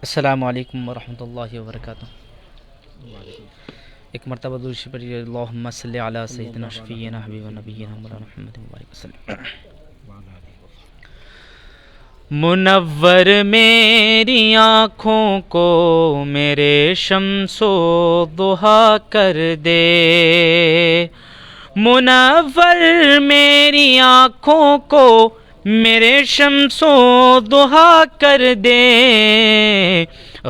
السلام علیکم ورحمۃ اللہ وبرکاتہ۔ ایک مرتبہ درود شریف پڑھیے، اللہم صلی علی سیدنا شفیعنا حبیب نبینا مولانا محمد وبارک وسلم۔ منور میری آنکھوں کو میرے شمس و ضحیٰ کر دے، منور میری آنکھوں کو میرے شمس و ضحیٰ کر دے،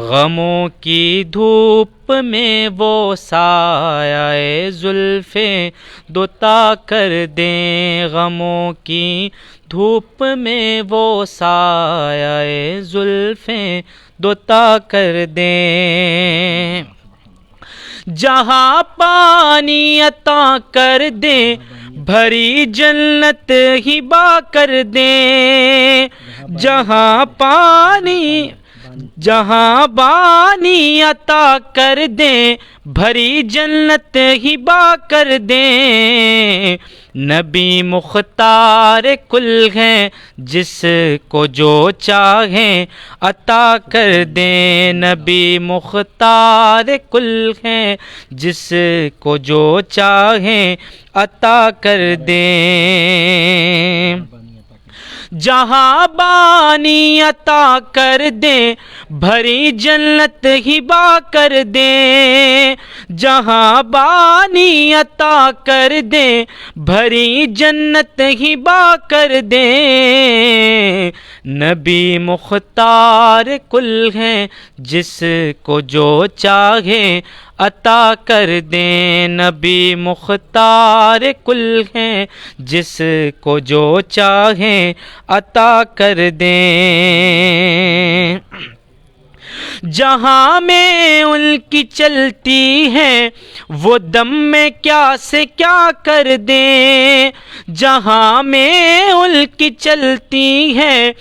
غموں کی دھوپ میں وہ سایہ زلفیں دوتا کر دیں، غموں کی دھوپ میں وہ سایہ زلفیں دوتا کر دیں، جہاں پانی عطا کر دیں بھری جنت ہبا کر دیں، جہاں بانی عطا کر دیں بھری جنت ہبا کر دیں، نبی مختار کل ہیں جس کو جو چاہیں عطا کر دیں، نبی مختار کل ہیں جس کو جو چاہیں عطا کر دیں، جہاں بانی عطا کر دیں بھری جنت ہبا کر دیں، جہاں بانی عطا کر دیں بھری جنت ہبا کر دیں، نبی مختار کل ہیں جس کو جو چاہیں عطا کر دیں، نبی مختار کل ہیں جس کو جو چاہیں عطا کر دیں، جہاں میں ان کی چلتی ہے وہ دم میں کیا سے کیا کر دیں، جہاں میں ان کی چلتی ہے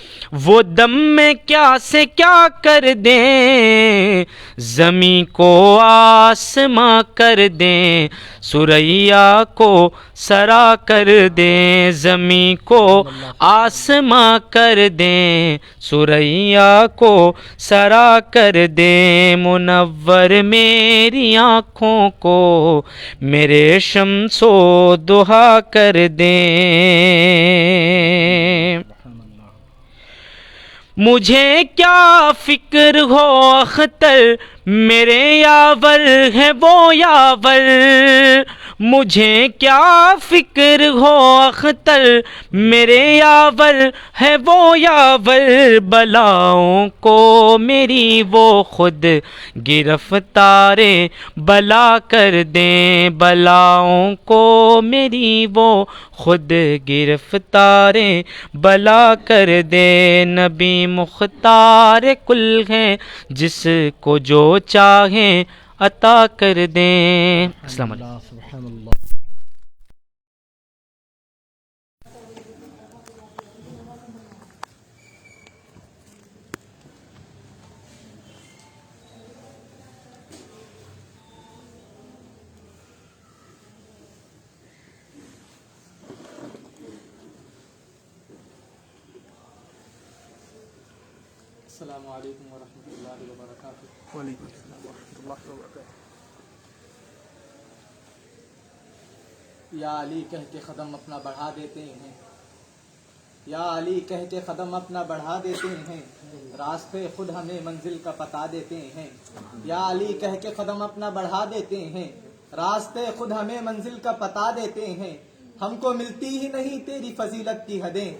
وہ دم میں کیا سے کیا کر دیں، زمین کو آسماں کر دیں ثریا کو سرا کر دیں، زمین کو آسماں کر دیں ثریا کو سرا کر دیں، منور میری آنکھوں کو میرے شمس و ضحیٰ کر دیں، مجھے کیا فکر ہو اختر میرے یاور ہے وہ یاور، مجھے کیا فکر ہو اختر میرے یاور ہے وہ یاور، بلاؤں کو میری وہ خود گرفتار بلا کر دیں، بلاؤں کو میری وہ خود گرفتار بلا کر دیں، نبی مختار کل ہیں جس کو جو چاہیں عطا کر دیں۔ السلام علیکم۔ سبحان اللہ۔ السلام علیکم ورحمۃ اللہ وبرکاتہ۔ وعلیکم السلام ورحمۃ اللہ وبرکاتہ۔ یا علی کہہ کے قدم اپنا بڑھا دیتے ہیں، یا علی کہہ کے قدم اپنا بڑھا دیتے ہیں، راستے خود ہمیں منزل کا پتا دیتے ہیں، یا علی کہہ کے قدم اپنا بڑھا دیتے ہیں، راستے خود ہمیں منزل کا پتا دیتے ہیں، ہم کو ملتی ہی نہیں تیری فضیلت کی حدیں،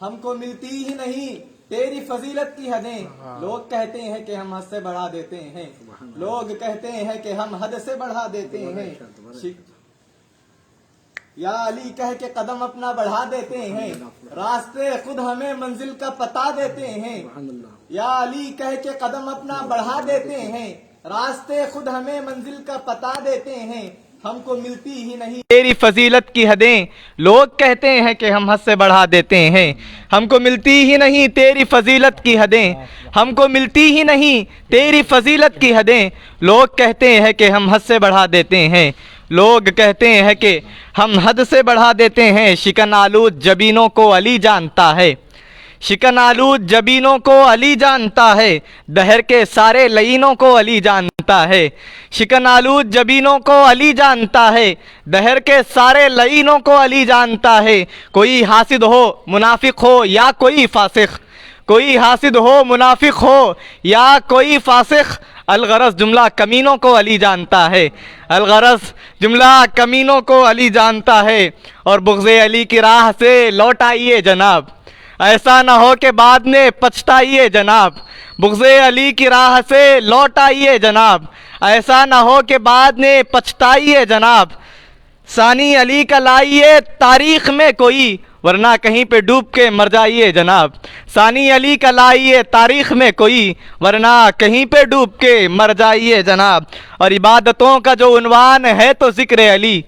ہم کو ملتی ہی نہیں تیری فضیلت کی حدیں، لوگ کہتے ہیں کہ ہم حد سے بڑھا دیتے ہیں، لوگ کہتے ہیں کہ ہم حد سے بڑھا دیتے ہیں، یا علی کہہ کے قدم اپنا بڑھا دیتے ہیں، راستے خود ہمیں منزل کا پتا دیتے ہیں، یا علی کہہ کے قدم اپنا بڑھا دیتے ہیں، راستے خود ہمیں منزل کا پتا دیتے ہیں، ہم کو ملتی ہی نہیں تیری فضیلت کی حدیں، لوگ کہتے ہیں کہ ہم حد سے بڑھا دیتے ہیں، ہم کو ملتی ہی نہیں تیری فضیلت کی حدیں، ہم کو ملتی ہی نہیں تیری فضیلت کی حدیں، لوگ کہتے ہیں کہ ہم حد سے بڑھا دیتے ہیں، لوگ کہتے ہیں کہ ہم حد سے بڑھا دیتے ہیں، شکن آلود جبینوں کو علی جانتا ہے، شکن آلود جبینوں کو علی جانتا ہے، دہر کے سارے لعینوں کو علی جانتا ہے۔ شکن آلود جبینوں کو علی جانتا ہے، دہر کے سارے لعینوں کو علی جانتا ہے۔ کوئی حاسد ہو منافق ہو یا کوئی فاسق، کوئی حاسد ہو منافق ہو یا کوئی فاسق، الغرض جملہ کمینوں کو علی جانتا ہے، الغرض جملہ کمینوں کو علی جانتا ہے۔ اور بغض علی کی راہ سے لوٹ آئیے جناب، ایسا نہ ہو کہ بعد میں پچھتائیے جناب۔ بغض علی کی راہ سے لوٹ آئیے جناب، ایسا نہ ہو کہ بعد میں پچھتائیے جناب۔ ثانی علی کا لائیے تاریخ میں کوئی، ورنہ کہیں پہ ڈوب کے مر جائیے جناب۔ ثانی علی کا لائیے تاریخ میں کوئی، ورنہ کہیں پہ ڈوب کے مر جائیے جناب۔ اور عبادتوں کا جو عنوان ہے تو ذکر علی،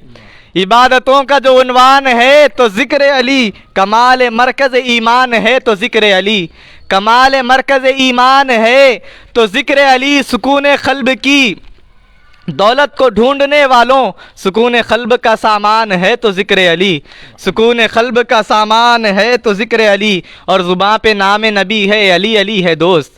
عبادتوں کا جو عنوان ہے تو ذکر علی، کمال مرکز ایمان ہے تو ذکر علی، کمال مرکز ایمان ہے تو ذکر علی۔ سکون قلب کی دولت کو ڈھونڈنے والوں، سکون قلب کا سامان ہے تو ذکر علی، سکون قلب کا سامان ہے تو ذکر علی۔ اور زباں پہ نام نبی ہے علی علی ہے دوست،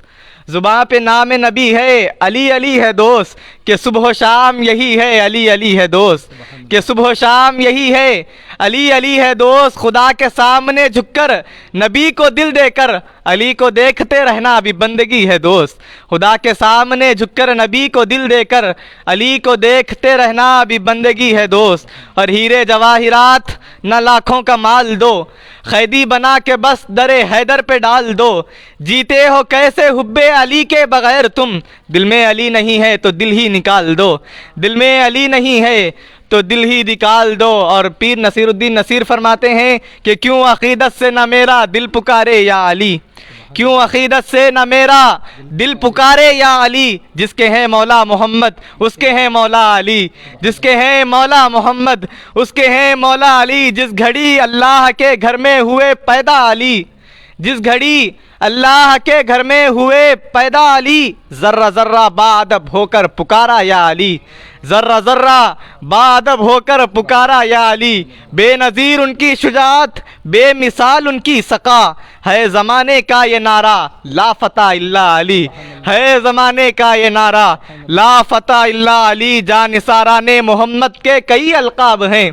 زباں پہ نام نبی ہے علی علی ہے دوست، کہ صبح و شام یہی ہے علی علی ہے دوست، کہ صبح و شام یہی ہے علی علی ہے دوست۔ خدا کے سامنے جھک کر نبی کو دل دے کر علی کو دیکھتے رہنا بھی بندگی ہے دوست، خدا کے سامنے جھک کر نبی کو دل دے کر علی کو دیکھتے رہنا بھی بندگی ہے دوست۔ اور ہیرے جواہرات نہ لاکھوں کا مال دو، قیدی بنا کے بس در حیدر پہ ڈال دو۔ جیتے ہو کیسے حب علی کے بغیر تم، دل میں علی نہیں ہے تو دل ہی نکال دو، دل میں علی نہیں ہے تو دل ہی نکال دو۔ اور پیر نصیر الدین نصیر فرماتے ہیں کہ کیوں عقیدت سے نہ میرا دل پکارے یا علی، کیوں عقیدت سے نہ میرا دل پکارے یا علی۔ جس کے ہیں مولا محمد اس کے ہیں مولا علی، جس کے ہیں مولا محمد اس کے ہیں مولا علی۔ جس گھڑی اللہ کے گھر میں ہوئے پیدا علی، جس گھڑی اللہ کے گھر میں ہوئے پیدا علی، ذرہ ذرہ باادب ہو کر پکارا یا علی، ذرہ ذرہ باادب ہو کر پکارا یا علی۔ بے نظیر ان کی شجاعت، بے مثال ان کی سقا، ہے زمانے کا یہ نعرہ لا فتح الا علی، ہے زمانے کا یہ نعرہ لا فتح الا علی۔ جانثاران محمد کے کئی القاب ہیں،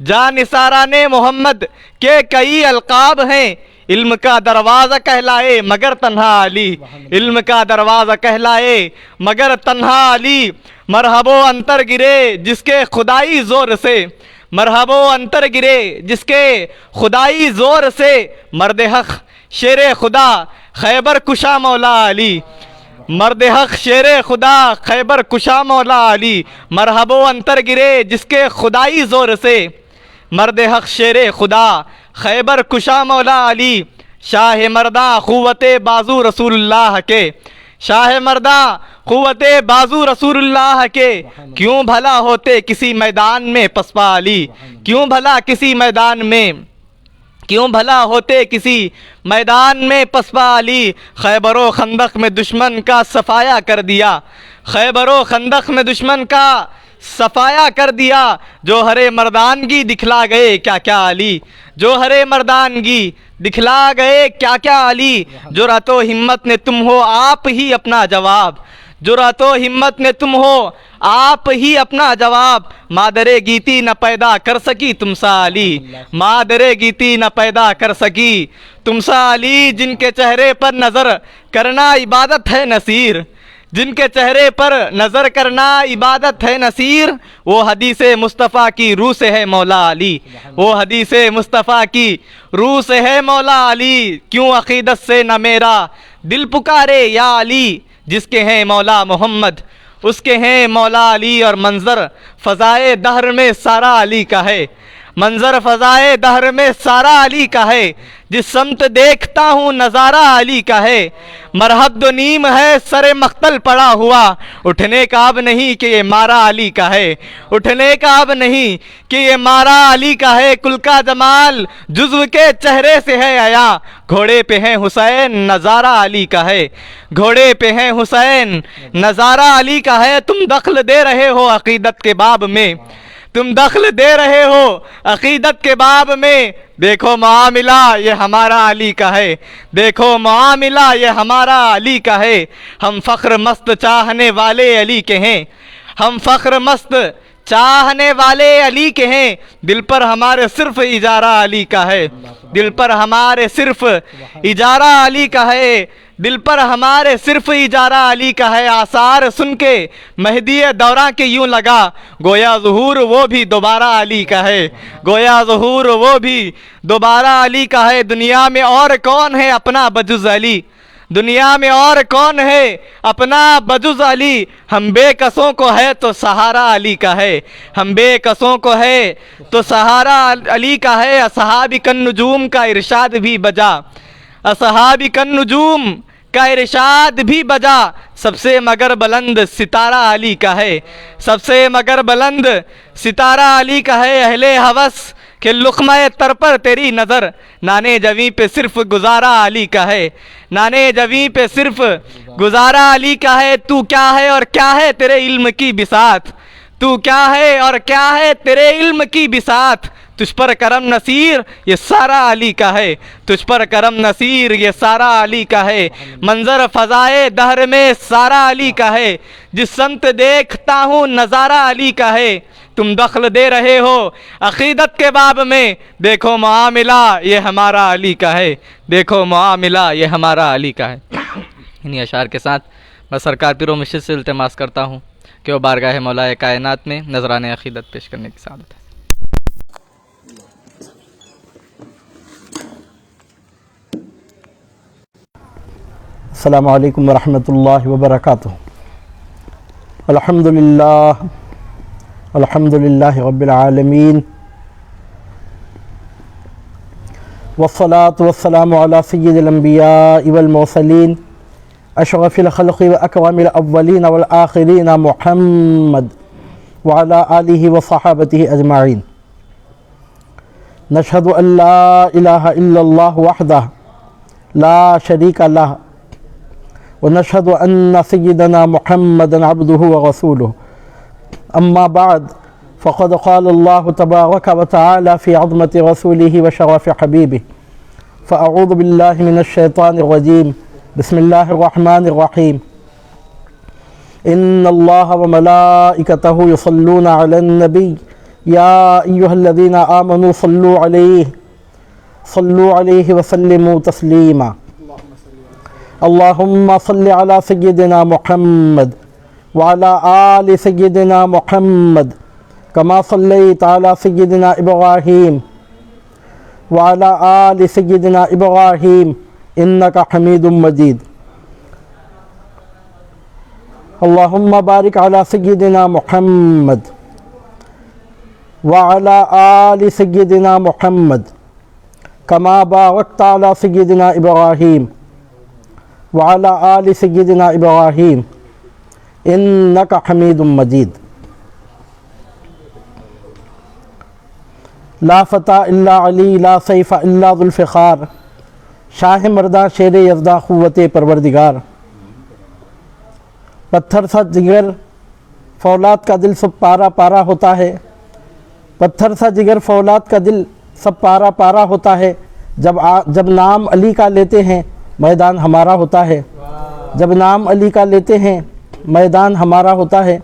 جانثاران محمد کے کئی القاب ہیں۔ علم کا دروازہ کہلائے مگر تنہا علی، علم کا دروازہ کہلائے مگر تنہا علی۔ مرحب و انتر گرے جس کے خدائی زور سے، مرحب و انتر گرے جس کے خدائی زور سے، مرد حق شیر خدا خیبر کشا مولا علی، مرد حق شیر خدا خیبر کشا مولا علی۔ مرحب و انتر گرے جس کے خدائی زور سے، مرد حق شیر خدا خیبر کشا مولا علی۔ شاہ مرداں قوت بازو رسول اللہ کے، شاہ مرداں قوت بازو رسول اللہ کے، کیوں بھلا ہوتے کسی میدان میں پسپا علی، کیوں بھلا کسی میدان میں، کیوں بھلا ہوتے کسی میدان میں پسپا علی۔ خیبر و خندق میں دشمن کا صفایا کر دیا، خیبر و خندق میں دشمن کا صفایا کر دیا۔ جوہر مردانگی دکھلا گئے کیا کیا علی، جوہر مردانگی دکھلا گئے کیا کیا علی۔ جرأت و ہمت نے تم ہو آپ ہی اپنا جواب، جرأت و ہمت نے تم ہو آپ ہی اپنا جواب۔ مادر گیتی نہ پیدا کر سکی تم سا علی، مادر گیتی نہ پیدا کر سکی تم سا علی۔ جن کے چہرے پر نظر کرنا عبادت ہے نصیر، جن کے چہرے پر نظر کرنا عبادت ہے نصیر، وہ حدیث مصطفیٰ کی روح سے ہے مولا علی، وہ حدیث مصطفیٰ کی روح سے ہے مولا علی۔ کیوں عقیدت سے نہ میرا دل پکارے یا علی، جس کے ہیں مولا محمد اس کے ہیں مولا علی۔ اور منظر فضائے دہر میں سارا علی کا ہے، منظر فضائے دہر میں سارا علی کا ہے۔ جس سمت دیکھتا ہوں نظارہ علی کا ہے، مرحب دو نیم ہے سر مقتل پڑا ہوا، اٹھنے کا اب نہیں کہ یہ مارا علی کا ہے، اٹھنے کا اب نہیں کہ یہ مارا علی کا ہے۔ کل کا جمال جزو کے چہرے سے ہے عیا، گھوڑے پہ ہیں حسین نظارہ علی کا ہے، گھوڑے پہ ہیں حسین نظارہ علی کا ہے۔ تم دخل دے رہے ہو عقیدت کے باب میں، تم دخل دے رہے ہو عقیدت کے باب میں، دیکھو معاملہ یہ ہمارا علی کا ہے، دیکھو معاملہ یہ ہمارا علی کا ہے۔ ہم فخر مست چاہنے والے علی کے ہیں، ہم فخر مست چاہنے والے علی کے ہیں، دل پر ہمارے صرف اجارہ علی کا ہے، دل پر ہمارے صرف اجارہ علی کا ہے، دل پر ہمارے صرف اجارہ علی کا ہے۔ آثار سن کے مہدی دوراں کے یوں لگا، گویا ظہور وہ بھی دوبارہ علی کا ہے، گویا ظہور وہ بھی دوبارہ علی کا ہے۔ دنیا میں اور کون ہے اپنا بجز علی، دنیا میں اور کون ہے اپنا بجز علی، ہم بے کسوں کو ہے تو سہارا علی کا ہے، ہم بے کسوں کو ہے تو سہارا علی کا ہے۔ اصحاب النجوم کا ارشاد بھی بجا، اصحاب النجوم کا ارشاد بھی بجا، سب سے مگر بلند ستارہ علی کا ہے، سب سے مگر بلند ستارہ علی کا ہے۔ اہل ہوس کہ لقمہ تر پر تیری نظر، نانے جویں پہ صرف گزارا علی کا ہے، نانے جویں پہ صرف گزارا علی کا ہے۔ تو کیا ہے اور کیا ہے تیرے علم کی بساط، تو کیا ہے اور کیا ہے تیرے علم کی بساط، تجھ پر کرم نصیر یہ سارا علی کا ہے، تجھ پر کرم نصیر یہ سارا علی کا ہے۔ منظر فضائے دہر میں سارا علی کا ہے، جس سمت دیکھتا ہوں نظارہ علی کا ہے۔ تم دخل دے رہے ہو عقیدت کے باب میں، دیکھو معاملہ یہ ہمارا علی کا ہے، دیکھو معاملہ یہ ہمارا علی کا ہے۔ انہی اشعار کے ساتھ میں سرکار پیر و مرشد سے التماس کرتا ہوں کہ وہ بارگاہ مولا کائنات میں نذران عقیدت پیش کرنے کی سعادت ہے۔ السلام علیکم ورحمۃ اللہ وبرکاتہ۔ الحمدللہ رب العالمین، والصلاة والسلام علی سید الانبیاء والمرسلین، اشرف الخلق واکرم الاولین والآخرین محمد وعلی آلہ وصحابتہ اجمعین۔ نشہد ان لا الہ الا اللہ وحدہ لا شریک لہ، ونشهد أن سيدنا محمدا عبده ورسوله، أما بعد فقد قال الله تبارك وتعالى في عظمة رسوله وشرف حبيبه، فأعوذ بالله من الشيطان الرجيم، بسم الله الرحمن الرحيم، إن الله وملائكته يصلون على النبي يا أيها الذين آمنوا صلوا عليه وسلموا تسليما۔ اللهم صل على سيدنا محمد وعلى آل سيدنا محمد كما صليت على سيدنا إبراهيم وعلى آل سيدنا إبراهيم إنك حميد مجيد۔ اللهم بارك على سيدنا محمد وعلى آل سيدنا محمد كما باركت على سيدنا إبراهيم وعلى آل سيدنا إبراهيم إنك حميد مجيد۔ لا فتى إلا علي، لا سيف إلا ذو الفخار، شاہ مرداں شیر یزداں قوت پروردگار۔ پتھر سا جگر فولاد کا دل سب پارا پارا ہوتا ہے، پتھر سا جگر فولاد کا دل سب پارا پارا ہوتا ہے، جب نام علی کا لیتے ہیں میدان ہمارا ہوتا ہے، جب نام علی کا لیتے ہیں میدان ہمارا ہوتا ہے۔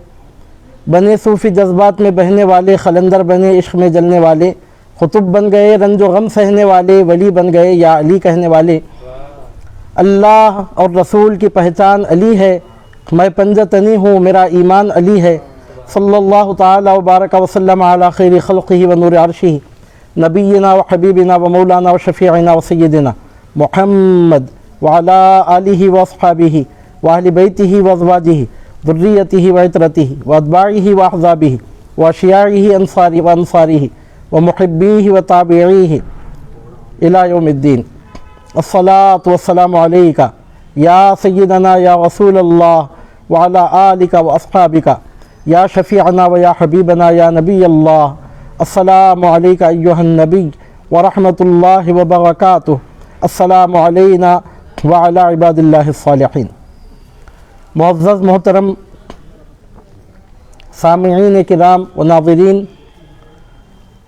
بنے صوفی جذبات میں بہنے والے، خلندر بنے عشق میں جلنے والے، قطب بن گئے رنج و غم سہنے والے، ولی بن گئے یا علی کہنے والے۔ اللہ اور رسول کی پہچان علی ہے، میں پنجہ تنی ہوں میرا ایمان علی ہے۔ صلی اللہ تعالی وبارک وسلم علی خیر خلقہ و نور عرشہ، نبینا و حبیبنا و مولانا و شفیعنا و سیدنا محمد وعلى آلہ واصحابہ واہل بیتہ وازواجہ ذریتہ وعطرتہ واتباعہ واحزابہ واشیاعہ وانصارہ ومحبیہ وتابعیہ الی یوم الدین۔ الصلاة والسلام علیکہ یا سیدنا یا رسول اللہ وعلی آلک واصحابک یا شفیعنا و یا حبیبنا یا نبی اللہ۔ السلام علیکہ ایہا النبی ورحمۃ اللہ وبرکاتہ۔ السلام علینا وعلی عباد اللہ الصالحین۔ معزز محترم سامعین کرام و ناظرین،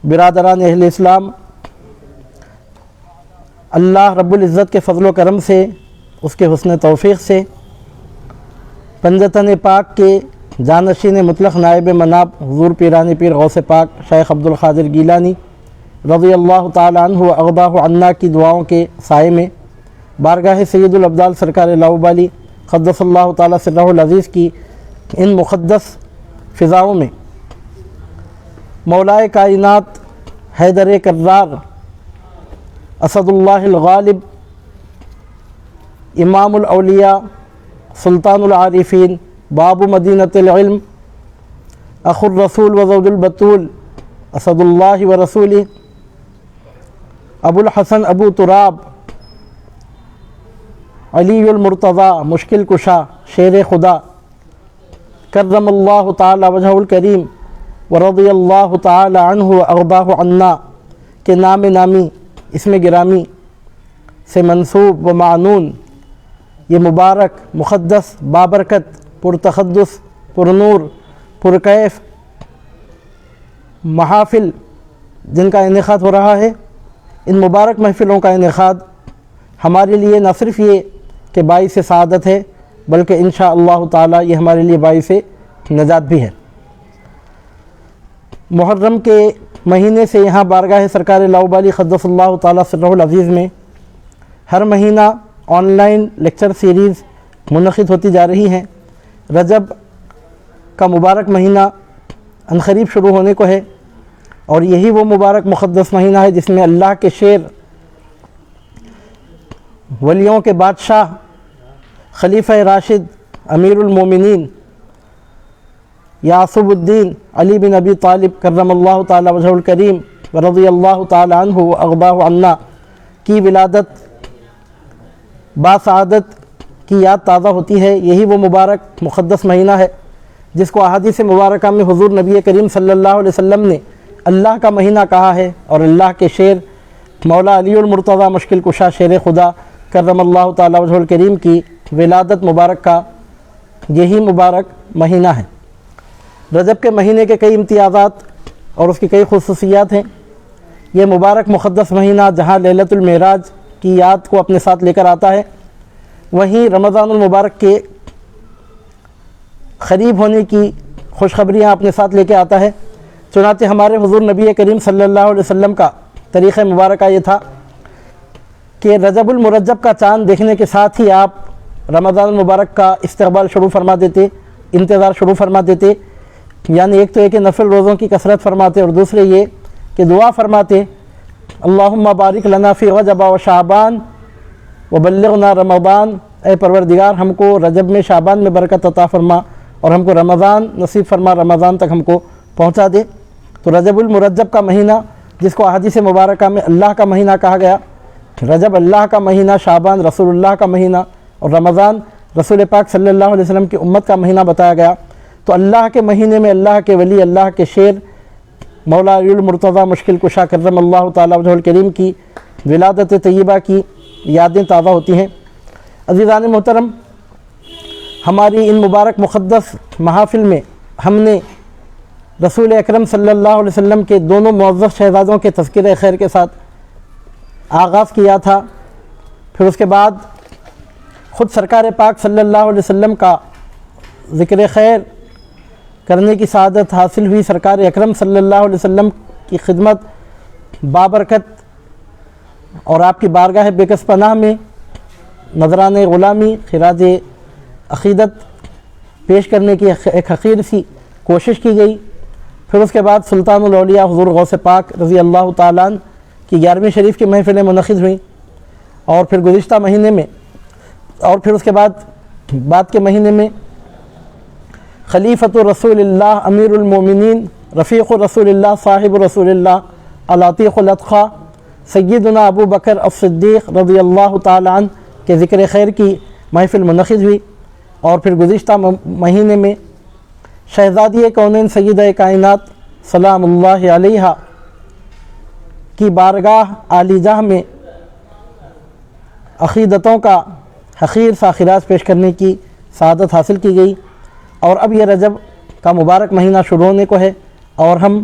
برادران اہل اسلام، اللہ رب العزت کے فضل و کرم سے، اس کے حسن توفیق سے پنجتن پاک کے جانشین مطلق نائب مناب حضور پیرانی پیر غوث پاک شیخ عبد القادر گیلانی رضی اللہ تعالی عنہ و ارضاہ عنا کی دعاؤں کے سائے میں بارگاہ سید الابدال سرکار لاؤبالی قدس اللہ تعالی سرہ العزیز کی ان مقدس فضاؤں میں مولائے کائنات حیدر کرار اسد اللہ الغالب امام الاولیاء سلطان العارفین باب مدینۃ العلم اخو الرسول وزوج البتول اسد اللہ و رسولہ ابو الحسن ابو تراب علی المرتضیٰ مشکل کشا شیر خدا کرم اللہ تعالی وجہ الکریم ورضی اللہ تعالی عنہ وارضاہ عنا کے نام نامی اسم گرامی سے منسوب و معنون یہ مبارک مقدس بابرکت پرتقدس پرنور پرکیف محافل جن کا انعقاد ہو رہا ہے، ان مبارک محفلوں کا انعقاد ہمارے لیے نہ صرف یہ کہ باعث سعادت ہے بلکہ انشاءاللہ تعالی یہ ہمارے لیے باعث نجات بھی ہے۔ محرم کے مہینے سے یہاں بارگاہ سرکار لاؤبالی قدس اللہ تعالی سرہ العزیز میں ہر مہینہ آن لائن لیکچر سیریز منعقد ہوتی جا رہی ہیں۔ رجب کا مبارک مہینہ عنقریب شروع ہونے کو ہے، اور یہی وہ مبارک مقدس مہینہ ہے جس میں اللہ کے شیر، ولیوں کے بادشاہ، خلیفہ راشد، امیر المومنین یعصب الدین علی بن ابی طالب کرم اللہ تعالی وجہ الکریم ورضی اللہ تعالی عنہ وارضاہ عنا کی ولادت باسعادت کی یاد تازہ ہوتی ہے۔ یہی وہ مبارک مقدس مہینہ ہے جس کو احادیث مبارکہ میں حضور نبی کریم صلی اللہ علیہ وسلم نے اللہ کا مہینہ کہا ہے، اور اللہ کے شیر مولا علی المرتضیٰ مشکل کشا شیر خدا کرم اللہ تعالی وجہ الکریم کی ولادت مبارک کا یہی مبارک مہینہ ہے۔ رجب کے مہینے کے کئی امتیازات اور اس کی کئی خصوصیات ہیں۔ یہ مبارک مقدس مہینہ جہاں لیلۃ المعراج کی یاد کو اپنے ساتھ لے کر آتا ہے، وہیں رمضان المبارک کے قریب ہونے کی خوشخبریاں اپنے ساتھ لے کے آتا ہے۔ چنانچہ ہمارے حضور نبی کریم صلی اللہ علیہ وسلم کا طریقہ مبارکہ یہ تھا کہ رجب المرجب کا چاند دیکھنے کے ساتھ ہی آپ رمضان المبارک کا استقبال شروع فرما دیتے، انتظار شروع فرما دیتے۔ یعنی ایک تو یہ کہ نفل روزوں کی کثرت فرماتے، اور دوسرے یہ کہ دعا فرماتے، اللہم بارک لنا فی رجب و شعبان وبلغنا رمضان، اے پروردگار ہم کو رجب میں شعبان میں برکت عطا فرما اور ہم کو رمضان نصیب فرما، رمضان تک ہم کو پہنچا دے۔ تو رجب المرجب کا مہینہ جس کو احادیث مبارکہ میں اللہ کا مہینہ کہا گیا، رجب اللہ کا مہینہ، شعبان رسول اللہ کا مہینہ، اور رمضان رسول پاک صلی اللہ علیہ وسلم کی امت کا مہینہ بتایا گیا۔ تو اللہ کے مہینے میں اللہ کے ولی، اللہ کے شیر مولا علی المرتضیٰ مشکل کشا کرم اللہ تعالی وجہ الکریم کی ولادت طیبہ کی یادیں تازہ ہوتی ہیں۔ عزیزان محترم، ہماری ان مبارک مقدس محافل میں ہم نے رسول اکرم صلی اللہ علیہ وسلم کے دونوں معزز شہزادوں کے تذکرہ خیر کے ساتھ آغاز کیا تھا۔ پھر اس کے بعد خود سرکار پاک صلی اللہ علیہ وسلم کا ذکر خیر کرنے کی سعادت حاصل ہوئی۔ سرکار اکرم صلی اللہ علیہ وسلم کی خدمت بابرکت اور آپ کی بارگاہ بےکس پناہ میں نذران غلامی، خراج عقیدت پیش کرنے کی ایک حقیر سی کوشش کی گئی۔ پھر اس کے بعد سلطان الاولیاء حضور غوث پاک رضی اللہ تعالیٰ عنہ کی 11ویں شریف کی محفلیں منعقد ہوئیں، اور پھر گزشتہ مہینے میں اور پھر اس کے بعد کے مہینے میں خلیفۃ رسول اللہ امیر المومنین رفیق رسول اللہ صاحب رسول اللہ العتیق الاتقیٰ سیدنا ابو بکر الصدیق رضی اللہ تعالیٰ عنہ کے ذکر خیر کی محفل منعقد ہوئی، اور پھر گزشتہ مہینے میں شہزادی کونین سیدہ کائنات سلام اللہ علیہا کی بارگاہ عالی جاہ میں عقیدتوں کا حقیر سا خراج پیش کرنے کی سعادت حاصل کی گئی۔ اور اب یہ رجب کا مبارک مہینہ شروع ہونے کو ہے، اور ہم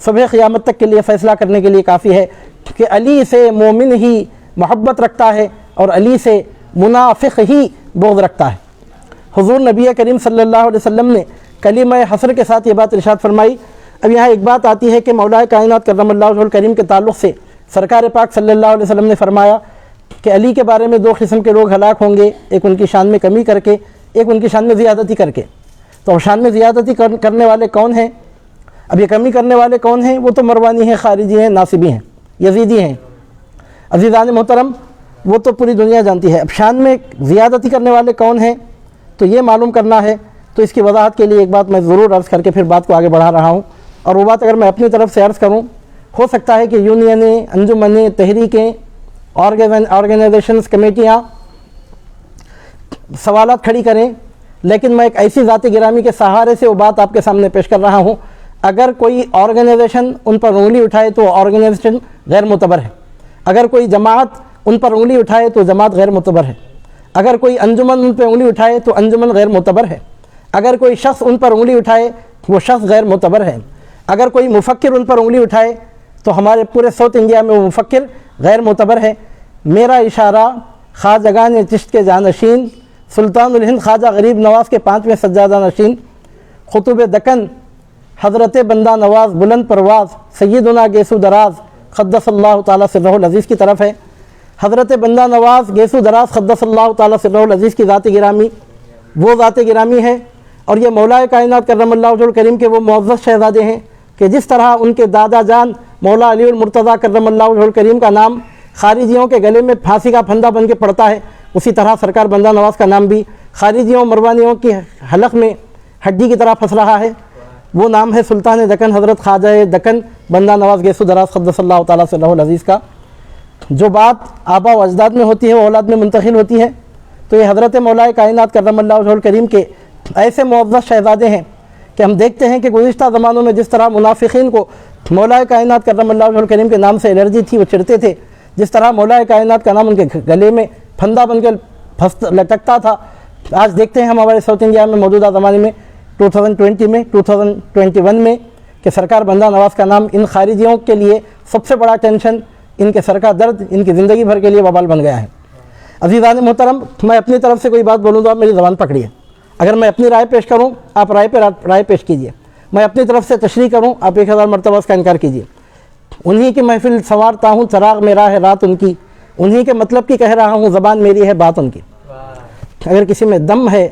صبح قیامت تک کے لیے فیصلہ کرنے کے لیے کافی ہے کہ علی سے مومن ہی محبت رکھتا ہے اور علی سے منافق ہی بغض رکھتا ہے۔ حضور نبی کریم صلی اللہ علیہ وسلم نے کلمہ حسر کے ساتھ یہ بات ارشاد فرمائی۔ اب یہاں ایک بات آتی ہے کہ مولا کائنات کرم اللہ وجہہ الکریم کے تعلق سے سرکار پاک صلی اللہ علیہ وسلم نے فرمایا کہ علی کے بارے میں دو قسم کے لوگ ہلاک ہوں گے، ایک ان کی شان میں کمی کر کے، ایک ان کی شان میں زیادتی کر کے۔ تو شان میں زیادتی کرنے والے کون ہیں؟ اب یہ کمی کرنے والے کون ہیں؟ وہ تو مروانی ہیں، خارجی ہیں، ناصبی ہیں، یزیدی ہیں۔ عزیزان محترم، وہ تو پوری دنیا جانتی ہے۔ اب شان میں زیادتی کرنے والے کون ہیں تو یہ معلوم کرنا ہے، تو اس کی وضاحت کے لیے ایک بات میں ضرور عرض کر کے پھر بات کو آگے بڑھا رہا ہوں، اور وہ بات اگر میں اپنی طرف سے عرض کروں، ہو سکتا ہے کہ یونینیں، انجمنیں، تحریکیں، آرگنائزیشنز، کمیٹیاں سوالات کھڑی کریں، لیکن میں ایک ایسی ذات گرامی کے سہارے سے وہ بات آپ کے سامنے پیش کر رہا ہوں۔ اگر کوئی آرگنائزیشن ان پر انگلی اٹھائے تو آرگنائزیشن غیر معتبر ہے، اگر کوئی جماعت ان پر انگلی اٹھائے تو جماعت غیر معتبر ہے، اگر کوئی انجمن ان پہ انگلی اٹھائے تو انجمن غیر معتبر ہے، اگر کوئی شخص ان پر انگلی اٹھائے وہ شخص غیر معتبر ہے، اگر کوئی مفکر ان پر انگلی اٹھائے تو ہمارے پورے ساؤتھ انڈیا میں وہ مفکر غیر معتبر ہے۔ میرا اشارہ خواجگان چشت کے جانشین، سلطان الہند خواجہ غریب نواز کے 5ویں سجادہ نشین، قطب دکن حضرت بندہ نواز بلند پرواز سیدنا گیسو دراز قدس اللہ تعالیٰ سرہ العزیز کی طرف ہے۔ حضرت بندہ نواز گیسو دراز قدس اللہ تعالیٰ سرہ العزیز کی ذات گرامی وہ ذات گرامی ہے، اور یہ مولا کائنات کرم اللہ وجہہ الکریم کے وہ معزز شہزادے ہیں کہ جس طرح ان کے دادا جان مولا علی المرتضیٰ کرم اللہ وجہہ الکریم کا نام خارجیوں کے گلے میں پھانسی کا پھندا بن کے پڑتا ہے، اسی طرح سرکار بندہ نواز کا نام بھی خارجیوں مروانیوں کی حلق میں ہڈی کی طرح پھنس رہا ہے۔ وہ نام ہے سلطان دکن حضرت خواجہ دکن بندہ نواز گیسو دراز قدس اللہ تعالیٰ سرہ العزیز کا۔ جو بات آبا و اجداد میں ہوتی ہے وہ اولاد میں منتقل ہوتی ہے، تو یہ حضرت مولا کائنات کرم اللہ وجہہ الکریم کے ایسے معزز شہزادے ہیں کہ ہم دیکھتے ہیں کہ گزشتہ زمانوں میں جس طرح منافقین کو مولا کائنات کرم اللہ وجہہ الکریم کے نام سے الرجی تھی، وہ چڑھتے تھے، جس طرح مولا کائنات کا نام ان کے گلے میں پھندا بن کے لٹکتا تھا، آج دیکھتے ہیں ہم ہمارے ساؤتھ انڈیا میں موجودہ زمانے میں 2021 میں کہ سرکار بندہ نواز کا نام ان خارجیوں کے لیے سب سے بڑا ٹینشن، ان کے سر کا درد، ان کی زندگی بھر کے لیے وبال بن گیا ہے۔ عزیزان محترم، میں اپنی طرف سے کوئی بات بولوں تو آپ میری زبان پکڑیے، اگر میں اپنی رائے پیش کروں آپ رائے پہ رائے پیش کیجئے، میں اپنی طرف سے تشریح کروں آپ 1000 مرتبہ اس کا انکار کیجئے۔ انہی کی محفل سنوارتا ہوں، چراغ میرا ہے رات ان کی، انہی کے مطلب کی کہہ رہا ہوں، زبان میری ہے بات ان کی۔ اگر کسی میں دم ہے،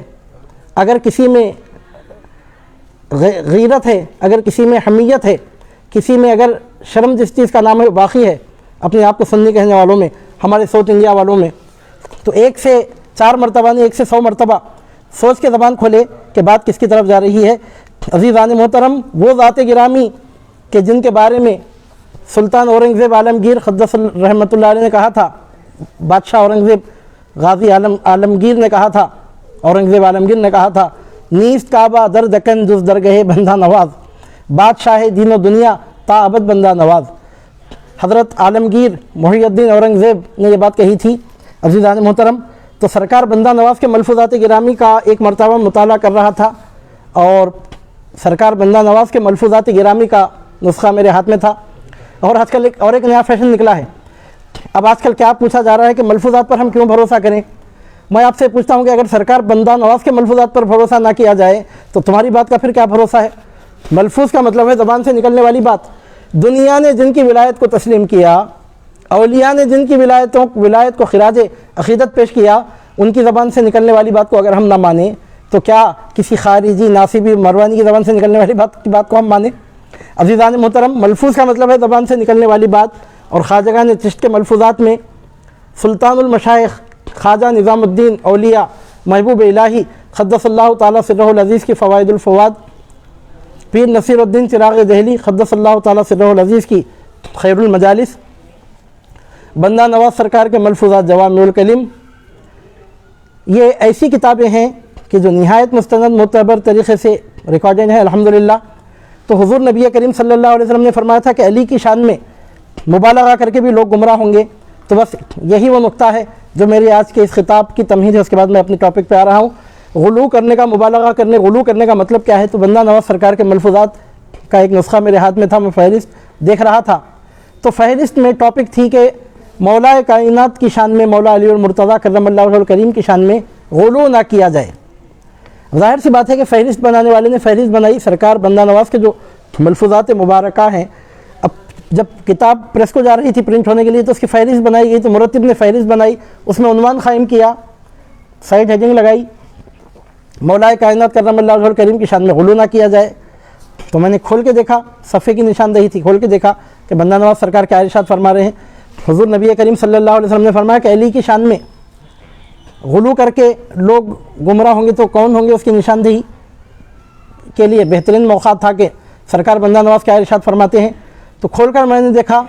اگر کسی میں غیرت ہے، اگر کسی میں حمیت ہے، کسی میں اگر شرم جس چیز کا نام ہے باقی ہے اپنے آپ کو سنی کہنے والوں میں، ہمارے ساؤتھ انڈیا والوں میں، تو 1 سے 4 مرتبہ نہیں 1 سے 100 مرتبہ سوچ کے زبان کھولے کہ بات کس کی طرف جا رہی ہے۔ عزیزان محترم، وہ ذات گرامی کہ جن کے بارے میں سلطان اورنگزیب عالمگیر قدس رحمۃ اللہ علیہ نے کہا تھا، بادشاہ اورنگزیب غازی عالمگیر نے کہا تھا، اورنگزیب عالمگیر نے کہا تھا، نیست کعبہ در دکن جز درگہ بندہ نواز، بادشاہ دین و دنیا تا ابد بندہ نواز۔ حضرت عالمگیر محی الدین اورنگزیب نے یہ بات کہی تھی۔ عزیزان محترم، تو سرکار بندہ نواز کے ملفوظات گرامی کا ایک مرتبہ مطالعہ کر رہا تھا، اور سرکار بندہ نواز کے ملفوظات گرامی کا نسخہ میرے ہاتھ میں تھا، اور آج کل ایک نیا فیشن نکلا ہے۔ اب آج کل کیا پوچھا جا رہا ہے کہ ملفوظات پر ہم کیوں بھروسہ کریں؟ میں آپ سے پوچھتا ہوں کہ اگر سرکار بندہ نواز کے ملفوظات پر بھروسہ نہ کیا جائے تو تمہاری بات کا پھر کیا بھروسہ ہے؟ ملفوظ کا مطلب ہے زبان سے نکلنے والی بات۔ دنیا نے جن کی ولایت کو تسلیم کیا، اولیاء نے جن کی ولایت کو خراج عقیدت پیش کیا، ان کی زبان سے نکلنے والی بات کو اگر ہم نہ مانیں تو کیا کسی خارجی ناصبی مروانی کی زبان سے نکلنے والی بات کو ہم مانیں؟ عزیزان محترم، ملفوظ کا مطلب ہے زبان سے نکلنے والی بات، اور خواجگان چشت کے ملفوظات میں سلطان المشائخ خواجہ نظام الدین اولیاء محبوب الہی قدس اللہ تعالیٰ سرہ العزیز کی فوائد الفواد، پیر نصیر الدین چراغ دہلی قدس اللہ تعالیٰ سرہ العزیز کی خیر المجالس، بندہ نواز سرکار کے ملفوظات جوامع الکلم، یہ ایسی کتابیں ہیں کہ جو نہایت مستند معتبر طریقے سے ریکارڈڈ ہیں الحمدللہ۔ تو حضور نبی کریم صلی اللہ علیہ وسلم نے فرمایا تھا کہ علی کی شان میں مبالغہ کر کے بھی لوگ گمراہ ہوں گے۔ تو بس یہی وہ نقطہ ہے جو میری آج کے اس خطاب کی تمہید ہے، اس کے بعد میں اپنی ٹاپک پہ آ رہا ہوں۔ غلو کرنے کا، مبالغہ کرنے، غلو کرنے کا مطلب کیا ہے؟ تو بندہ نواز سرکار کے ملفوظات کا ایک نسخہ میرے ہاتھ میں تھا، میں فہرست دیکھ رہا تھا، تو فہرست میں ٹاپک تھی کہ مولا کائنات کی شان میں، مولا علی المرتضیٰ کرم اللہ وجہہ الکریم کی شان میں غلو نہ کیا جائے۔ ظاہر سی بات ہے کہ فہرست بنانے والے نے فہرست بنائی، سرکار بندہ نواز کے جو ملفوظات مبارکہ ہیں، اب جب کتاب پریس کو جا رہی تھی پرنٹ ہونے کے لیے تو اس کی فہرست بنائی گئی، تو مرتب نے فہرست بنائی، اس میں عنوان قائم کیا، سائڈ ہیڈنگ لگائی، مولا کائنات کرم اللہ وجہہ الکریم کی شان میں غلو نہ کیا جائے۔ تو میں نے کھول کے دیکھا، صفحے کی نشاندہی تھی، کھول کے دیکھا کہ بندہ نواز سرکار کیا ارشاد فرما رہے ہیں۔ حضور نبی کریم صلی اللہ علیہ وسلم نے فرمایا کہ علی کی شان میں غلو کر کے لوگ گمراہ ہوں گے تو کون ہوں گے، اس کی نشاندہی کے لیے بہترین موقع تھا کہ سرکار بندہ نواز کیا ارشاد فرماتے ہیں۔ تو کھول کر میں نے دیکھا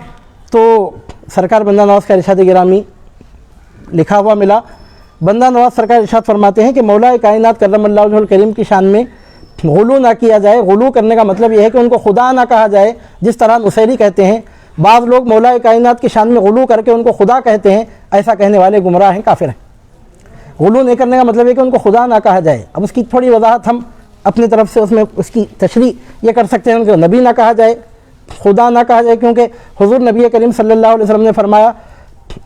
تو سرکار بندہ نواز کا ارشاد گرامی لکھا ہوا ملا۔ بندہ نواز سرکار ارشاد فرماتے ہیں کہ مولا کائنات کرم اللہ وجہہ الکریم کی شان میں غلو نہ کیا جائے۔ غلو کرنے کا مطلب یہ ہے کہ ان کو خدا نہ کہا جائے، جس طرح نصیری کہتے ہیں۔ بعض لوگ مولا کائنات کی شان میں غلو کر کے ان کو خدا کہتے ہیں، ایسا کہنے والے گمراہ ہیں، کافر ہیں۔ غلو نہیں کرنے کا مطلب ہے کہ ان کو خدا نہ کہا جائے۔ اب اس کی تھوڑی وضاحت ہم اپنی طرف سے اس میں اس کی تشریح یہ کر سکتے ہیں، ان کو نبی نہ کہا جائے، خدا نہ کہا جائے، کیونکہ حضور نبی کریم صلی اللہ علیہ وسلم نے فرمایا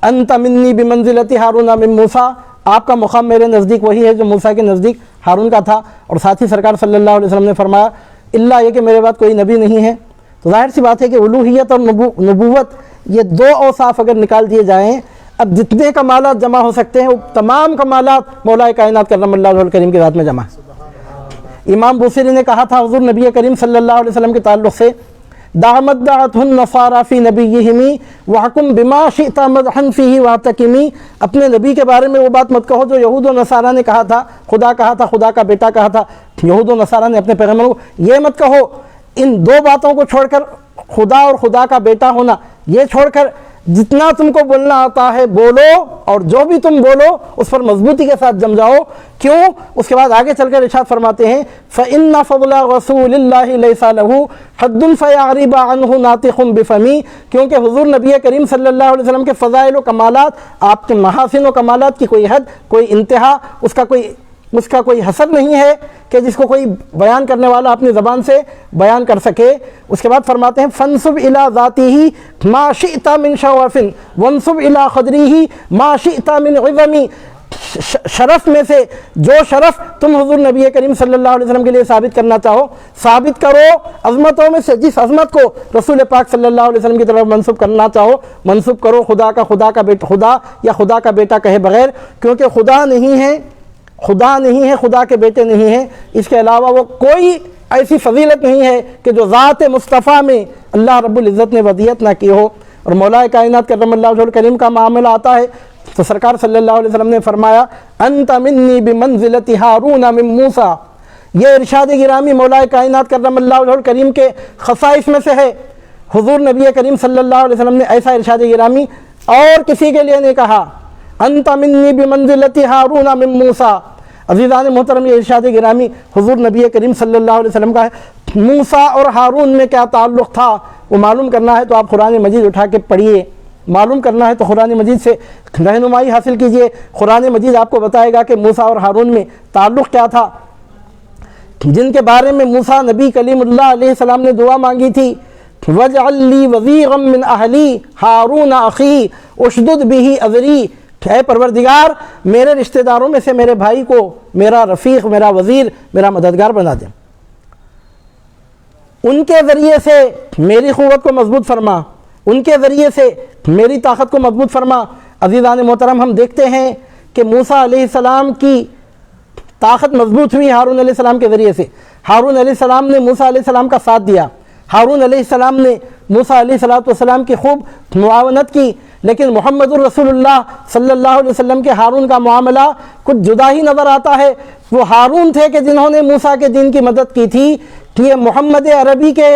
انت منی بمنزلت ہارون من موسیٰ، آپ کا مقام میرے نزدیک وہی ہے جو موسیٰ کے نزدیک ہارون کا تھا۔ اور ساتھ ہی سرکار صلی اللہ علیہ وسلم نے فرمایا اللہ یہ کہ میرے بعد کوئی نبی نہیں ہے۔ تو ظاہر سی بات ہے کہ الوہیت اور نبوت یہ دو اوصاف اگر نکال دیے جائیں، اب جتنے کمالات جمع ہو سکتے ہیں وہ تمام کمالات مولا کائنات کرم اللہ وجہہ الکریم کی ذات میں جمع ہے۔ امام بوصیری نے کہا تھا حضور نبی کریم صلی اللہ علیہ وسلم کے تعلق سے دعمت دعتہ النصارى فی نبیہم وحکم بما شئت مدحا فیہ واحتکمی، اپنے نبی کے بارے میں وہ بات مت کہو جو یہود و نصارہ نے کہا تھا، خدا کہا تھا، خدا کا بیٹا کہا تھا۔ یہود و نصارہ نے اپنے پیغمبروں کو یہ مت کہو، ان دو باتوں کو چھوڑ کر، خدا اور خدا کا بیٹا ہونا، یہ چھوڑ کر جتنا تم کو بولنا آتا ہے بولو، اور جو بھی تم بولو اس پر مضبوطی کے ساتھ جم جاؤ۔ کیوں؟ اس کے بعد آگے چل کر ارشاد فرماتے ہیں فَإِنَّ فَضْلَ رَسُولِ اللَّهِ لَيْسَ لَهُ حَدٌّ فَيَعْرِبَ عَنْهُ نَاطِقٌ بِفَمِهِ، کیونکہ حضور نبی کریم صلی اللہ علیہ وسلم کے فضائل و کمالات، آپ کے محاسن و کمالات کی کوئی حد، کوئی انتہا، اس کا کوئی حسب نہیں ہے کہ جس کو کوئی بیان کرنے والا اپنی زبان سے بیان کر سکے۔ اس کے بعد فرماتے ہیں فَانْسُبْ إِلَىٰ ذَاتِهِ مَا شِئْتَ مِنْ شَرَفٍ وَانْسُبْ إِلَىٰ قَدْرِهِ مَا شِئْتَ مِنْ عِظَمٍ، شرف میں سے جو شرف تم حضور نبی کریم صلی اللہ علیہ وسلم کے لیے ثابت کرنا چاہو ثابت کرو، عظمتوں میں سے جس عظمت کو رسول پاک صلی اللہ علیہ وسلم کی طرف منسوب کرنا چاہو منسوب کرو، خدا کا بیٹا، خدا یا خدا کا بیٹا کہے بغیر، کیونکہ خدا نہیں ہے، خدا کے بیٹے نہیں ہیں، اس کے علاوہ وہ کوئی ایسی فضیلت نہیں ہے کہ جو ذات مصطفیٰ میں اللہ رب العزت نے وضعیت نہ کی ہو۔ اور مولا کائنات کرم اللہ وجہہ الکریم کا معاملہ آتا ہے تو سرکار صلی اللہ علیہ وسلم نے فرمایا انت منی بمنزلت ہارون من موسیٰ، یہ ارشاد گرامی مولا کائنات کرم اللہ وجہہ الکریم کے خصائص میں سے ہے۔ حضور نبی کریم صلی اللہ علیہ وسلم نے ایسا ارشاد گرامی اور کسی کے لیے نہیں کہا، انت منی بمنزلت ہارون من موسیٰ۔ عزیزان محترم، یہ ارشاد گرامی حضور نبی کریم صلی اللہ علیہ وسلم کا ہے۔ موسیٰ اور ہارون میں کیا تعلق تھا وہ معلوم کرنا ہے تو آپ قرآن مجید اٹھا کے پڑھیے، معلوم کرنا ہے تو قرآن مجید سے رہنمائی حاصل کیجئے۔ قرآن مجید آپ کو بتائے گا کہ موسیٰ اور ہارون میں تعلق کیا تھا، جن کے بارے میں موسیٰ نبی کلیم اللہ علیہ السلام نے دعا مانگی تھی وَاجْعَلْ لِي وَزِيرًا مِّنْ أَهْلِي هَارُونَ أَخِي أُشْدُدْ بِهِ أَذْرِي، اے پروردگار میرے رشتہ داروں میں سے میرے بھائی کو میرا رفیق، میرا وزیر، میرا مددگار بنا دیں، ان کے ذریعے سے میری قوت کو مضبوط فرما، ان کے ذریعے سے میری طاقت کو مضبوط فرما۔ عزیزان محترم، ہم دیکھتے ہیں کہ موسیٰ علیہ السلام کی طاقت مضبوط ہوئی ہارون علیہ السلام کے ذریعے سے۔ ہارون علیہ السلام نے موسیٰ علیہ السلام کا ساتھ دیا، ہارون علیہ السلام نے موسیٰ علیہ السلام کی خوب معاونت کی، لیکن محمد الرسول اللہ صلی اللہ علیہ وسلم کے ہارون کا معاملہ کچھ جدا ہی نظر آتا ہے۔ وہ ہارون تھے کہ جنہوں نے موسیٰ کے دین کی مدد کی تھی، کہ یہ محمد عربی کے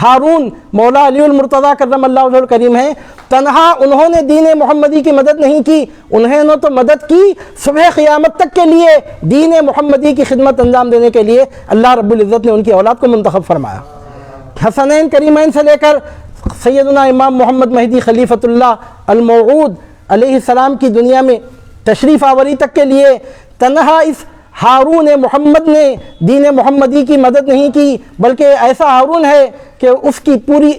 ہارون مولا علی المرتضیٰ کرم اللہ وجہہ الکریم ہیں، تنہا انہوں نے دین محمدی کی مدد نہیں کی، انہوں نے تو مدد کی صبح قیامت تک کے لیے، دین محمدی کی خدمت انجام دینے کے لیے اللہ رب العزت نے ان کی اولاد کو منتخب فرمایا۔ حسنین کریمین سے لے کر سیدنا امام محمد مہدی خلیفۃ اللہ الموعود علیہ السلام کی دنیا میں تشریف آوری تک کے لیے تنہا اس ہارون محمد نے دین محمدی کی مدد نہیں کی، بلکہ ایسا ہارون ہے کہ اس کی پوری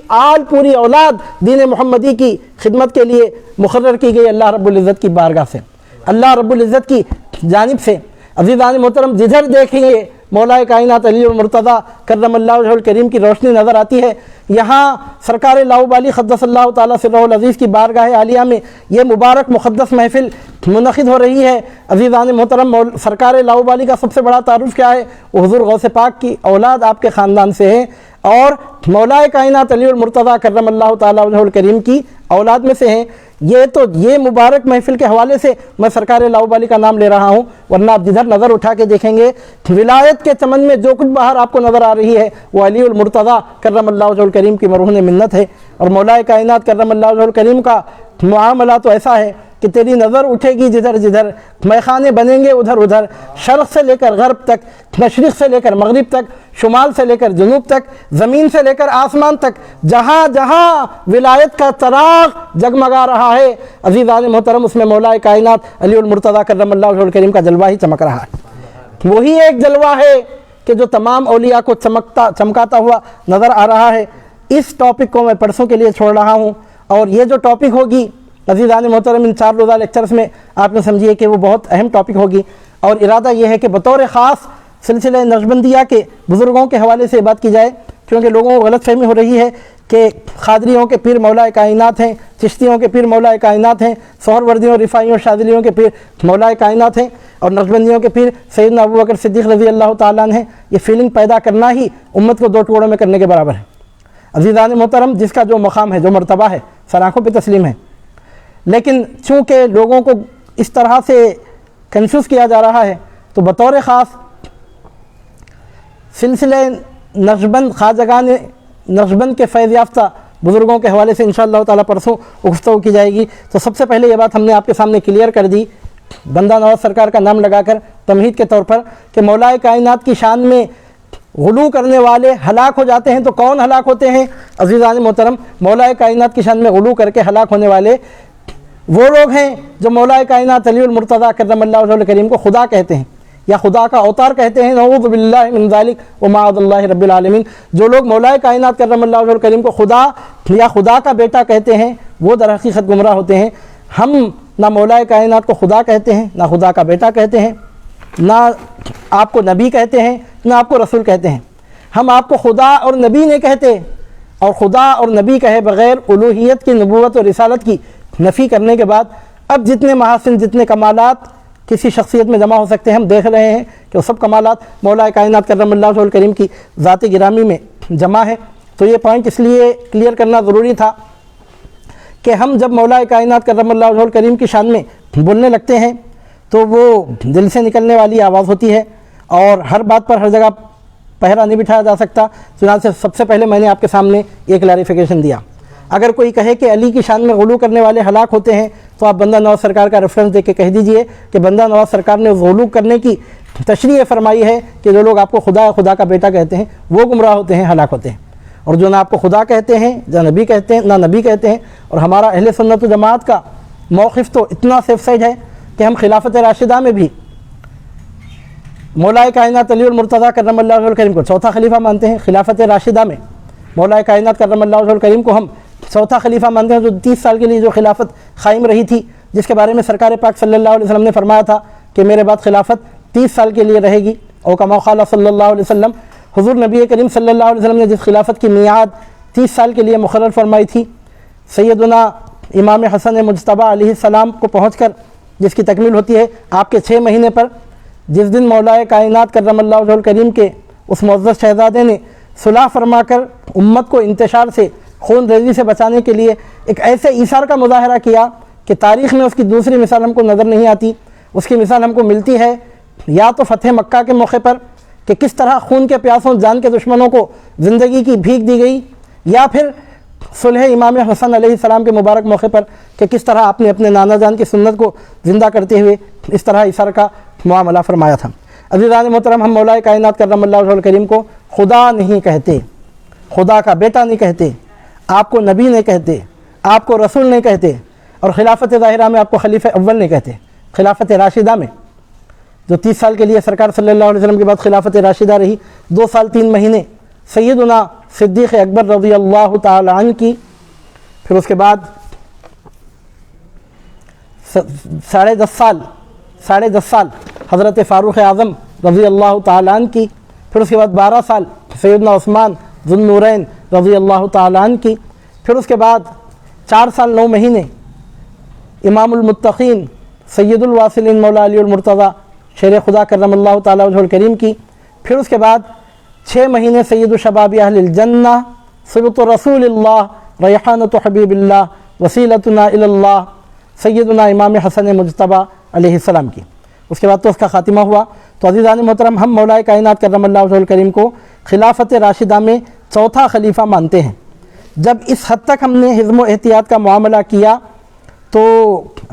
اولاد دین محمدی کی خدمت کے لیے مقرر کی گئی اللہ رب العزت کی بارگاہ سے، اللہ رب العزت کی جانب سے۔ عزیزان محترم، جدھر دیکھیں گے مولا کائنات علی المرتضیٰ کرم اللہ وجہہ الکریم کی روشنی نظر آتی ہے۔ یہاں سرکار لاؤبالی قدس اللہ تعالیٰ سرہ العزیز کی بارگاہ عالیہ میں یہ مبارک مقدس محفل منعقد ہو رہی ہے۔ عزیزان محترم، سرکار لاؤبالی کا سب سے بڑا تعارف کیا ہے؟ وہ حضور غوث پاک کی اولاد آپ کے خاندان سے ہے اور مولا کائنات علی المرتضیٰ کرم اللہ تعالیٰ وجہہ الکریم کی اولاد میں سے ہیں۔ یہ مبارک محفل کے حوالے سے میں سرکار لاؤبالی کا نام لے رہا ہوں، ورنہ آپ جدھر نظر اٹھا کے دیکھیں گے ولایت کے چمن میں جو کچھ باہر آپ کو نظر آ رہی ہے وہ علی المرتضیٰ کرم اللہ وجہہ الکریم کی مرہون منت ہے۔ اور مولا کائنات کرم اللہ وجہہ الکریم کا معاملہ تو ایسا ہے کہ تیری نظر اٹھے گی جدھر جدھر، میخانے بنیں گے ادھر ادھر، شرق سے لے کر غرب تک، مشرق سے لے کر مغرب تک، شمال سے لے کر جنوب تک، زمین سے لے کر آسمان تک، جہاں جہاں ولایت کا چراغ جگمگا رہا ہے عزیزان محترم، اس میں مولا کائنات علی المرتضیٰ کرم اللہ وجہہ الکریم کا جلوہ ہی چمک رہا ہے۔ وہی ایک جلوہ ہے کہ جو تمام اولیاء کو چمکاتا ہوا نظر آ رہا ہے۔ اس ٹاپک کو میں پرسوں کے لیے چھوڑ رہا ہوں، اور یہ جو ٹاپک ہوگی عزیزان محترم ان 4 روزہ لیکچرز میں آپ نے سمجھیے کہ وہ بہت اہم ٹاپک ہوگی، اور ارادہ یہ ہے کہ بطور خاص سلسلہ نقشبندیہ کے بزرگوں کے حوالے سے بات کی جائے، کیونکہ لوگوں کو غلط فہمی ہو رہی ہے کہ قادریوں کے پیر مولا کائنات ہیں، چشتیوں کے پیر مولا کائنات ہیں، سہروردیوں، رفاعیوں، شاذلیوں کے پیر مولا کائنات ہیں، اور نقشبندیوں کے پیر سیدنا ابوبکر صدیق رضی اللہ تعالیٰ عنہ ہیں۔ یہ فیلنگ پیدا کرنا ہی امت کو 2 ٹکڑوں میں کرنے کے برابر ہے۔ عزیزان محترم، جس کا جو مقام ہے، جو مرتبہ ہے، سر آنکھوں پہ تسلیم ہے، لیکن چونکہ لوگوں کو اس طرح سے کنفیوز کیا جا رہا ہے تو بطور خاص سلسلہ نقشبند خواجگان نقشبند کے فیض یافتہ بزرگوں کے حوالے سے انشاءاللہ تعالیٰ پرسوں گفتگو کی جائے گی۔ تو سب سے پہلے یہ بات ہم نے آپ کے سامنے کلیئر کر دی بندہ نواز سرکار کا نام لگا کر تمہید کے طور پر کہ مولا کائنات کی شان میں غلو کرنے والے ہلاک ہو جاتے ہیں۔ تو کون ہلاک ہوتے ہیں عزیزان محترم؟ مولا کائنات کی شان میں غلو کر کے ہلاک ہونے والے وہ لوگ ہیں جو مولا کائنات علی المرتضیٰ کرم اللہ وجہہ الکریم کو خدا کہتے ہیں یا خدا کا اوتار کہتے ہیں، نعوذ باللہ من ذالک ومعاذ اللہ رب العالمین۔ جو لوگ مولا کائنات کرم اللہ وجہہ الکریم کو خدا یا خدا کا بیٹا کہتے ہیں وہ در حقیقت گمراہ ہوتے ہیں۔ ہم نہ مولا کائنات کو خدا کہتے ہیں، نہ خدا کا بیٹا کہتے ہیں، نہ آپ کو نبی کہتے ہیں، نہ آپ کو رسول کہتے ہیں۔ ہم آپ کو خدا اور نبی نہیں کہتے، اور خدا اور نبی کہے بغیر الوہیت کی، نبوت اور رسالت کی نفی کرنے کے بعد اب جتنے محاسن، جتنے کمالات کسی شخصیت میں جمع ہو سکتے ہیں، ہم دیکھ رہے ہیں کہ وہ سب کمالات مولا کائنات کرم اللہ وجہہ الکریم کی ذات گرامی میں جمع ہے۔ تو یہ پوائنٹ اس لیے کلیئر کرنا ضروری تھا کہ ہم جب مولا کائنات کرم اللہ وجہہ الکریم کی شان میں بولنے لگتے ہیں تو وہ دل سے نکلنے والی آواز ہوتی ہے، اور ہر بات پر ہر جگہ پہرا نہیں بٹھایا جا سکتا۔ چنانچہ سب سے پہلے میں نے آپ کے سامنے یہ کلیریفیکیشن دیا۔ اگر کوئی کہے کہ علی کی شان میں غلو کرنے والے ہلاک ہوتے ہیں تو آپ بندہ نواز سرکار کا ریفرنس دے کے کہہ دیجئے کہ بندہ نواز سرکار نے غلو کرنے کی تشریح فرمائی ہے کہ جو لوگ آپ کو خدا یا خدا کا بیٹا کہتے ہیں وہ گمراہ ہوتے ہیں، ہلاک ہوتے ہیں، اور جو نہ آپ کو خدا کہتے ہیں، نہ نبی کہتے ہیں، نہ نبی کہتے ہیں۔ اور ہمارا اہل سنت و جماعت کا موقف تو اتنا سیف سائڈ ہے کہ ہم خلافت راشدہ میں بھی مولا کائنات علی المرتضیٰ کرم اللہ وجہہ الکریم کو چوتھا خلیفہ مانتے ہیں۔ خلافت راشدہ میں مولا کائنات کرم اللہ وجہہ الکریم کو ہم چوتھا خلیفہ مانتے ہیں، جو 30 سال کے لیے جو خلافت قائم رہی تھی، جس کے بارے میں سرکار پاک صلی اللہ علیہ وسلم نے فرمایا تھا کہ میرے بعد خلافت 30 سال کے لیے رہے گی، اور کما قال صلی اللہ علیہ وسلم، حضور نبی کریم صلی اللہ علیہ وسلم نے جس خلافت کی میعاد 30 سال کے لیے مقرر فرمائی تھی، سیدنا امام حسن مجتبیٰ علیہ السلام کو پہنچ کر جس کی تکمیل ہوتی ہے آپ کے 6 مہینے پر، جس دن مولا کائنات کرم اللہ وجہہ الکریم کے اس معزز شہزادے نے صلح فرما کر امت کو انتشار سے، خون ریزی سے بچانے کے لیے ایک ایسے ایثار کا مظاہرہ کیا کہ تاریخ میں اس کی دوسری مثال ہم کو نظر نہیں آتی۔ اس کی مثال ہم کو ملتی ہے یا تو فتح مکہ کے موقع پر کہ کس طرح خون کے پیاسوں، جان کے دشمنوں کو زندگی کی بھیک دی گئی، یا پھر صلح امام حسن علیہ السلام کے مبارک موقع پر کہ کس طرح آپ نے اپنے نانا جان کی سنت کو زندہ کرتے ہوئے اس طرح ایثار کا معاملہ فرمایا تھا۔ عزیزان محترم، ہم مولا کائنات کرم اللہ وجہہ الکریم کو خدا نہیں کہتے، خدا کا بیٹا نہیں کہتے، آپ کو نبی نہیں کہتے، آپ کو رسول نہیں کہتے، اور خلافت ظاہرہ میں آپ کو خلیفہ اول نہیں کہتے، خلافت راشدہ میں جو 30 سال کے لیے سرکار صلی اللہ علیہ وسلم کے بعد خلافت راشدہ رہی، 2 سال 3 مہینے سیدنا صدیق اکبر رضی اللہ تعالی عنہ کی، پھر اس کے بعد 10.5 سال حضرت فاروق اعظم رضی اللہ تعالی عنہ کی، پھر اس کے بعد 12 سال سیدنا عثمان ذو النورین رضی اللہ تعالی عنہ کی، پھر اس کے بعد 4 سال 9 مہینے امام المتقین سید الواصلین مولا علی المرتضیٰ شیر خدا کرم اللہ تعالی وجہ الکریم کی، پھر اس کے بعد 6 مہینے سید الشباب اہل الجنہ صبط رسول اللہ ریحانۃ حبیب اللہ وسیلتنا الی اللہ سیدنا امام حسن مجتبیٰ علیہ السلام کی۔ اس کے بعد تو اس کا خاتمہ ہوا۔ تو عزیزان محترم، ہم مولا کائنات کرم اللہ وجہ الکریم کو خلافت راشدہ میں چوتھا خلیفہ مانتے ہیں۔ جب اس حد تک ہم نے حزم و احتیاط کا معاملہ کیا تو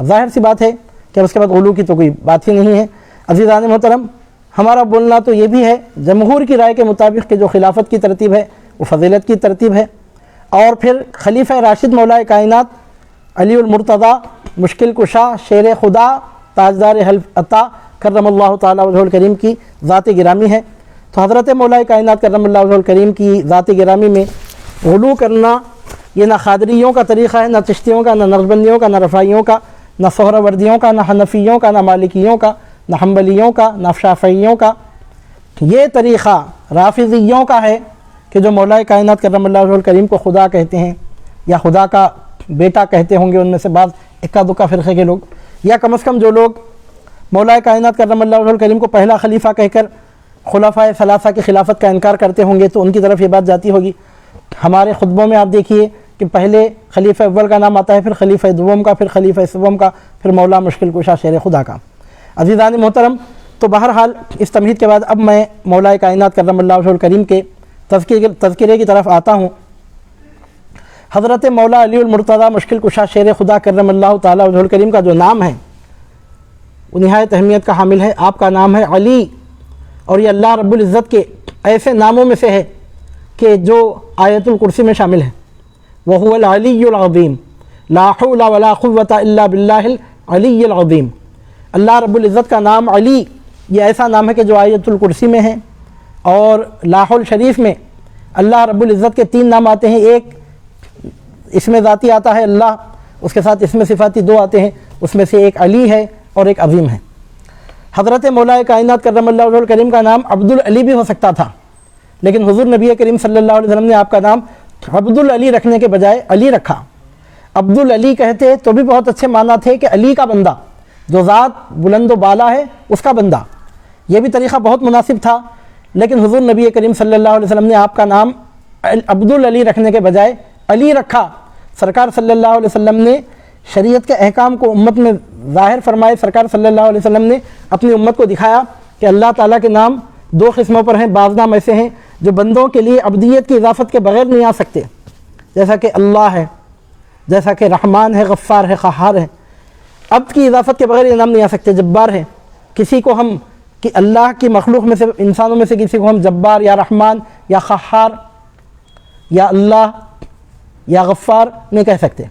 ظاہر سی بات ہے کہ اس کے بعد غلو کی تو کوئی بات ہی نہیں ہے۔ عزیزان محترم، ہمارا بولنا تو یہ بھی ہے جمہور کی رائے کے مطابق کہ جو خلافت کی ترتیب ہے وہ فضیلت کی ترتیب ہے، اور پھر خلیفہ راشد مولا کائنات علی المرتضیٰ مشکل کشا شیر خدا تاجدار حلف عطا کرم اللہ تعالی وجہ الکریم کی ذات گرامی ہے۔ تو حضرت مولا کائنات کرم اللہ وجہ الکریم کی ذات گرامی میں غلو کرنا یہ نہ قادریوں کا طریقہ ہے، نہ چشتیوں کا، نہ نقشبندیوں کا، نہ رفاعیوں کا، نہ سہروردیوں کا، نہ حنفیوں کا، نہ مالکیوں کا، نہ حنبلیوں کا، نہ شافعیوں کا۔ یہ طریقہ رافضیوں کا ہے کہ جو مولا کائنات کرم اللہ وجہ الکریم کو خدا کہتے ہیں یا خدا کا بیٹا کہتے ہوں گے ان میں سے بعض اکا دکا فرقے کے لوگ، یا کم از کم جو لوگ مولا کائنات کرم اللہ وجہ الکریم کو پہلا خلیفہ کہہ کر خلفائے ثلاثہ کی خلافت کا انکار کرتے ہوں گے تو ان کی طرف یہ بات جاتی ہوگی۔ ہمارے خطبوں میں آپ دیکھیے کہ پہلے خلیفہ اول کا نام آتا ہے، پھر خلیفہ دوم کا، پھر خلیفہ سوم کا، پھر مولا مشکل کشا شیر خدا کا۔ عزیزان محترم، تو بہرحال اس تمہید کے بعد اب میں مولا کائنات کرم اللہ وجہ الکریم کے تذکرے کی طرف آتا ہوں۔ حضرت مولا علی المرتضیٰ مشکل کشا شیر خدا کرم اللہ تعالی وجہ الکریم کا جو نام ہے وہ نہایت اہمیت کا حامل ہے۔ آپ کا نام ہے علی، اور یہ اللہ رب العزت کے ایسے ناموں میں سے ہے کہ جو آیت الکرسی میں شامل ہے، وَهُوَ الْعَلِيُّ الْعَظِيمُ لَا حَوْلَ وَلَا قُوَّةَ إِلَّا بِاللَّهِ الْعَلِيِّ الْعَظِيمِ۔ اللہ رب العزت کا نام علی یہ ایسا نام ہے کہ جو آیت الکرسی میں ہے، اور لاح الشریف میں اللہ رب العزت کے 3 نام آتے ہیں۔ ایک اسم ذاتی آتا ہے اللہ، اس کے ساتھ اسم صفاتی 2 آتے ہیں، اس میں سے ایک علی ہے اور ایک عظیم ہے۔ حضرت مولا کائنات کرم اللہ وجہ الکریم کا نام عبدالعلی بھی ہو سکتا تھا، لیکن حضور نبی کریم صلی اللہ علیہ وسلم نے آپ کا نام عبدالعلی رکھنے کے بجائے علی رکھا۔ عبدالعلی کہتے تو بھی بہت اچھے معنی تھے کہ علی کا بندہ، جو ذات بلند و بالا ہے اس کا بندہ، یہ بھی طریقہ بہت مناسب تھا، لیکن حضور نبی کریم صلی اللہ علیہ وسلم نے آپ کا نام عبدالعلی رکھنے کے بجائے علی رکھا۔ سرکار صلی اللہ علیہ وسلم نے شریعت کے احکام کو امت میں ظاہر فرمائے۔ سرکار صلی اللہ علیہ وسلم نے اپنی امت کو دکھایا کہ اللہ تعالیٰ کے نام 2 قسموں پر ہیں۔ بعض نام ایسے ہیں جو بندوں کے لیے عبدیت کی اضافت کے بغیر نہیں آ سکتے، جیسا کہ اللہ ہے، جیسا کہ رحمان ہے، غفار ہے، قہار ہے۔ عبد کی اضافت کے بغیر یہ نام نہیں آ سکتے۔ جبار ہے، کسی کو ہم کہ اللہ کی مخلوق میں سے انسانوں میں سے کسی کو ہم جبار یا رحمان یا قہار یا اللہ یا غفار نہیں کہہ سکتے۔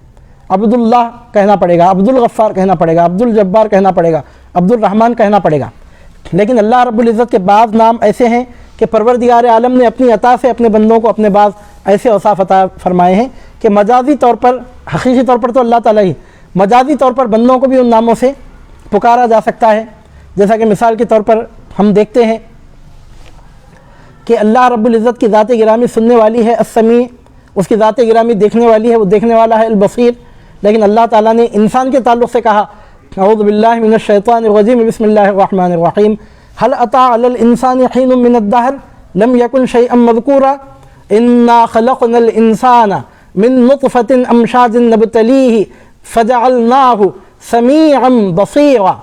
عبداللہ کہنا پڑے گا، عبدالغفار کہنا پڑے گا، عبدالجبار کہنا پڑے گا، عبدالرحمن کہنا پڑے گا۔ لیکن اللہ رب العزت کے بعض نام ایسے ہیں کہ پروردگار عالم نے اپنی عطا سے اپنے بندوں کو اپنے بعض ایسے اوصاف عطا فرمائے ہیں کہ مجازی طور پر، حقیقی طور پر تو اللہ تعالیٰ ہی، مجازی طور پر بندوں کو بھی ان ناموں سے پکارا جا سکتا ہے۔ جیسا کہ مثال کے طور پر ہم دیکھتے ہیں کہ اللہ رب العزت کی ذات گرامی سننے والی ہے السمیع، اس کی ذات گرامی دیکھنے والی ہے، وہ دیکھنے والا ہے البصیر۔ لیکن اللہ تعالیٰ نے انسان کے تعلق سے کہا اعوذ باللہ من الشیطان الرجیم بسم اللہ الرحمن الرحیم هل اتى على الانسان حين من الدهر لم يكن شيئا مذكورا انا خلقنا الانسان من نطفة امشاج نبتليه فجعلناه سمیعا بصیرا۔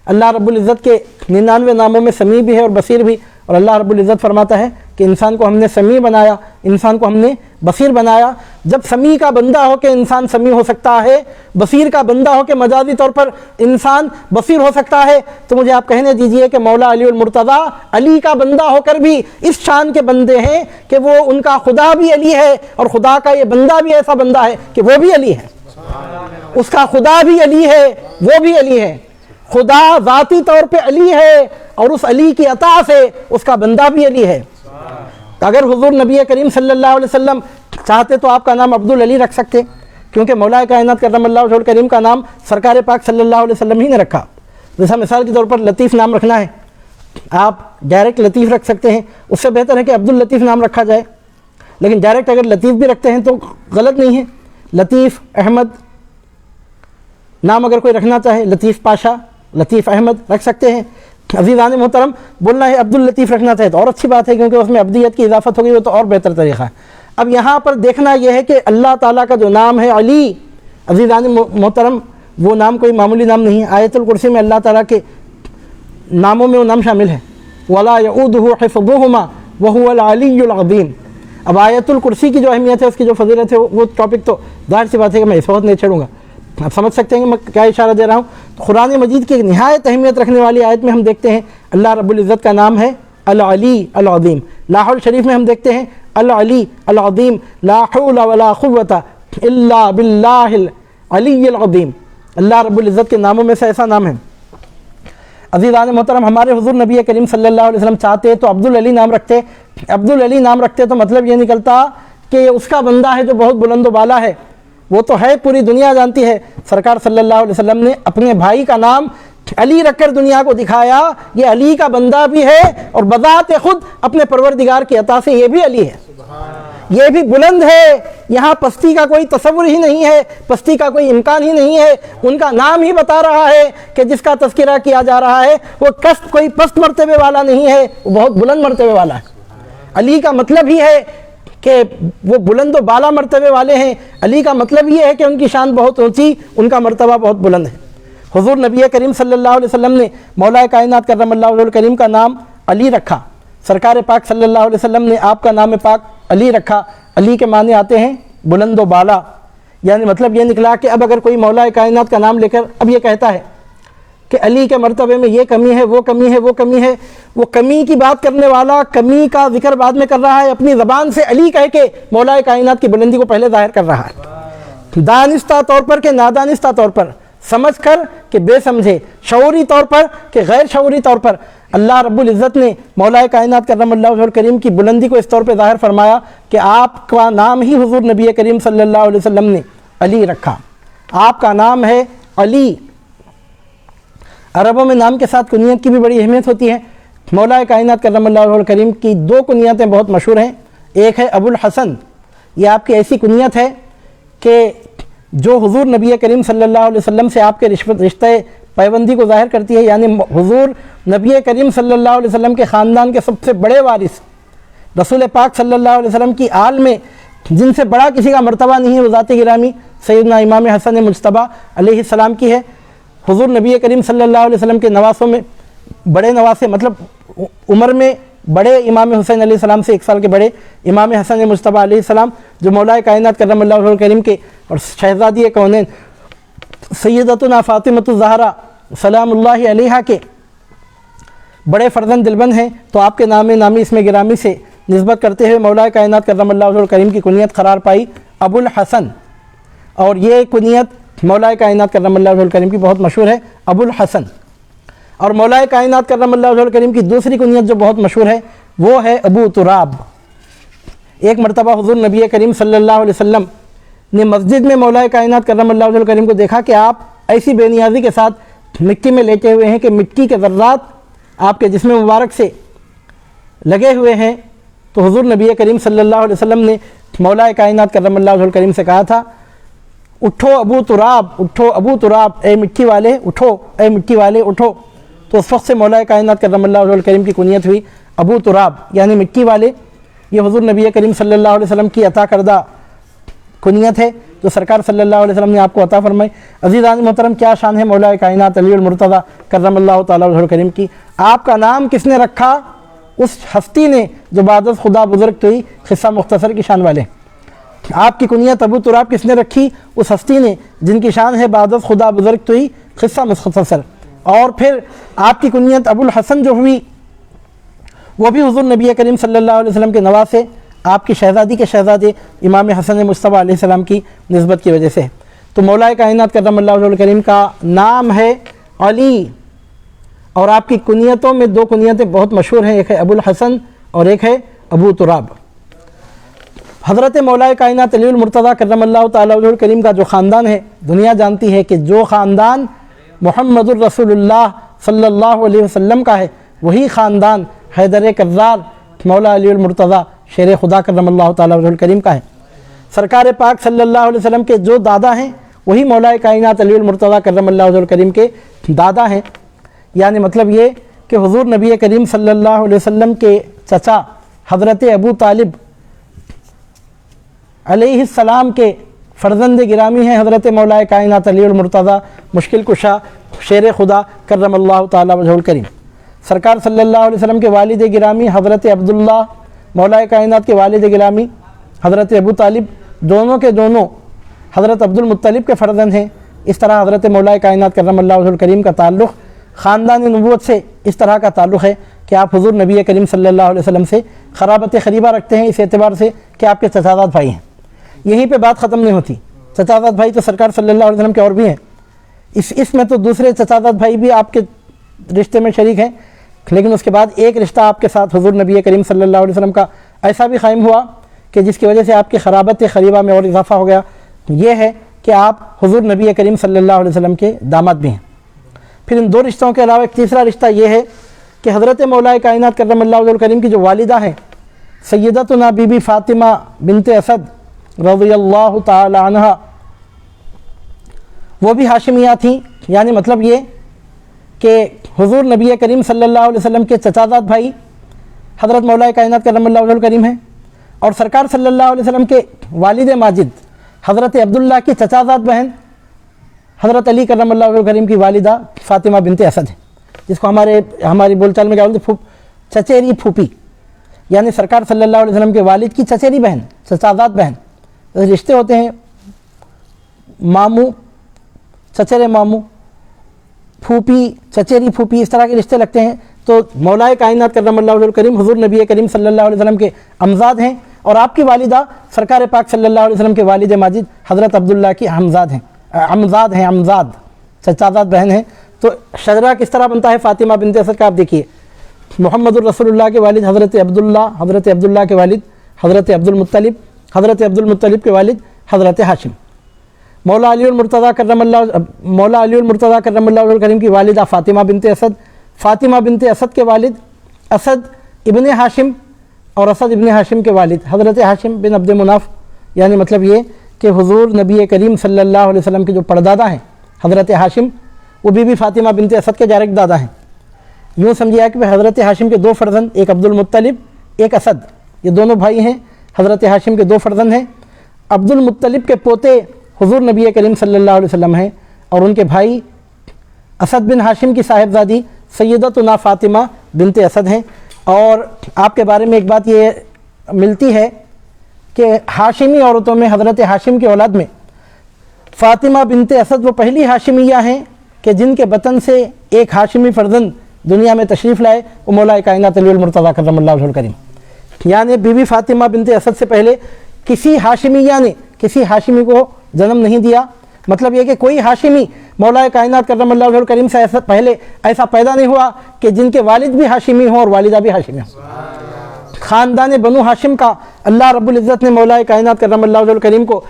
اللہ رب العزت کے 99 ناموں میں سمیع بھی ہے اور بصیر بھی، اور اللہ رب العزت فرماتا ہے کہ انسان کو ہم نے سمیع بنایا، انسان کو ہم نے بصیر بنایا۔ جب سمیع کا بندہ ہو کے انسان سمیع ہو سکتا ہے، بصیر کا بندہ ہو کے مجازی طور پر انسان بصیر ہو سکتا ہے، تو مجھے آپ کہنے دیجئے کہ مولا علی المرتضیٰ علی کا بندہ ہو کر بھی اس شان کے بندے ہیں کہ وہ ان کا خدا بھی علی ہے، اور خدا کا یہ بندہ بھی ایسا بندہ ہے کہ وہ بھی علی ہے، اس کا خدا بھی علی ہے، وہ بھی علی ہے۔ خدا ذاتی طور پہ علی ہے اور اس علی کی عطا سے اس کا بندہ بھی علی ہے۔ اگر حضور نبی کریم صلی اللہ علیہ وسلم چاہتے تو آپ کا نام عبدالعلی رکھ سکتے، کیونکہ مولا کائنات کرم اللہ وجہہ الکریم کا نام سرکار پاک صلی اللہ علیہ وسلم ہی نے رکھا۔ جیسا مثال کے طور پر لطیف نام رکھنا ہے، آپ ڈائریکٹ لطیف رکھ سکتے ہیں، اس سے بہتر ہے کہ عبداللطیف نام رکھا جائے، لیکن ڈائریکٹ اگر لطیف بھی رکھتے ہیں تو غلط نہیں ہے۔ لطیف احمد نام اگر کوئی رکھنا چاہے، لطیف پاشا، لطیف احمد رکھ سکتے ہیں۔ عزیزان محترم، بولنا ہے عبداللطیف رکھنا چاہے تو اور اچھی بات ہے، کیونکہ اس میں ابدیت کی اضافت ہوگی، وہ تو اور بہتر طریقہ ہے۔ اب یہاں پر دیکھنا یہ ہے کہ اللہ تعالیٰ کا جو نام ہے علی، عزیزان محترم، وہ نام کوئی معمولی نام نہیں ہے۔ آیت الکرسی میں اللہ تعالیٰ کے ناموں میں وہ نام شامل ہے، وَلَا يَؤُودُهُ حِفْظُهُمَا وَهُوَ الْعَلِيُّ الْعَظِيمُ۔ اب آیت الکرسی کی جو اہمیت ہے، اس کی جو فضیلت ہے، وہ ٹاپک تو ظاہر سی بات ہے کہ میں اس وقت نہیں چھیڑوں گا۔ آپ سمجھ سکتے ہیں کہ میں کیا اشارہ دے رہا ہوں۔ تو قرآن مجید کی ایک نہایت اہمیت رکھنے والی آیت میں ہم دیکھتے ہیں اللہ رب العزت کا نام ہے العلی العظیم۔ لاہور شریف میں ہم دیکھتے ہیں العلی العظیم، لا حول ولا قوت الا باللہ العلی العظیم۔ اللہ رب العزت کے ناموں میں سے ایسا نام ہے۔ عزیزان محترم، ہمارے حضور نبی کریم صلی اللہ علیہ وسلم چاہتے تو عبدالعلی نام رکھتے۔ عبدالعلی نام رکھتے تو مطلب یہ نکلتا کہ اس کا بندہ ہے جو بہت بلند و بالا ہے، وہ تو ہے، پوری دنیا جانتی ہے۔ سرکار صلی اللہ علیہ وسلم نے اپنے بھائی کا نام علی رکھ کر دنیا کو دکھایا، یہ علی کا بندہ بھی ہے اور بذات خود اپنے پروردگار کی عطا سے یہ بھی علی ہے، یہ بھی بلند ہے۔ یہاں پستی کا کوئی تصور ہی نہیں ہے، پستی کا کوئی امکان ہی نہیں ہے۔ ان کا نام ہی بتا رہا ہے کہ جس کا تذکرہ کیا جا رہا ہے وہ کوئی پست مرتبے والا نہیں ہے، وہ بہت بلند مرتبے والا ہے۔ علی کا مطلب ہی ہے کہ وہ بلند و بالا مرتبے والے ہیں۔ علی کا مطلب یہ ہے کہ ان کی شان بہت اونچی، ان کا مرتبہ بہت بلند ہے۔ حضور نبی کریم صلی اللہ علیہ وسلم نے مولا کائنات کرم اللہ وجہہ الکریم کا نام علی رکھا۔ سرکار پاک صلی اللہ علیہ وسلم نے آپ کا نام پاک علی رکھا۔ علی کے معنی آتے ہیں بلند و بالا، یعنی مطلب یہ نکلا کہ اب اگر کوئی مولا کائنات کا نام لے کر اب یہ کہتا ہے کہ علی کے مرتبے میں یہ کمی ہے، وہ کمی ہے، وہ کمی ہے، وہ کمی کی بات کرنے والا کمی کا ذکر بعد میں کر رہا ہے، اپنی زبان سے علی کہہ کے مولا کائنات کی بلندی کو پہلے ظاہر کر رہا ہے، دانستہ طور پر کہ نادانستہ طور پر، سمجھ کر کہ بے سمجھے، شعوری طور پر کہ غیر شعوری طور پر۔ اللہ رب العزت نے مولا کائنات کرم اللہ وجہہ الکریم کی بلندی کو اس طور پہ ظاہر فرمایا کہ آپ کا نام ہی حضور نبی کریم صلی اللہ علیہ وسلم نے علی رکھا۔ آپ کا نام ہے علی۔ عربوں میں نام کے ساتھ کنیت کی بھی بڑی اہمیت ہوتی ہے۔ مولا کائنات کرم اللہ وجہہ الکریم کی دو کنیتیں بہت مشہور ہیں۔ ایک ہے ابو الحسن، یہ آپ کی ایسی کنیت ہے کہ جو حضور نبی کریم صلی اللہ علیہ وسلم سے آپ کے رشتہ پیوندی کو ظاہر کرتی ہے، یعنی حضور نبی کریم صلی اللہ علیہ وسلم کے خاندان کے سب سے بڑے وارث رسول پاک صلی اللہ علیہ وسلم کی آل میں جن سے بڑا کسی کا مرتبہ نہیں ہے، وہ ذات گرامی سیدنا امام حسن مجتبیٰ علیہ السلام کی ہے۔ حضور نبی کریم صلی اللہ علیہ وسلم کے نواسوں میں بڑے نواسے، مطلب عمر میں بڑے امام حسین علیہ السلام سے 1 سال کے بڑے امام حسن مجتبیٰ علیہ السلام، جو مولا کائنات کرم اللہ وجہہ الکریم کے اور شہزادی کونین سیدتنا فاطمۃ الزہرا سلام اللہ علیہا کے بڑے فرزند دلبند ہیں، تو آپ کے نام نامی اسم گرامی سے نسبت کرتے ہوئے مولا کائنات کرم اللہ وجہہ الکریم کی کنیت قرار پائی ابو الحسن۔ اور یہ کنیت مولا کائنات کرم اللہ وجہہ الکریم کی بہت مشہور ہے، ابو الحسن۔ اور مولا کائنات کرم اللہ وجہہ الکریم کی دوسری کنیت جو بہت مشہور ہے وہ ہے ابو تراب۔ ایک مرتبہ حضور نبی کریم صلی اللہ علیہ وسلم نے مسجد میں مولا کائنات کرم اللہ وجہہ الکریم کو دیکھا کہ آپ ایسی بے نیازی کے ساتھ مٹی میں لیٹے ہوئے ہیں کہ مٹی کے ذرات آپ کے جسم مبارک سے لگے ہوئے ہیں۔ تو حضور نبی کریم صلی اللہ علیہ وسلم نے مولا کائنات کرم اللہ وجہہ الکریم سے کہا تھا، اٹھو ابو تراب، اٹھو ابو تراب، اے مٹی والے اٹھو، اے مٹی والے اٹھو۔ تو اس وقت سے مولا کائنات کرم اللہ وجہہ الکریم کی کنیت ہوئی ابو تراب، یعنی مٹی والے۔ یہ حضور نبی کریم صلی اللہ علیہ وسلم کی عطا کردہ کنیت ہے جو سرکار صلی اللہ علیہ وسلم نے آپ کو عطا فرمائی۔ عزیزان محترم، کیا شان ہے مولا کائنات علی المرتضیٰ کرم اللہ تعالیٰ وجہہ الکریم کی۔ آپ کا نام کس نے رکھا؟ اس ہستی نے جو بعد از خدا بزرگ توئی، قصہ مختصر کی شان والے۔ آپ کی کنیت ابو تراب کس نے رکھی؟ اس ہستی نے جن کی شان ہے بعد از خدا بزرگ توئی، قصہ مختصر۔ اور پھر آپ کی کنیت ابو الحسن جو ہوئی وہ بھی حضور نبی کریم صلی اللہ علیہ وسلم کے نواسے، آپ کی شہزادی کے شہزادے امام حسن مجتبیٰ علیہ السلام کی نسبت کی وجہ سے۔ تو مولا کائنات کرم اللہ وجہہ الکریم کا نام ہے علی، اور آپ کی کنیتوں میں دو کنیتیں بہت مشہور ہیں، ایک ہے ابو الحسن اور ایک ہے ابو تراب۔ حضرت مولا کائنات علی المرتضیٰ کرم اللہ تعالیٰ وجہہ الکریم کا جو خاندان ہے، دنیا جانتی ہے کہ جو خاندان محمد الرسول اللہ صلی اللہ علیہ وسلم کا ہے، وہی خاندان حیدر کرار مولا علی المرتضیٰ شیر خدا کرم اللہ تعالیٰ وجہہ الکریم کا ہے۔ سرکار پاک صلی اللہ علیہ وسلم کے جو دادا ہیں وہی مولا کائنات علی المرتضیٰ کرم اللہ وجہہ الکریم کے دادا ہیں۔ یعنی مطلب یہ کہ حضور نبی کریم صلی اللہ علیہ وسلم کے چچا حضرت ابو طالب علیہ السلام کے فرزند گرامی ہیں حضرت مولا کائنات علی المرتضیٰ مشکل کشا شیر خدا کرم اللہ تعالیٰ وجہہ الکریم۔ سرکار صلی اللہ علیہ وسلم کے والد گرامی حضرت عبداللہ مولا کائنات کے والد گرامی حضرت ابو طالب دونوں کے دونوں حضرت عبد المطلب کے فرزند ہیں۔ اس طرح حضرت مولا کائنات کرم اللہ وجہہ الکریم کا تعلق خاندان نبوت سے اس طرح کا تعلق ہے کہ آپ حضور نبی کریم صلی اللہ علیہ وسلم سے قرابت قریبہ رکھتے ہیں، اس اعتبار سے کہ آپ کے چچازاد بھائی ہیں۔ یہیں پہ بات ختم نہیں ہوتی، چچازاد بھائی تو سرکار صلی اللہ علیہ وسلم کے اور بھی ہیں، اس میں تو دوسرے چچازاد بھائی بھی آپ کے رشتے میں شریک ہیں، لیکن اس کے بعد ایک رشتہ آپ کے ساتھ حضور نبی کریم صلی اللہ علیہ وسلم کا ایسا بھی قائم ہوا کہ جس کی وجہ سے آپ کی قرابت قریبہ میں اور اضافہ ہو گیا، یہ ہے کہ آپ حضور نبی کریم صلی اللہ علیہ وسلم کے داماد بھی ہیں۔ پھر ان دو رشتوں کے علاوہ ایک تیسرا رشتہ یہ ہے کہ حضرت مولا کائنات کرم اللہ وجہہ الکریم کی جو والدہ ہیں سیدتنا بی بی فاطمہ بنت اسد رضی اللہ تعالی عنہ، وہ بھی ہاشمیہ تھیں۔ یعنی مطلب یہ کہ حضور نبی کریم صلی اللہ علیہ وسلم کے چچازاد بھائی حضرت مولا کائنات کرم اللہ وجہہ الکریم ہیں، اور سرکار صلی اللہ علیہ وسلم کے والد ماجد حضرت عبداللہ کی چچازاد بہن حضرت علی کرم اللہ وجہہ الکریم کی والدہ فاطمہ بنت اسد ہے، جس کو ہماری بول چال میں کیا بولتے ہیں، چچیری پھوپھی، یعنی سرکار صلی اللہ علیہ وسلم کے والد کی چچیری بہن، چچازاد بہن۔ رشتے ہوتے ہیں ماموں، چچیرے ماموں، پھوپھی، چچیری پھوپھی، اس طرح کے رشتے لگتے ہیں۔ تو مولا کائنات کرم اللہ وجہہ الکریم حضور نبی کریم صلی اللہ علیہ وسلم کے امزاد ہیں، اور آپ کی والدہ سرکار پاک صلی اللہ علیہ وسلم کے والد ماجد حضرت عبداللہ کی امزاد ہیں، امزاد چچازاد بہن ہیں۔ تو شجرہ کس طرح بنتا ہے فاطمہ بنت اسد کا آپ دیکھیے، محمد الرسول اللہ کے والد حضرت عبداللہ کے والد حضرت عبد المطلب کے والد حضرت ہاشم، مولا علی المرتضیٰ کرم اللہ وجہہ الکریم کی والدہ فاطمہ بنت اسد کے والد اسد ابن ہاشم، اور اسد ابن ہاشم کے والد حضرت ہاشم بن عبد مناف۔ یعنی مطلب یہ کہ حضور نبی کریم صلی اللہ علیہ وسلم کے جو پردادا ہیں حضرت ہاشم، وہ بی بی فاطمہ بنت اسد کے ڈائریکٹ دادا ہیں۔ یوں سمجھیا کہ حضرت ہاشم کے دو فرزند، ایک عبد المطلب ایک اسد، یہ دونوں بھائی ہیں، حضرت ہاشم کے دو فرزند ہیں۔ عبد المطلب کے پوتے حضور نبی کریم صلی اللہ علیہ وسلم ہیں، اور ان کے بھائی اسد بن ہاشم کی صاحبزادی سیدتنا فاطمہ بنت اسد ہیں۔ اور آپ کے بارے میں ایک بات یہ ملتی ہے کہ ہاشمی عورتوں میں حضرت ہاشم کی اولاد میں فاطمہ بنت اسد وہ پہلی ہاشمیہ ہیں کہ جن کے بطن سے ایک ہاشمی فرزند دنیا میں تشریف لائے، وہ مولا کائنات علی المرتضیٰ کرم اللہ وجہہ الکریم۔ یعنی بی بی فاطمہ بنت اسد سے پہلے کسی ہاشمیہ نے کسی ہاشمی کو جنم نہیں دیا۔ مطلب یہ کہ کوئی ہاشمی مولا کائنات کرم اللہ وجہہ الکریم سے پہلے ایسا پیدا نہیں ہوا کہ جن کے والد بھی ہاشمی ہوں اور والدہ بھی ہاشمی ہوں۔ خاندان بنو ہاشم کا اللہ رب العزت نے مولا کائنات کرم اللہ وجہہ الکریم کو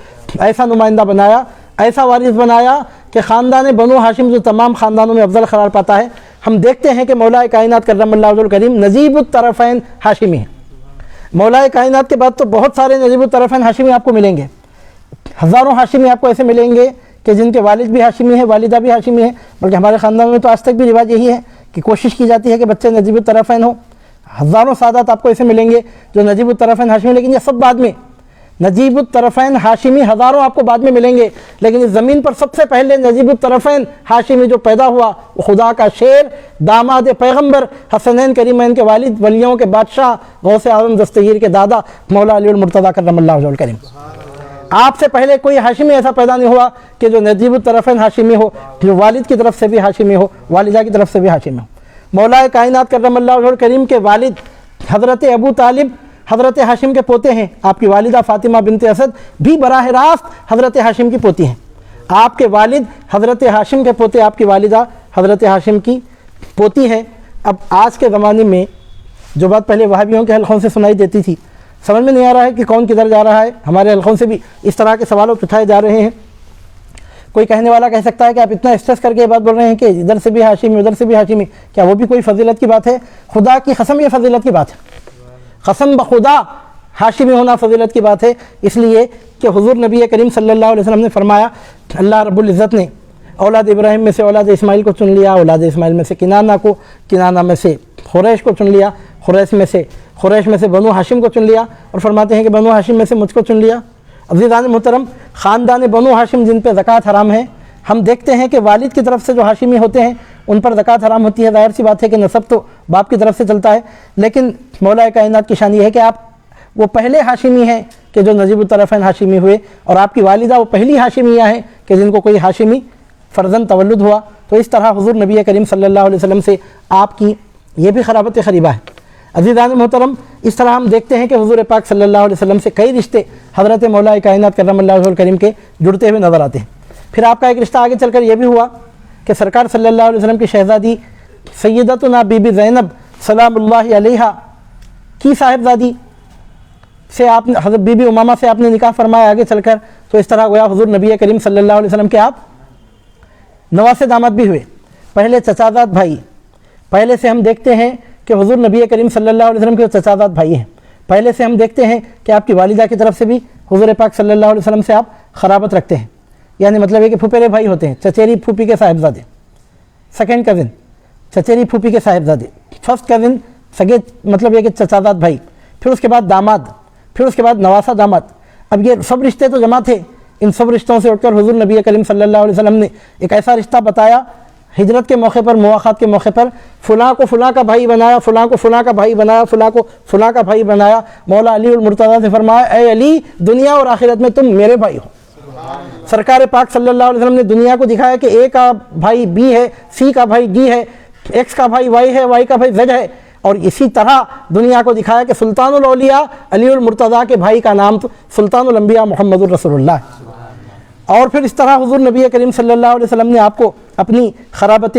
ایسا نمائندہ بنایا، ایسا وارث بنایا کہ خاندان بنو ہاشم جو تمام خاندانوں میں افضل قرار پاتا ہے۔ ہم دیکھتے ہیں کہ مولا کائنات کرم اللہ وجہہ الکریم نجیب الطرفین ہاشمی ہیں۔ مولا کائنات کے بعد تو بہت سارے نجیب الطرفین ہاشمی آپ کو ملیں گے، ہزاروں ہاشمی آپ کو ایسے ملیں گے کہ جن کے والد بھی ہاشمی ہیں، والدہ بھی ہاشمی ہیں۔ بلکہ ہمارے خاندان میں تو آج تک بھی رواج یہی ہے کہ کوشش کی جاتی ہے کہ بچے نجیب الطرفین ہوں۔ ہزاروں سادات آپ کو ایسے ملیں گے جو نجیب الطرفین ہاشمی، لیکن یہ سب بعد میں، نجیب الطرفین ہاشمی ہزاروں آپ کو بعد میں ملیں گے، لیکن اس زمین پر سب سے پہلے نجیب الطرفین ہاشمی جو پیدا ہوا وہ خدا کا شیر، داماد پیغمبر، حسنین کریمین کے والد، ولیوں کے بادشاہ، غوث اعظم دستگیر کے دادا مولا علی المرتضیٰ کرم اللہ وجہہ الکریم۔ آپ سے پہلے کوئی ہاشمی ایسا پیدا نہیں ہوا کہ جو نجیب الطرفین ہاشمی ہو، جو والد کی طرف سے بھی ہاشمی ہو، والدہ کی طرف سے بھی ہاشمی ہو۔ مولا کائنات کرم اللہ وجہہ الکریم کے والد حضرت ابو طالب حضرت ہاشم کے پوتے ہیں، آپ کی والدہ فاطمہ بنت اسد بھی براہ راست حضرت ہاشم کی پوتی ہیں۔ آپ کے والد حضرت ہاشم کے پوتے آپ کی والدہ حضرت ہاشم کی پوتی ہیں۔ اب آج کے زمانے میں جو بات پہلے وہابیوں کے حلقوں سے سنائی دیتی تھی، سمجھ میں نہیں آ رہا ہے کہ کون کدھر جا رہا ہے۔ ہمارے حلقوں سے بھی اس طرح کے سوالات اٹھائے جا رہے ہیں۔ کوئی کہنے والا کہہ سکتا ہے کہ آپ اتنا اسٹریس کر کے یہ بات بول رہے ہیں کہ ادھر سے بھی ہاشمی ادھر سے بھی ہاشمی، کیا وہ بھی کوئی فضیلت کی بات ہے؟ خدا کی قسم یہ فضیلت کی بات ہے، قسم بخدا ہاشمی ہونا فضیلت کی بات ہے، اس لیے کہ حضور نبی کریم صلی اللہ علیہ وسلم نے فرمایا اللہ رب العزت نے اولاد ابراہیم میں سے اولاد اسماعیل کو چن لیا، اولاد اسماعیل میں سے کنانہ کو، کنانہ میں سے قریش کو چن لیا، قریش میں سے بنو ہاشم کو چن لیا، اور فرماتے ہیں کہ بنو ہاشم میں سے مجھ کو چن لیا۔ عزیزان محترم، خاندان بنو ہاشم جن پہ زکوٰۃ حرام ہے، ہم دیکھتے ہیں کہ والد کی طرف سے جو ہاشمی ہوتے ہیں ان پر زکوٰۃ حرام ہوتی ہے۔ ظاہر سی بات ہے کہ نسب تو باپ کی طرف سے چلتا ہے، لیکن مولا کائنات کی شان یہ ہے کہ آپ وہ پہلے ہاشمی ہیں کہ جو نجیب الطرفین ہاشمی ہوئے، اور آپ کی والدہ وہ پہلی ہاشمیہ ہیں کہ جن کو کوئی ہاشمی فرزند تولد ہوا۔ تو اس طرح حضور نبی کریم صلی اللہ علیہ وسلم سے آپ کی یہ بھی قرابت قریبہ ہے۔ عزیزان محترم، اس طرح ہم دیکھتے ہیں کہ حضور پاک صلی اللہ علیہ وسلم سے کئی رشتے حضرت مولا کائنات کرم اللہ وجہہ الکریم کے جڑتے ہوئے نظر آتے ہیں۔ پھر آپ کا ایک رشتہ آگے چل کر یہ بھی ہوا کہ سرکار صلی اللہ علیہ وسلم کی شہزادی سیدتنا بی بی زینب سلام اللہ علیہا کی صاحبزادی سے آپ نے حضرت بی بی امامہ سے آپ نے نکاح فرمایا آگے چل کر۔ تو اس طرح گویا حضور نبی کریم صلی اللہ علیہ وسلم کے آپ نواسے داماد بھی ہوئے، پہلے چچازاد بھائی۔ پہلے سے ہم دیکھتے ہیں کہ حضور نبی کریم صلی اللہ علیہ وسلم کے چچازاد بھائی ہیں۔ پہلے سے ہم دیکھتے ہیں کہ آپ کی والدہ کی طرف سے بھی حضور پاک صلی اللہ علیہ وسلم سے آپ قرابت رکھتے ہیں، یعنی مطلب یہ کہ پھوپھیرے بھائی ہوتے ہیں، چچیری پھوپھی کے صاحبزادے، سیکنڈ کزن چچیری پھوپھی کے صاحبزادے، فرسٹ کزن سگے مطلب یہ کہ چچازاد بھائی، پھر اس کے بعد داماد، پھر اس کے بعد نواسہ داماد۔ اب یہ سب رشتے تو جمع تھے، ان سب رشتوں سے اٹھ کر حضور نبی کریم صلی اللہ علیہ وسلم نے ایک ایسا رشتہ بتایا ہجرت کے موقع پر، مواخات کے موقع پر، فلاں کو فلاں کا بھائی بنایا، فلاں کو فلاں کا بھائی بنایا، فلاں کو فلاں کا بھائی بنایا۔ مولا علی المرتضیٰ سے فرمایا اے علی، دنیا اور آخرت میں تم میرے بھائی ہو۔ سرکار پاک صلی اللہ علیہ وسلم نے دنیا کو دکھایا کہ اے کا بھائی بی ہے، سی کا بھائی ڈی ہے، ایکس کا بھائی وائی ہے، وائی کا بھائی زیڈ ہے، اور اسی طرح دنیا کو دکھایا کہ سلطان الاولیاء علی المرتضیٰ کے بھائی کا نام تو سلطان الانبیاء محمد الرسول اللہ ہے۔ اور پھر اس طرح حضور نبی کریم صلی اللہ علیہ وسلم نے آپ کو اپنی قرابت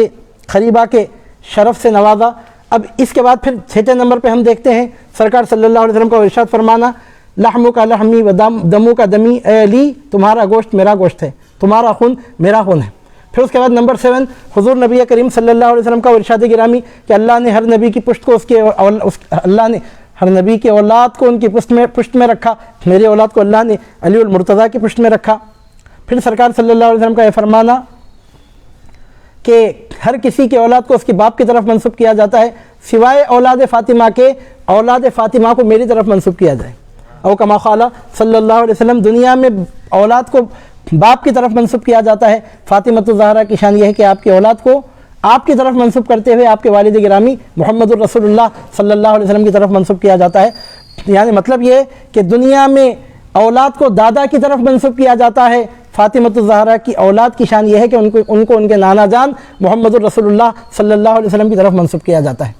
قریبہ کے شرف سے نوازا۔ اب اس کے بعد پھر چھٹے نمبر پہ ہم دیکھتے ہیں سرکار صلی اللہ علیہ وسلم کا ارشاد فرمانا لحمو کا لحمی و دمو کا دمی، اے علی تمہارا گوشت میرا گوشت ہے، تمہارا خون میرا خون ہے۔ پھر اس کے بعد نمبر 7 حضور نبی کریم صلی اللہ علیہ وسلم کا ارشاد گرامی کہ اللہ نے ہر نبی کی پشت کو اللہ نے ہر نبی کی اولاد کو ان کی پشت میں رکھا، میری اولاد کو اللہ نے علی المرتضیٰ کی پشت میں رکھا۔ پھر سرکار صلی اللہ علیہ وسلم کا یہ فرمانا کہ ہر کسی کی اولاد کو اس کے باپ کی طرف منسوب کیا جاتا ہے سوائے اولاد فاطمہ کے، اولاد فاطمہ کو میری طرف منسوب کیا جائے۔ او کما قال صلی اللہ علیہ وسلم، دنیا میں اولاد کو باپ کی طرف منسوب کیا جاتا ہے۔ فاطمہ الزہرا کی شان یہ ہے کہ آپ کی اولاد کو آپ کی طرف منسوب کرتے ہوئے آپ کے والد گرامی محمد الرسول اللہ صلی اللہ علیہ وسلم کی طرف منسوب کیا جاتا ہے۔ یعنی مطلب یہ کہ دنیا میں اولاد کو دادا کی طرف منسوب کیا جاتا ہے، فاطمہ الزہرا کی اولاد کی شان یہ ہے کہ ان کو ان کے نانا جان محمد الرسول اللہ صلی اللہ علیہ وسلم کی طرف منسوب کیا جاتا ہے۔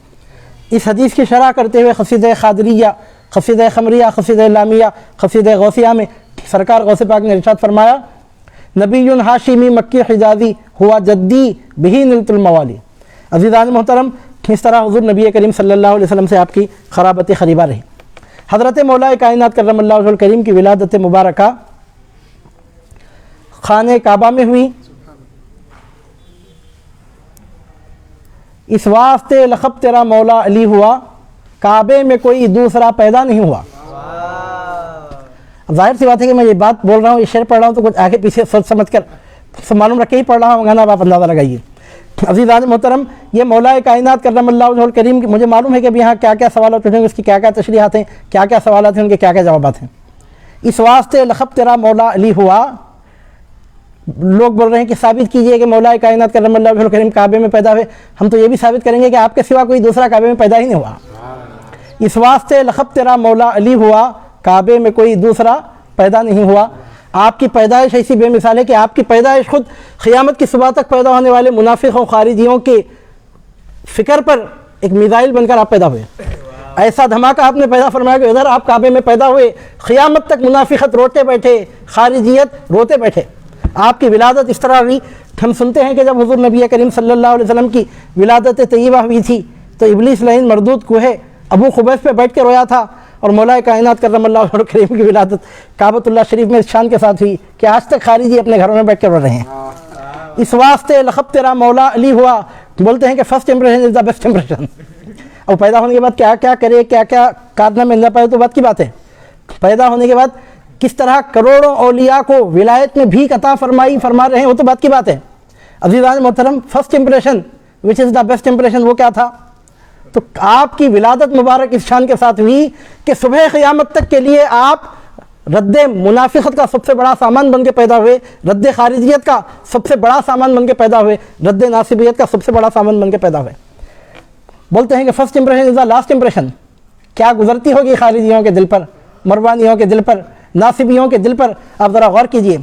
اس حدیث کی شرح کرتے ہوئے قصیدہ قادریہ، قصیدہ خمریہ، قصیدہ لامیہ، قصیدہ غوثیہ میں سرکار غوث پاک نے ارشاد فرمایا نبی ہاشمی مکی حجازی ہوا جدی بہی نلت الموالی۔ عزیزان محترم، اس طرح حضور نبی کریم صلی اللہ علیہ وسلم سے آپ کی قرابت قریبہ رہی۔ حضرت مولا کائنات کرم اللہ وجہہ الکریم کی ولادت مبارکہ خانہ کعبہ میں ہوئی، اس واسطے لقب تیرا مولا علی ہوا، کعبے میں کوئی دوسرا پیدا نہیں ہوا۔ ظاہر سی بات ہے کہ میں یہ بات بول رہا ہوں، یہ شعر پڑھ رہا ہوں تو کچھ آگے پیچھے سوچ سمجھ کر معلوم رکھ کے ہی پڑھ رہا ہوں، گانا آپ اندازہ لگائیے۔ عزیزان محترم، یہ مولا کائنات کرم اللہ وجہہ الکریم کی، مجھے معلوم ہے کہ ابھی یہاں کیا کیا سوالات اٹھیں گے، اس کی کیا کیا تشریحات ہیں، کیا کیا سوالات ہیں، ان کے کیا کیا جوابات ہیں۔ اس واسطے لقب تیرا مولا علی ہوا، لوگ بول رہے ہیں کہ ثابت کیجئے کہ مولا کائنات کرم اللہ وجہہ الکریم کعبے میں پیدا ہوئے، ہم تو یہ بھی ثابت کریں گے کہ آپ کے سوا کوئی دوسرا کعبے میں پیدا ہی نہیں ہوا۔ اس واسطے لقب تیرا مولا علی ہوا، کعبے میں کوئی دوسرا پیدا نہیں ہوا۔ آپ کی پیدائش ایسی بے مثال ہے کہ آپ کی پیدائش خود قیامت کی صبح تک پیدا ہونے والے منافقوں خارجیوں کے فکر پر ایک میزائل بن کر آپ پیدا ہوئے۔ ایسا دھماکہ آپ نے پیدا فرمایا کہ ادھر آپ کعبے میں پیدا ہوئے، قیامت تک منافقت روتے بیٹھے، خارجیت روتے بیٹھے۔ آپ کی ولادت اس طرح ہوئی. ہم سنتے ہیں کہ جب حضور نبی کریم صلی اللہ علیہ وسلم کی ولادت طیبہ ہوئی تھی تو ابلیس لعین مردود کوہ ابو خبیث پہ بیٹھ کے رویا تھا، اور مولا کائنات کرم اللہ وجہہ کریم کی ولادت کعبۃ اللہ شریف میں اس شان کے ساتھ ہوئی کہ آج تک خارجی اپنے گھروں میں بیٹھ کے رو رہے ہیں. اس واسطے لقب تیرا مولا علی ہوا. بولتے ہیں کہ first impression is the best impression. اور پیدا ہونے کے بعد کیا کیا کرے، کیا کیا کارنامے نہ پائے تو بات کی بات ہے. پیدا ہونے کے بعد کس طرح کروڑوں اولیاء کو ولایت میں بھیک عطا فرما رہے ہیں وہ تو بات کی بات ہے. عزیزان محترم، first impression which is the best impression وہ کیا تھا؟ تو آپ کی ولادت مبارک اس شان کے ساتھ ہوئی کہ صبح قیامت تک کے لیے آپ رد منافقت کا سب سے بڑا سامان بن کے پیدا ہوئے، رد خارجیت کا سب سے بڑا سامان بن کے پیدا ہوئے، رد ناصبیت کا سب سے بڑا سامان بن کے پیدا ہوئے. بولتے ہیں کہ first impression is the last impression. کیا گزرتی ہوگی خارجیوں کے دل پر، مروانیوں کے دل پر، ناصبیوں کے دل پر. آپ ذرا غور کیجئے.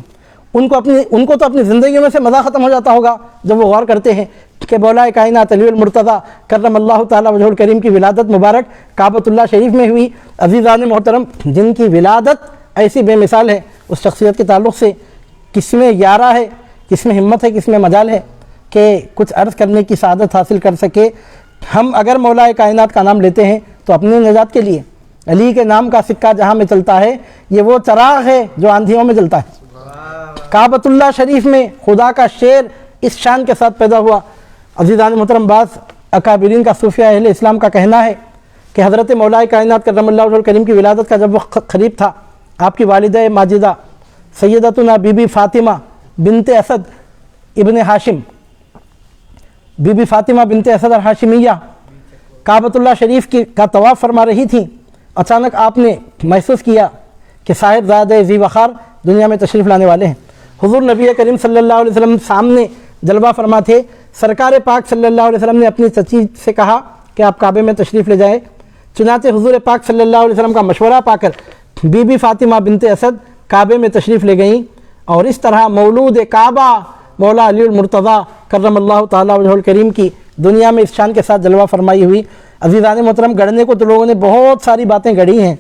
ان کو تو اپنی زندگیوں میں سے مزہ ختم ہو جاتا ہوگا جب وہ غور کرتے ہیں کہ مولا کائنات علی المرتضیٰ کرم اللہ تعالیٰ وجہہ الکریم کی ولادت مبارک کعبۃ اللہ شریف میں ہوئی. عزیزان محترم، جن کی ولادت ایسی بے مثال ہے، اس شخصیت کے تعلق سے کس میں یارہ ہے، کس میں ہمت ہے، کس میں مجال ہے کہ کچھ عرض کرنے کی سعادت حاصل کر سکے. ہم اگر مولا کائنات کا نام لیتے ہیں تو اپنی نجات کے لیے. علی کے نام کا سکہ جہاں میں چلتا ہے یہ وہ چراغ ہے جو آندھیوں میں جلتا ہے. کعبۃ اللہ شریف میں خدا کا شیر اس شان کے ساتھ پیدا ہوا. عزیزان محترم، بعض اکابرین کا صوفیہ اہل اسلام کا کہنا ہے کہ حضرت مولا کائنات کرم اللہ وجہہ الکریم کی ولادت کا جب وقت قریب تھا، آپ کی والدہ ماجدہ سیدتنا بی بی فاطمہ بنت اسد ابن ہاشم، بی بی فاطمہ بنت اسد الہاشمیہ کعبۃ اللہ شریف کا طواف فرما رہی تھیں. اچانک آپ نے محسوس کیا کہ صاحبزادہ ذی وقار دنیا میں تشریف لانے والے ہیں. حضور نبی کریم صلی اللہ علیہ وسلم سامنے جلوہ فرما تھے. سرکار پاک صلی اللہ علیہ وسلم نے اپنی چچی سے کہا کہ آپ کعبے میں تشریف لے جائیں. چنانچہ حضور پاک صلی اللہ علیہ وسلم کا مشورہ پا کر بی بی فاطمہ بنت اسد کعبے میں تشریف لے گئیں، اور اس طرح مولود کعبہ مولا علی المرتضیٰ کرم اللہ تعالیٰ وجہہ الکریم کی دنیا میں اس شان کے ساتھ جلوہ فرمائی ہوئی. عزیزان محترم، گڑھنے کو تو لوگوں نے بہت ساری باتیں گڑھی ہیں،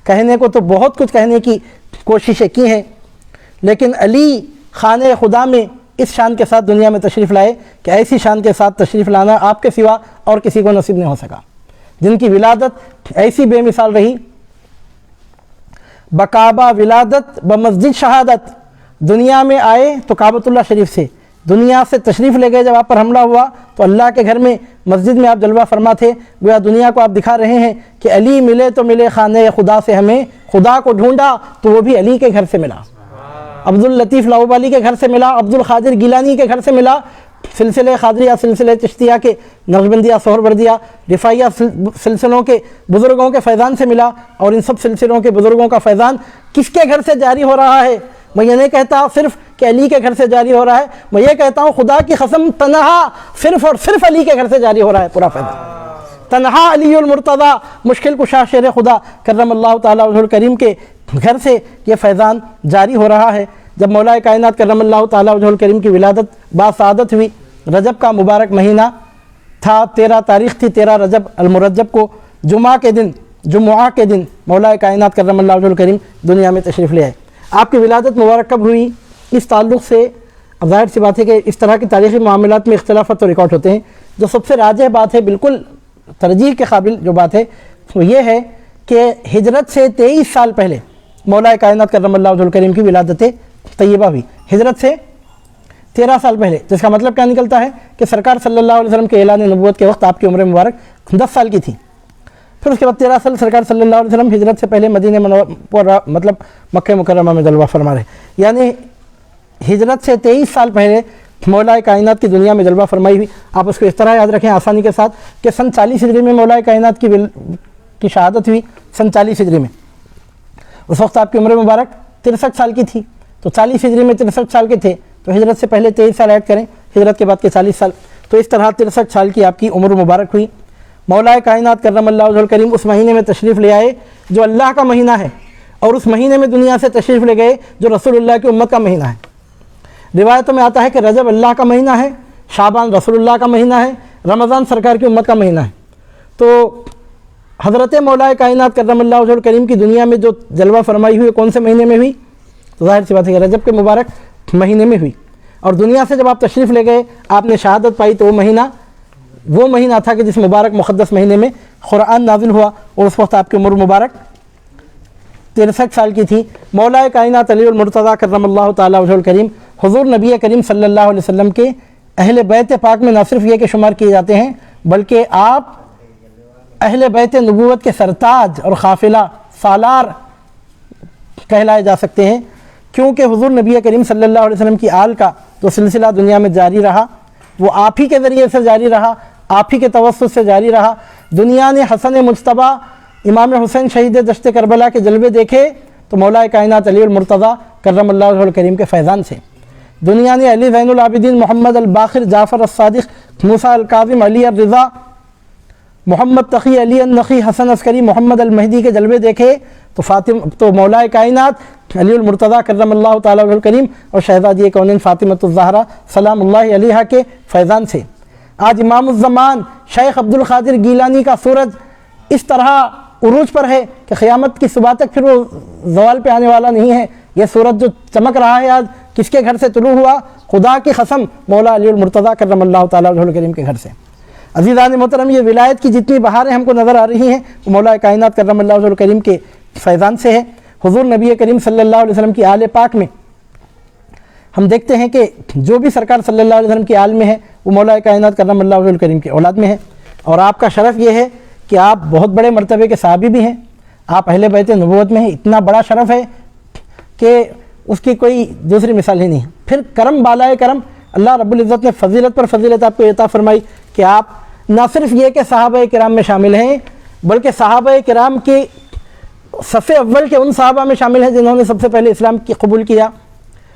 کہنے کو تو بہت کچھ کہنے کی کوششیں کی ہیں، لیکن علی خانہ خدا میں اس شان کے ساتھ دنیا میں تشریف لائے کہ ایسی شان کے ساتھ تشریف لانا آپ کے سوا اور کسی کو نصیب نہیں ہو سکا. جن کی ولادت ایسی بے مثال رہی، بکعبہ ولادت بمسجد شہادت. دنیا میں آئے تو کعبۃ اللہ شریف سے، دنیا سے تشریف لے گئے. جب آپ پر حملہ ہوا تو اللہ کے گھر میں مسجد میں آپ جلوہ فرما تھے. گویا دنیا کو آپ دکھا رہے ہیں کہ علی ملے تو ملے خانہ خدا سے ہمیں، خدا کو ڈھونڈا تو وہ بھی علی کے گھر سے ملا. عبداللطیف لاہوبالی کے گھر سے ملا، عبدالقادر گیلانی کے گھر سے ملا. سلسلہ قادریہ، سلسلہ چشتیہ کے نقشبندیہ، سہروردیہ، رفاعیہ سلسلوں کے بزرگوں کے فیضان سے ملا. اور ان سب سلسلوں کے بزرگوں کا فیضان کس کے گھر سے جاری ہو رہا ہے؟ میں یہ نہیں کہتا صرف کہ علی کے گھر سے جاری ہو رہا ہے، میں یہ کہتا ہوں خدا کی قسم تنہا صرف اور صرف علی کے گھر سے جاری ہو رہا ہے پورا فیضان. تنہا علی المرتضیٰ مشکل کشا شیر خدا کرم اللہ تعالیٰ وجہہ الکریم کے گھر سے یہ فیضان جاری ہو رہا ہے. جب مولا کائنات کرم اللہ تعالیٰ وجہہ الکریم کی ولادت باسعادت ہوئی، رجب کا مبارک مہینہ تھا، 13 تاریخ تھی 13 رجب المرجب کو، جمعہ کے دن مولا کائنات کرم اللہ وجہہ الکریم دنیا میں تشریف لے آئے. آپ کی ولادت مبارک کب ہوئی؟ اس تعلق سے اب ظاہر سی بات ہے کہ اس طرح کی تاریخی معاملات میں اختلافات تو ریکارڈ ہوتے ہیں. جو سب سے راجح بات ہے، بالکل ترجیح کے قابل جو بات ہے وہ یہ ہے کہ ہجرت سے 23 سال پہلے مولا کائنات کرم اللہ وجہہ الکریم کی ولادت طیبہ ہوئی. ہجرت سے 13 سال پہلے، جس کا مطلب کیا نکلتا ہے کہ سرکار صلی اللہ علیہ وسلم کے اعلان نبوت کے وقت آپ کی عمر مبارک 10 سال کی تھی. پھر اس کے بعد 13 سال سرکار صلی اللہ علیہ وسلم ہجرت سے پہلے مدینہ منورہ مطلب مکہ مکرمہ میں جلوہ فرما رہے. یعنی ہجرت سے 23 سال پہلے مولا کائنات کی دنیا میں جلوہ فرمائی ہوئی. آپ اس کو اس طرح یاد رکھیں آسانی کے ساتھ کہ سن 40 ہجری میں مولا کائنات کی شہادت ہوئی. سن 40 ہجری میں اس وقت آپ کی عمر مبارک 63 سال کی تھی. تو 40 ہجری میں 63 سال کے تھے تو ہجرت سے پہلے 23 سال ایڈ کریں، ہجرت کے بعد کے 40 سال، تو اس طرح 63 سال کی آپ کی عمر مبارک ہوئی. مولا کائنات کرم اللہ وجہہ الکریم اس مہینے میں تشریف لے آئے جو اللہ کا مہینہ ہے، اور اس مہینے میں دنیا سے تشریف لے گئے جو رسول اللہ کی امت کا مہینہ ہے. روایتوں میں آتا ہے کہ رجب اللہ کا مہینہ ہے، شعبان رسول اللہ کا مہینہ ہے، رمضان سرکار کی امت کا مہینہ ہے. تو حضرت مولا کائنات کرم اللہ وجہہ الکریم کی دنیا میں جو جلوہ فرمائی ہوئی کون سے مہینے میں ہوئی؟ تو ظاہر سی بات ہے کہ رجب کے مبارک مہینے میں ہوئی، اور دنیا سے جب آپ تشریف لے گئے آپ نے شہادت پائی تو وہ مہینہ تھا کہ جس مبارک مقدس مہینے میں قرآن نازل ہوا، اور اس وقت آپ کی عمر مبارک 63 سال کی تھی۔ مولا کائنات علی المرتضیٰ کرم اللہ تعالیٰ وجہ الکریم حضور نبی کریم صلی اللہ علیہ وسلم کے اہل بیت پاک میں نہ صرف یہ کہ شمار کیے جاتے ہیں، بلکہ آپ اہل بیت نبوت کے سرتاج اور قافلہ سالار کہلائے جا سکتے ہیں، کیونکہ حضور نبی کریم صلی اللہ علیہ وسلم کی آل کا جو سلسلہ دنیا میں جاری رہا وہ آپ ہی کے ذریعے سے جاری رہا، آپ ہی کے توسط سے جاری رہا۔ دنیا نے حسن مجتبیٰ امام حسین شہید دشت کربلا کے جلوے دیکھے تو مولا کائنات علی المرتضیٰ کرم اللہ وجہ الکریم کے فیضان سے۔ دنیا نے علی زین العابدین، محمد الباقر، جعفر الصادق، موسیٰ الکاظم، علی الرضا، محمد تقی، علی النقی، حسن عسکری، محمد المہدی کے جلوے دیکھے تو مولا کائنات علی المرتضیٰ کرم اللہ تعالیٰ وجہ الکریم اور شہزادی کونین فاطمۃ الزہرا سلام اللہ علیہا کے فیضان سے۔ آج امام الزمان شیخ عبد القادر گیلانی کا سورج اس طرح عروج پر ہے کہ قیامت کی صبح تک پھر وہ زوال پہ آنے والا نہیں ہے۔ یہ سورج جو چمک رہا ہے آج کس کے گھر سے طلوع ہوا؟ خدا کی قسم مولا علی المرتضیٰ کرم اللہ تعالیٰ وجہ الکریم کے گھر سے۔ عزیزان محترم، یہ ولایت کی جتنی بہاریں ہم کو نظر آ رہی ہیں وہ مولا کائنات کرم اللہ وجہ الکریم کے فیضان سے ہے۔ حضور نبی کریم صلی اللہ علیہ وسلم کی آل پاک میں ہم دیکھتے ہیں کہ جو بھی سرکار صلی اللہ علیہ وسلم کی آل میں ہے وہ مولا کائنات کرم اللہ وجہ الکریم کی اولاد میں ہے، اور آپ کا شرف یہ ہے کہ آپ بہت بڑے مرتبے کے صحابی بھی ہیں، آپ اہل بیت نبوت میں ہیں۔ اتنا بڑا شرف ہے کہ اس کی کوئی دوسری مثال ہی نہیں ہے۔ پھر کرم بالائے کرم، اللہ رب العزت نے فضیلت پر فضیلت آپ کو عطا فرمائی کہ آپ نہ صرف یہ کہ صحابہ کرام میں شامل ہیں بلکہ صحابہ کرام کی صف اول کے ان صحابہ میں شامل ہیں جنہوں نے سب سے پہلے اسلام کی قبول کیا۔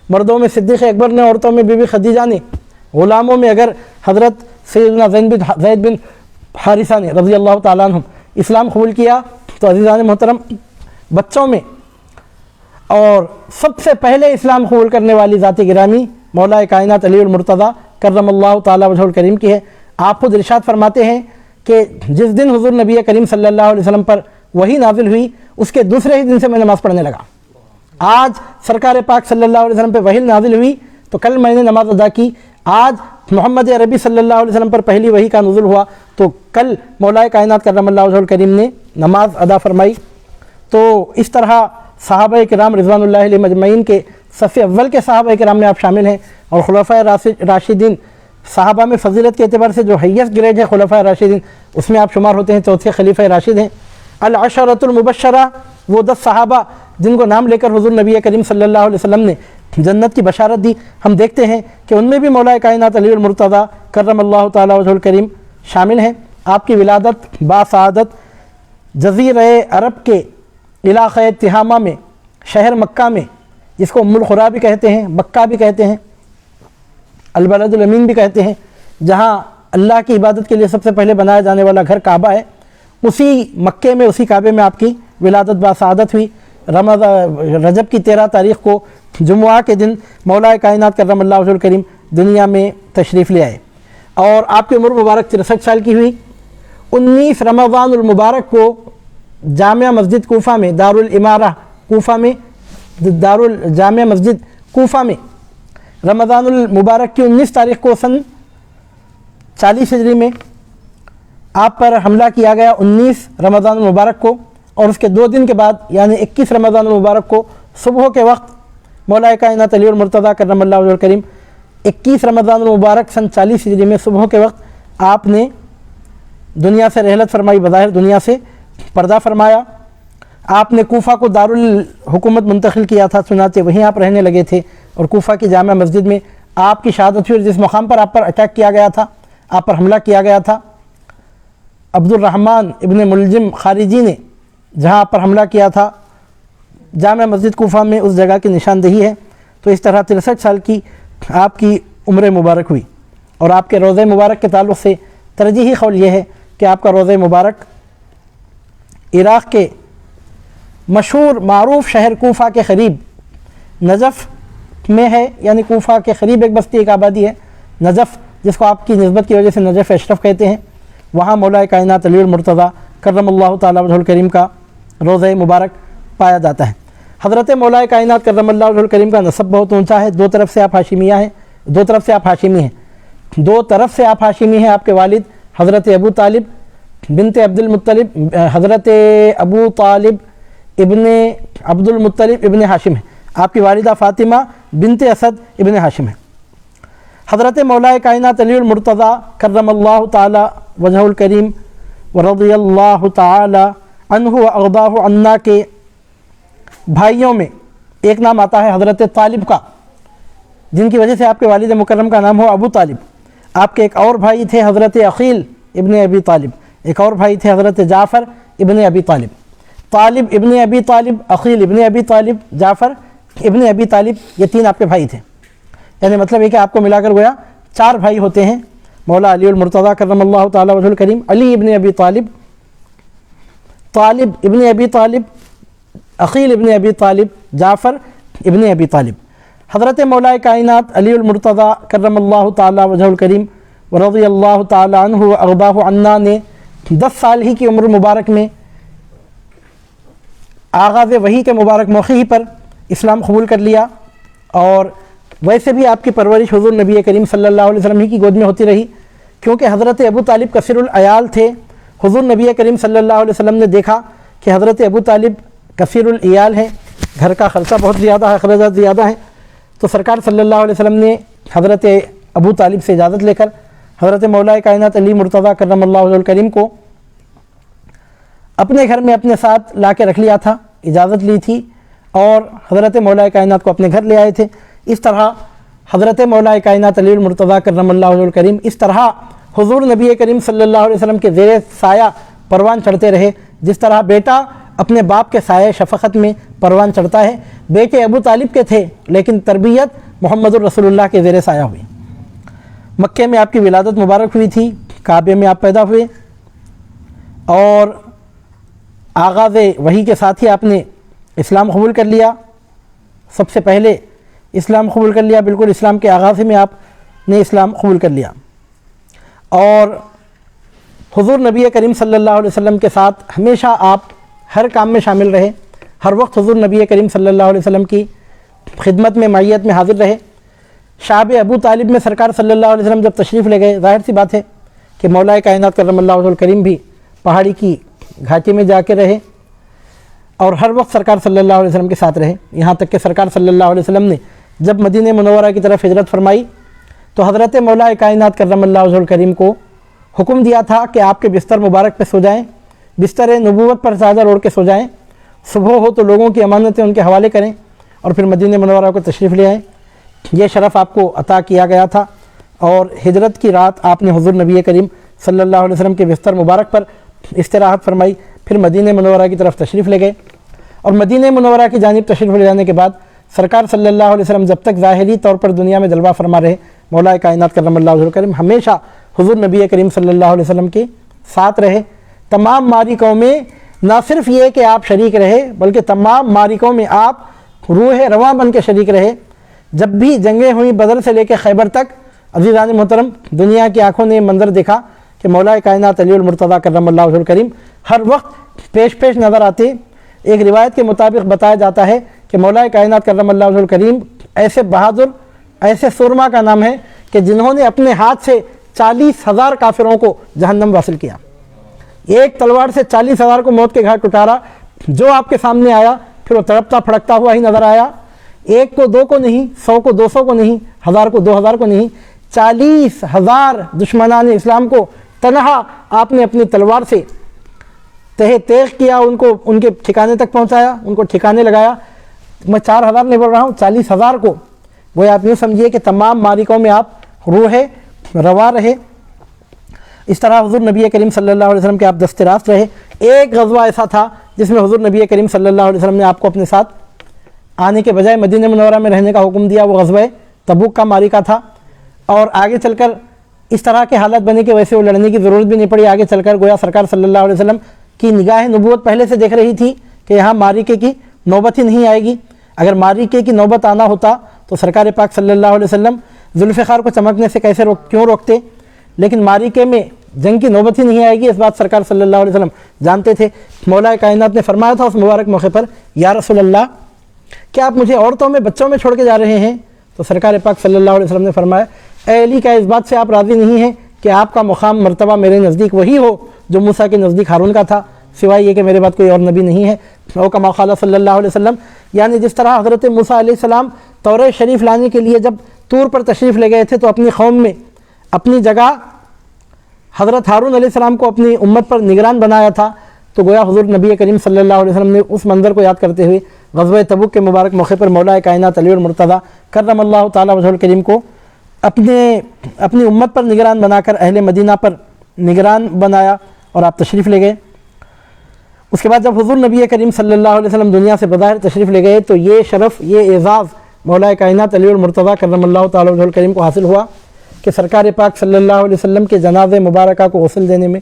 مردوں میں صدیق اکبر نے، عورتوں میں بی بی خدیجہ نے، غلاموں میں اگر حضرت سیدنا زید بن حارثہ نے رضی اللہ تعالیٰ عنہ اسلام قبول کیا، تو عزیزان محترم بچوں میں اور سب سے پہلے اسلام قبول کرنے والی ذات گرامی مولا کائنات علی المرتضیٰ کرم اللہ تعالیٰ وجہ الکریم کی ہے۔ آپ خود ارشاد فرماتے ہیں کہ جس دن حضور نبی کریم صلی اللہ علیہ وسلم پر وحی نازل ہوئی اس کے دوسرے ہی دن سے میں نماز پڑھنے لگا۔ آج سرکار پاک صلی اللہ علیہ وسلم پہ وحی نازل ہوئی تو کل میں نے نماز ادا کی۔ آج محمد عربی صلی اللہ علیہ وسلم پر پہلی وحی کا نزول ہوا تو کل مولا کائنات کرم اللہ وجہ الکریم نے نماز ادا فرمائی۔ تو اس طرح صحابہ کرام رضوان اللہ علیہ مجمعین کے صف اول کے صحابہ کرام میں آپ شامل ہیں، اور خلفائے راشدین صحابہ میں فضیلت کے اعتبار سے جو ہائیسٹ گریڈ ہے خلفائے راشدین اس میں آپ شمار ہوتے ہیں، چوتھے خلیفہ راشد ہیں۔ العشرۃ المبشرہ، وہ 10 صحابہ جن کو نام لے کر حضور نبی کریم صلی اللہ علیہ وسلم نے جنت کی بشارت دی، ہم دیکھتے ہیں کہ ان میں بھی مولا کائنات علی المرتضیٰ کرم اللہ تعالیٰ وجہ الکریم شامل ہیں۔ آپ کی ولادت باسعادت جزیرہ عرب کے علاقہ تہامہ میں، شہر مکہ میں، جس کو ام القریٰ بھی کہتے ہیں، مکہ بھی کہتے ہیں، البلد الامین بھی کہتے ہیں، جہاں اللہ کی عبادت کے لیے سب سے پہلے بنایا جانے والا گھر کعبہ ہے، اسی مکے میں، اسی کعبے میں آپ کی ولادت باسعادت ہوئی۔ رجب کی 13 تاریخ کو جمعہ کے دن مولا کائنات کرم اللہ وجہ الکریم دنیا میں تشریف لے آئے، اور آپ کی عمر مبارک 63 سال کی ہوئی۔ 19 رمضان المبارک کو جامع مسجد کوفہ میں، دارالامارہ کوفہ میں، جامع مسجد کوفہ میں رمضان المبارک کی 19 تاریخ کو سن 40 ہجری میں آپ پر حملہ کیا گیا 19 رمضان المبارک کو، اور اس کے 2 دن کے بعد یعنی 21 رمضان المبارک کو صبح کے وقت مولا کائنات علی المرتضیٰ کرم اللہ وجہ الکریم 21 رمضان المبارک سن 40 ہجری میں صبح کے وقت آپ نے دنیا سے رحلت فرمائی، بظاہر دنیا سے پردہ فرمایا۔ آپ نے کوفہ کو دارالحکومت منتقل کیا تھا، چنانچہ وہیں آپ رہنے لگے تھے، اور کوفہ کی جامع مسجد میں آپ کی شہادت ہوئی۔ جس مقام پر آپ پر اٹیک کیا گیا تھا، آپ پر حملہ کیا گیا تھا، عبد الرحمن ابن ملجم خارجی نے جہاں آپ پر حملہ کیا تھا، جامع مسجد کوفہ میں اس جگہ کی نشاندہی ہے۔ تو اس طرح 63 سال کی آپ کی عمر مبارک ہوئی، اور آپ کے روضہ مبارک کے تعلق سے ترجیحی قول یہ ہے کہ آپ کا روضہ مبارک عراق کے مشہور معروف شہر کوفہ کے قریب نجف میں ہے، یعنی کوفہ کے قریب ایک بستی، ایک آبادی ہے نجف، جس کو آپ کی نسبت کی وجہ سے نجف اشرف کہتے ہیں۔ وہاں مولا کائنات علی المرتضیٰ کرم اللہ تعالیٰ وجہ الکریم کا روضہ مبارک پایا جاتا ہے۔ حضرت مولا کائنات کرم اللہ وجہہ الکریم کا نسب بہت اونچا ہے، دو طرف سے آپ ہاشمیہ ہیں، دو طرف سے آپ ہاشمی ہیں، دو طرف سے آپ ہاشمی ہیں۔ آپ کے والد حضرت ابو طالب بنت عبد المطلب، حضرت ابو طالب ابن عبد المطلب ابن ہاشم ہیں، آپ کی والدہ فاطمہ بنت اسد ابن ہاشم ہیں۔ حضرت مولا کائنات علی المرتضیٰ کرم اللہ تعالی وجہ الکریم ورضی اللہ تعالی عنہ وارضاہ عنا کے بھائیوں میں ایک نام آتا ہے حضرت طالب کا، جن کی وجہ سے آپ کے والد مکرم کا نام ہو ابو طالب۔ آپ کے ایک اور بھائی تھے حضرت عقیل ابن ابی طالب، ایک اور بھائی تھے حضرت جعفر ابن ابی طالب۔ طالب ابن ابی طالب، عقیل ابن ابی طالب، جعفر ابن ابی طالب، یہ تین آپ کے بھائی تھے، یعنی مطلب یہ کہ آپ کو ملا کر گویا 4 بھائی ہوتے ہیں مولا علی المرتضیٰ کرم اللہ تعالی وجہ الکریم، علی ابن ابی طالب، طالب ابن ابی طالب، عقیل ابن ابی طالب، جعفر ابن ابی طالب۔ حضرت مولا کائنات علی المرتضیٰ کرم اللہ تعالی وجہ الکریم ورضی اللہ تعالی عنہ وارضاہ عنا نے 10 سال ہی کی عمر مبارک میں آغاز وحی کے مبارک موقع ہی پر اسلام قبول کر لیا، اور ویسے بھی آپ کی پرورش حضور نبی کریم صلی اللہ علیہ وسلم ہی کی گود میں ہوتی رہی، کیونکہ حضرت ابو طالب کثیر العیال تھے۔ حضور نبی کریم صلی اللہ علیہ وسلم نے دیکھا کہ حضرت ابو طالب کثیر العیال ہیں، گھر کا خرچہ بہت زیادہ ہے، اخراجات زیادہ ہیں، تو سرکار صلی اللہ علیہ وسلم نے حضرت ابو طالب سے اجازت لے کر حضرت مولا کائنات علی مرتضیٰ کرم اللہ وجہ الکریم کو اپنے گھر میں اپنے ساتھ لا کے رکھ لیا تھا، اجازت لی تھی، اور حضرت مولا کائنات کو اپنے گھر لے آئے تھے۔ اس طرح حضرت مولا کائنات علی المرتضیٰ کرم اللہ وجہ الکریم اس طرح حضور نبی کریم صلی اللہ علیہ وسلم کے زیر سایہ پروان چڑھتے رہے، جس طرح بیٹا اپنے باپ کے سایہ شفقت میں پروان چڑھتا ہے۔ بیٹے ابو طالب کے تھے، لیکن تربیت محمد الرسول اللہ کے زیر سایہ ہوئی۔ مکے میں آپ کی ولادت مبارک ہوئی تھی، کعبے میں آپ پیدا ہوئے، اور آغاز وحی کے ساتھ ہی آپ نے اسلام قبول کر لیا۔ سب سے پہلے اسلام قبول کر لیا، بالکل اسلام کے آغاز میں آپ نے اسلام قبول کر لیا، اور حضور نبی کریم صلی اللہ علیہ وسلم کے ساتھ ہمیشہ آپ ہر کام میں شامل رہے، ہر وقت حضور نبی کریم صلی اللہ علیہ وسلم کی خدمت میں، معیت میں حاضر رہے۔ شعب ابو طالب میں سرکار صلی اللہ علیہ وسلم جب تشریف لے گئے، ظاہر سی بات ہے کہ مولا کائنات کرم اللہ وجہ الکریم بھی پہاڑی کی گھاٹی میں جا کے رہے، اور ہر وقت سرکار صلی اللہ علیہ وسلم کے ساتھ رہے، یہاں تک کہ سرکار صلی اللہ علیہ وسلم نے جب مدینہ منورہ کی طرف ہجرت فرمائی تو حضرت مولا کائنات کرم اللہ وجہ الکریم کو حکم دیا تھا کہ آپ کے بستر مبارک پہ سو جائیں، بستر نبوت پر چادر اوڑھ کے سو جائیں، صبح ہو تو لوگوں کی امانتیں ان کے حوالے کریں، اور پھر مدینہ منورہ کو تشریف لے آئیں۔ یہ شرف آپ کو عطا کیا گیا تھا، اور ہجرت کی رات آپ نے حضور نبی کریم صلی اللہ علیہ وسلم کے بستر مبارک پر استراحت فرمائی، پھر مدینہ منورہ کی طرف تشریف لے گئے، اور مدینہ منورہ کی جانب تشریف لے جانے کے بعد سرکار صلی اللہ علیہ وسلم جب تک ظاہری طور پر دنیا میں جلوہ فرما رہے، مولا کائنات کرم اللہ وجہ الکریم ہمیشہ حضور نبی کریم صلی اللہ علیہ وسلم کے ساتھ رہے۔ تمام معرکوں میں نہ صرف یہ کہ آپ شریک رہے، بلکہ تمام معرکوں میں آپ روح رواں بن کے شریک رہے۔ جب بھی جنگیں ہوئیں بدر سے لے کے خیبر تک، عزیزان محترم، دنیا کی آنکھوں نے منظر دیکھا کہ مولا کائنات علی المرتضیٰ کرم اللہ وجہ الکریم ہر وقت پیش نظر آتے۔ ایک روایت کے مطابق بتایا جاتا ہے کہ مولا کائنات کرم اللہ وجہ الکریم ایسے بہادر، ایسے سرما کا نام ہے کہ جنہوں نے اپنے ہاتھ سے 40,000 کافروں کو جہنم واصل کیا، ایک تلوار سے 40,000 کو موت کے گھاٹ اتارا۔ جو آپ کے سامنے آیا پھر وہ تڑپتا پھڑکتا ہوا ہی نظر آیا، 1 کو 2 کو نہیں، 100 کو 200 کو نہیں، 1000 کو 2000 کو نہیں، 40,000 دشمنان اسلام کو تنہا آپ نے اپنی تلوار سے تہہ تیغ کیا، ان کو ان کے ٹھکانے تک پہنچایا، ان کو ٹھکانے لگایا۔ میں 4000 نہیں بول رہا ہوں، 40,000 کو، وہ آپ یوں سمجھیے کہ تمام معرکوں میں آپ روح رواں رہے۔ اس طرح حضور نبی کریم صلی اللہ علیہ وسلم کے آپ دست راست رہے۔ ایک غزوہ ایسا تھا جس میں حضور نبی کریم صلی اللہ علیہ وسلم نے آپ کو اپنے ساتھ آنے کے بجائے مدینہ منورہ میں رہنے کا حکم دیا، وہ غزوہ تبوک کا معرکہ تھا، اور آگے چل کر اس طرح کے حالات بنے کہ ویسے وہ لڑنے کی ضرورت بھی نہیں پڑی۔ آگے چل کر گویا سرکار صلی اللہ علیہ وسلم کی نگاہ نبوت پہلے سے دیکھ رہی تھی کہ یہاں معرکے کی نوبت ہی نہیں آئے گی۔ اگر معرکے کی نوبت آنا ہوتا تو سرکار پاک صلی اللہ علیہ وسلم ذوالفقار کو چمکنے سے کیوں روکتے، لیکن معرکے میں جنگ کی نوبت ہی نہیں آئے گی، اس بات سرکار صلی اللہ علیہ وسلم جانتے تھے۔ مولا کائنات نے فرمایا تھا اس مبارک موقع پر، یا رسول اللہ کیا آپ مجھے عورتوں میں بچوں میں چھوڑ کے جا رہے ہیں؟ تو سرکار پاک صلی اللہ علیہ وسلم نے فرمایا اے علی کیا اس بات سے آپ راضی نہیں ہیں کہ آپ کا مقام مرتبہ میرے نزدیک وہی ہو جو موسیٰ کے نزدیک ہارون کا تھا، سوائے یہ کہ میرے بعد کوئی اور نبی نہیں ہے۔ او کما قال صلی اللہ علیہ وسلم، یعنی جس طرح حضرت موسیٰ علیہ السلام تورات شریف لانے کے لیے جب طور پر تشریف لے گئے تھے تو اپنی قوم میں اپنی جگہ حضرت ہارون علیہ السلام کو اپنی امت پر نگران بنایا تھا، تو گویا حضور نبی کریم صلی اللہ علیہ وسلم نے اس منظر کو یاد کرتے ہوئے غزوہ تبوک کے مبارک موقع پر مولا کائنات علی المرتضیٰ کرم اللہ تعالی وجہہ الکریم کو اپنی امت پر نگران بنا کر اہل مدینہ پر نگران بنایا اور آپ تشریف لے گئے۔ اس کے بعد جب حضور نبی کریم صلی اللہ علیہ وسلم دنیا سے بظاہر تشریف لے گئے تو یہ شرف، یہ اعزاز مولا کائنات علی المرتضیٰ کرم اللہ تعالی وجہہ الکریم کو حاصل ہوا کہ سرکار پاک صلی اللہ علیہ وسلم کے جنازہ مبارکہ کو غسل دینے میں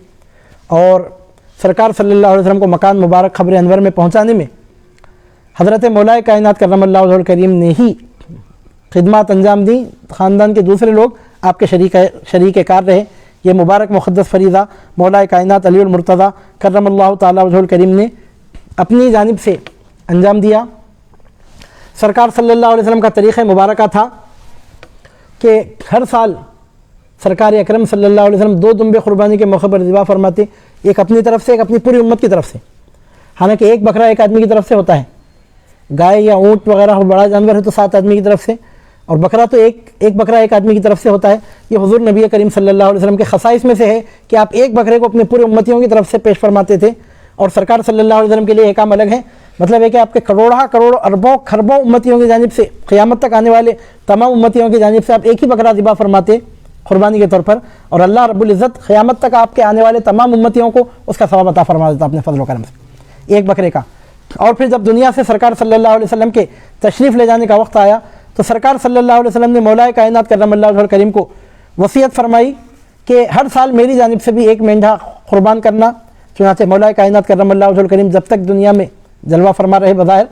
اور سرکار صلی اللہ علیہ وسلم کو مکان مبارک خبر انور میں پہنچانے میں حضرت مولا کائنات کرم اللہ وجہہ الکریم نے ہی خدمات انجام دیں۔ خاندان کے دوسرے لوگ آپ کے شریک کار رہے۔ یہ مبارک مقدس فریضہ مولا کائنات علی المرتضیٰ کرم اللہ تعالی وجہہ الکریم نے اپنی جانب سے انجام دیا۔ سرکار صلی اللہ علیہ وسلم کا طریقہ مبارکہ تھا کہ ہر سال سرکار اکرم صلی اللہ علیہ وسلم 2 دمبے قربانی کے موقع پر ذبح فرماتے، ایک اپنی طرف سے، ایک اپنی پوری امت کی طرف سے۔ حالانکہ ایک بکرا ایک آدمی کی طرف سے ہوتا ہے، گائے یا اونٹ وغیرہ ہو بڑا جانور ہے تو 7 آدمی کی طرف سے، اور بکرا تو ایک بکرا ایک آدمی کی طرف سے ہوتا ہے۔ یہ حضور نبی کریم صلی اللہ علیہ وسلم کے خصائص میں سے ہے کہ آپ ایک بکرے کو اپنے پورے امتیوں کی طرف سے پیش فرماتے تھے، اور سرکار صلی اللہ علیہ وسلم کے لیے ایک کام الگ ہے، مطلب ہے کہ آپ کے کروڑوں اربوں خربوں امتیوں کی جانب سے، قیامت تک آنے والے تمام امتیوں کی جانب سے آپ ایک ہی بکرا ذبح فرماتے قربانی کے طور پر، اور اللہ رب العزت قیامت تک آپ کے آنے والے تمام امتیوں کو اس کا ثواب عطا فرما دیتا اپنے فضل و کرم سے، ایک بکرے کا۔ اور پھر جب دنیا سے سرکار صلی اللہ علیہ وسلم کے تشریف لے جانے کا وقت آیا تو سرکار صلی اللہ علیہ وسلم نے مولا کائنات کرم اللہ وجہہ الکریم کو وصیت فرمائی کہ ہر سال میری جانب سے بھی ایک مینڈھا قربان کرنا۔ چنانچہ مولا کائنات کرم اللہ وجہہ الکریم جب تک دنیا میں جلوہ فرما رہے بظاہر،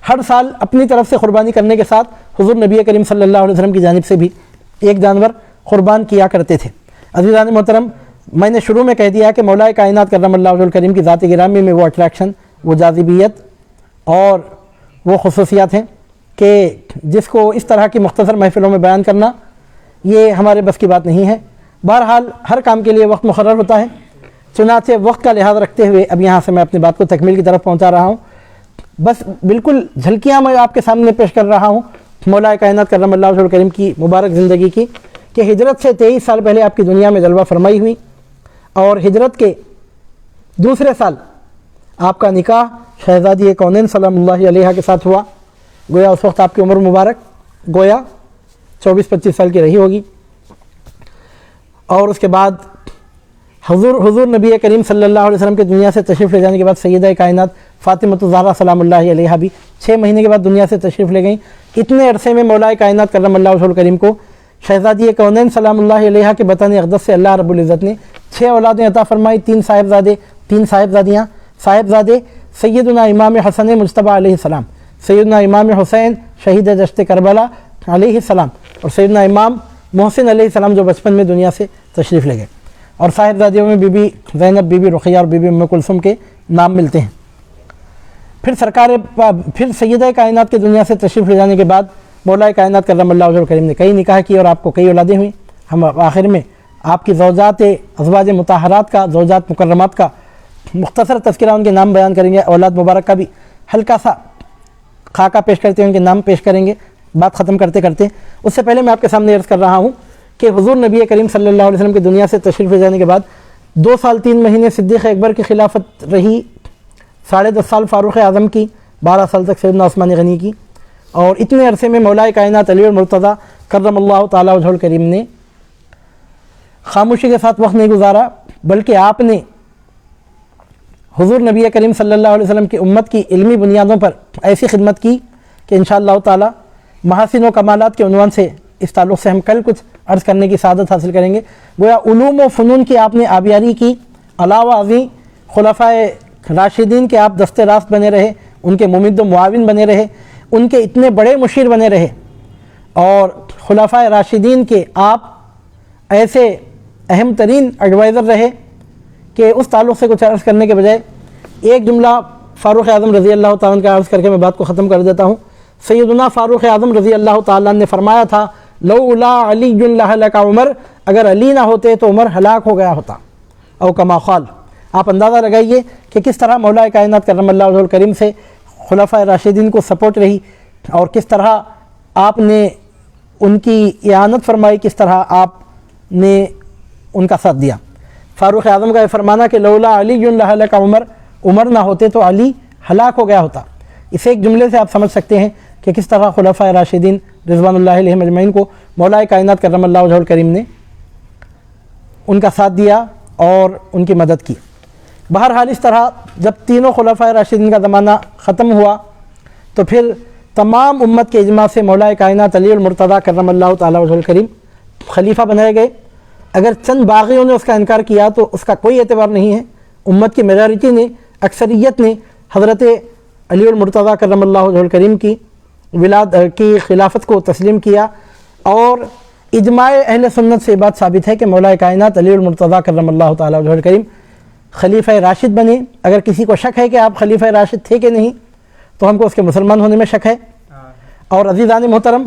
ہر سال اپنی طرف سے قربانی کرنے کے ساتھ حضور نبی کریم صلی اللہ علیہ وسلم کی جانب سے بھی ایک جانور قربان کیا کرتے تھے۔ عزیزان محترم، میں نے شروع میں کہہ دیا کہ مولا کائنات کرم اللہ وجہہ الکریم کی ذات گرامی میں وہ اٹریکشن، وہ جاذبیت اور وہ خصوصیات ہیں کہ جس کو اس طرح کی مختصر محفلوں میں بیان کرنا یہ ہمارے بس کی بات نہیں ہے۔ بہرحال ہر کام کے لیے وقت مقرر ہوتا ہے، چنانچہ وقت کا لحاظ رکھتے ہوئے اب یہاں سے میں اپنی بات کو تکمیل کی طرف پہنچا رہا ہوں۔ بس بالکل جھلکیاں میں آپ کے سامنے پیش کر رہا ہوں مولا کائنات کرم اللہ وجہہ الکریم کی مبارک زندگی کی، کہ ہجرت سے 23 سال پہلے آپ کی دنیا میں جلوہ فرمائی ہوئی، اور ہجرت کے دوسرے سال آپ کا نکاح شہزادی کونین سلام اللہ علیہ کے ساتھ ہوا۔ گویا اس وقت آپ کی عمر مبارک گویا 24-25 سال کی رہی ہوگی، اور اس کے بعد حضور نبی کریم صلی اللہ علیہ وسلم کے دنیا سے تشریف لے جانے کے بعد سیدہ کائنات فاطمۃ الزہرا سلام اللہ علیہ بھی 6 مہینے کے بعد دنیا سے تشریف لے گئیں۔ اتنے عرصے میں مولا کائنات کرم اللہ وجہہ الکریم کو شہزادی کونین سلام اللہ علیہ کے بطن اقدس سے اللہ رب العزت نے 6 اولادیں عطا فرمائی، 3 صاحبزادے، 3 صاحبزادیاں۔ صاحبزادے سیدنا امام حسن مجتبیٰ علیہ السلام، سیدنا امام حسین شہید جشت کربلا علیہ السلام، اور سیدنا امام محسن علیہ السلام جو بچپن میں دنیا سے تشریف لے گئے، اور صاحبزادیوں میں بی بی زینب، بی بی رقیہ اور بی بی ام کلثوم کے نام ملتے ہیں۔ پھر سیدہ کائنات کے دنیا سے تشریف لے جانے کے بعد مولا کائنات کرم اللہ وجہہ الکریم نے کئی نکاح کی اور آپ کو کئی اولادیں ہوئیں۔ ہم آخر میں آپ کی زوجات ازواج مطہرات کا، زوجات مکرمات کا مختصر تذکرہ ان کے نام بیان کریں گے، اولاد مبارک کا بھی ہلکا سا خاکہ پیش کرتے ہیں، ان کے نام پیش کریں گے بات ختم کرتے کرتے۔ اس سے پہلے میں آپ کے سامنے عرض کر رہا ہوں کہ حضور نبی کریم صلی اللہ علیہ وسلم کی دنیا سے تشریف لے جانے کے بعد 2 سال 3 مہینے صدیق اکبر کی خلافت رہی، 10.5 سال فاروق اعظم کی، 12 سال تک سیدنا عثمان غنی کی، اور اتنے عرصے میں مولا کائنات علی المرتضیٰ کرم اللہ تعالی وجہہ الکریم نے خاموشی کے ساتھ وقت نہیں گزارا، بلکہ آپ نے حضور نبی کریم صلی اللہ علیہ وسلم کی امت کی علمی بنیادوں پر ایسی خدمت کی کہ انشاءاللہ تعالی محاسن و کمالات کے عنوان سے اس تعلق سے ہم کل کچھ عرض کرنے کی سعادت حاصل کریں گے۔ گویا علوم و فنون کی آپ نے آبیاری کی، علاوہ ازیں خلفائے راشدین کے آپ دست راست بنے رہے، ان کے ممد و معاون بنے رہے، ان کے اتنے بڑے مشیر بنے رہے، اور خلفائے راشدین کے آپ ایسے اہم ترین ایڈوائزر رہے کہ اس تعلق سے کچھ عرض کرنے کے بجائے ایک جملہ فاروق اعظم رضی اللہ تعالیٰ عنہ کا عرض کر کے میں بات کو ختم کر دیتا ہوں سیدنا فاروق اعظم رضی اللہ تعالیٰ نے فرمایا تھا لولا علی لہلک عمر، اگر علی نہ ہوتے تو عمر ہلاک ہو گیا ہوتا، او کما قال۔ آپ اندازہ لگائیے کہ کس طرح مولا کائنات کرم اللہ وجہہ الکریم سے خلفائے راشدین کو سپورٹ رہی، اور کس طرح آپ نے ان کی اعانت فرمائی، کس طرح آپ نے ان کا ساتھ دیا۔ فاروق اعظم کا یہ فرمانا کہ لولا علی لہلک عمر، عمر نہ ہوتے تو علی ہلاک ہو گیا ہوتا۔ اسے ایک جملے سے آپ سمجھ سکتے ہیں کہ کس طرح خلفائے راشدین رضوان اللہ علیہم اجمعین کو مولا کائنات کرم اللہ وجہہ الکریم نے ان کا ساتھ دیا اور ان کی مدد کی۔ بہرحال اس طرح جب تینوں خلفائے راشدین کا زمانہ ختم ہوا تو پھر تمام امت کے اجماع سے مولا کائنات علی المرتضیٰ کرم اللہ تعالی وجہہ الکریم خلیفہ بنائے گئے۔ اگر چند باغیوں نے اس کا انکار کیا تو اس کا کوئی اعتبار نہیں ہے، امت کی میجارٹی نے، اکثریت نے حضرت علی المرتضیٰ کرم اللہ وجہہ الکریم کی کی خلافت کو تسلیم کیا، اور اجماع اہل سنت سے بات ثابت ہے کہ مولا کائنات علی المرتضیٰ کرم اللہ تعالی وجہہ الکریم خلیفہ راشد بنے۔ اگر کسی کو شک ہے کہ آپ خلیفہ راشد تھے کہ نہیں تو ہم کو اس کے مسلمان ہونے میں شک ہے۔ اور عزیزان محترم،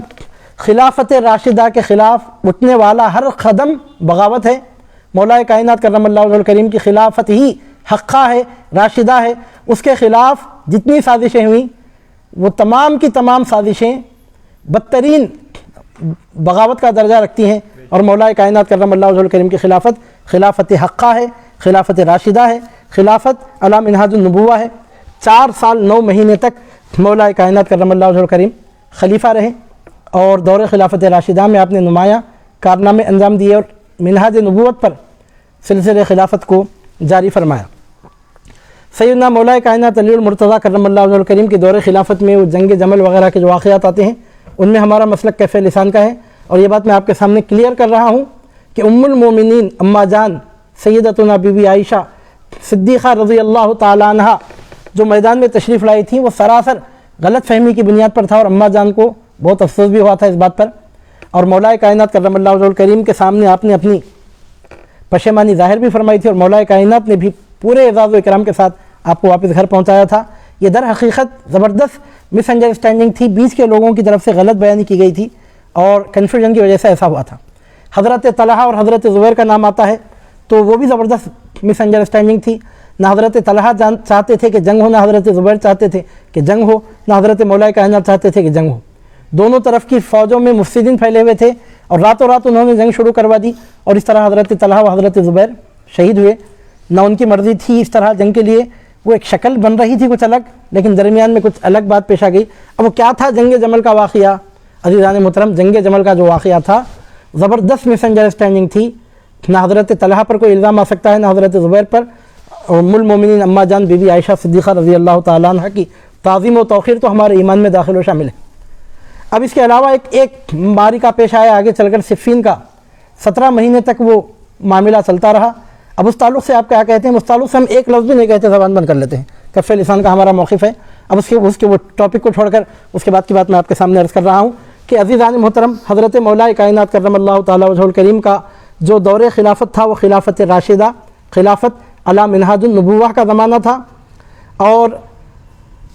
خلافت راشدہ کے خلاف اٹھنے والا ہر قدم بغاوت ہے۔ مولا کائنات کرم اللہ وجہہ الکریم کی خلافت ہی حقہ ہے، راشدہ ہے، اس کے خلاف جتنی سازشیں ہوئیں وہ تمام کی تمام سازشیں بدترین بغاوت کا درجہ رکھتی ہیں، اور مولا کائنات کرم اللہ وجہہ الکریم کی خلافت حقہ ہے، خلافت راشدہ ہے، خلافت علی منہاج النبوہ ہے۔ 4 سال 9 مہینے تک مولا کائنات کرم اللہ وجہہ الکریم خلیفہ رہے، اور دور خلافت راشدہ میں آپ نے نمایاں کارنامے انجام دیے اور منہاج نبوت پر سلسلہ خلافت کو جاری فرمایا۔ سیدنا مولا کائنات علی المرتضیٰ کرم اللہ وجہہ الکریم کی دور خلافت میں وہ جنگ جمل وغیرہ کے جو واقعات آتے ہیں ان میں ہمارا مسلک کیف لسان کا ہے، اور یہ بات میں آپ کے سامنے کلیئر کر رہا ہوں کہ ام المومنین اماں جان سیدتنا بی بی عائشہ صدیقہ رضی اللہ تعالیٰ عنہ جو میدان میں تشریف لائی تھیں وہ سراسر غلط فہمی کی بنیاد پر تھا، اور اماں جان کو بہت افسوس بھی ہوا تھا اس بات پر، اور مولا کائنات کرم اللہ وجہہ الکریم کے سامنے آپ نے اپنی پشیمانی ظاہر بھی فرمائی تھی، اور مولا کائنات نے بھی پورے اعزاز و اکرام کے ساتھ آپ کو واپس گھر پہنچایا تھا۔ یہ در حقیقت زبردست مس انڈرسٹینڈنگ تھی، بیچ کے لوگوں کی طرف سے غلط بیانی کی گئی تھی، اور کنفیوژن کی وجہ سے ایسا ہوا تھا۔ حضرت طلحہ اور حضرت زبیر کا نام آتا ہے تو وہ بھی زبردست مس انڈرسٹینڈنگ تھی، نہ حضرت طلحہ چاہتے تھے کہ جنگ ہو، نہ حضرت زبیر چاہتے تھے کہ جنگ ہو، نہ حضرت مولا کائنات چاہتے تھے کہ جنگ ہو۔ دونوں طرف کی فوجوں میں مفسدین پھیلے ہوئے تھے، اور راتوں رات انہوں نے جنگ شروع کروا دی، اور اس طرح حضرت طلحہ و حضرت زبیر شہید ہوئے۔ نہ ان کی مرضی تھی اس طرح جنگ کے لیے، وہ ایک شکل بن رہی تھی کچھ الگ، لیکن درمیان میں کچھ الگ بات پیش آ گئی۔ اب وہ کیا تھا جنگ جمل کا واقعہ؟ عزیزان محترم، جنگ جمل کا جو واقعہ تھا زبردست مس انڈرسٹینڈنگ تھی، نہ حضرت طلحہ پر کوئی الزام آ سکتا ہے نہ حضرت زبیر پر، ام المومنین اماں جان بی بی عائشہ صدیقہ رضی اللہ تعالیٰ عنہ کی تعظیم و توقیر تو ہمارے ایمان میں داخل و شامل ہے۔ اب اس کے علاوہ ایک معرکہ پیش آیا آگے چل کر، صفین کا 17 مہینے تک وہ معاملہ چلتا رہا۔ اب اس تعلق سے آپ کیا کہتے ہیں؟ اس تعلق سے ہم ایک لفظ بھی نہیں کہتے، زبان بند کر لیتے ہیں، کف لسان کا ہمارا موقف ہے۔ اب اس کے وہ ٹاپک کو چھوڑ کر اس کے بعد کی بات میں آپ کے سامنے عرض کر رہا ہوں کہ عزیزان محترم، حضرت مولا کائنات کرم اللہ تعالی وجہہ الکریم کا جو دور خلافت تھا وہ خلافت راشدہ، خلافت علی منہاج النبوہ کا زمانہ تھا، اور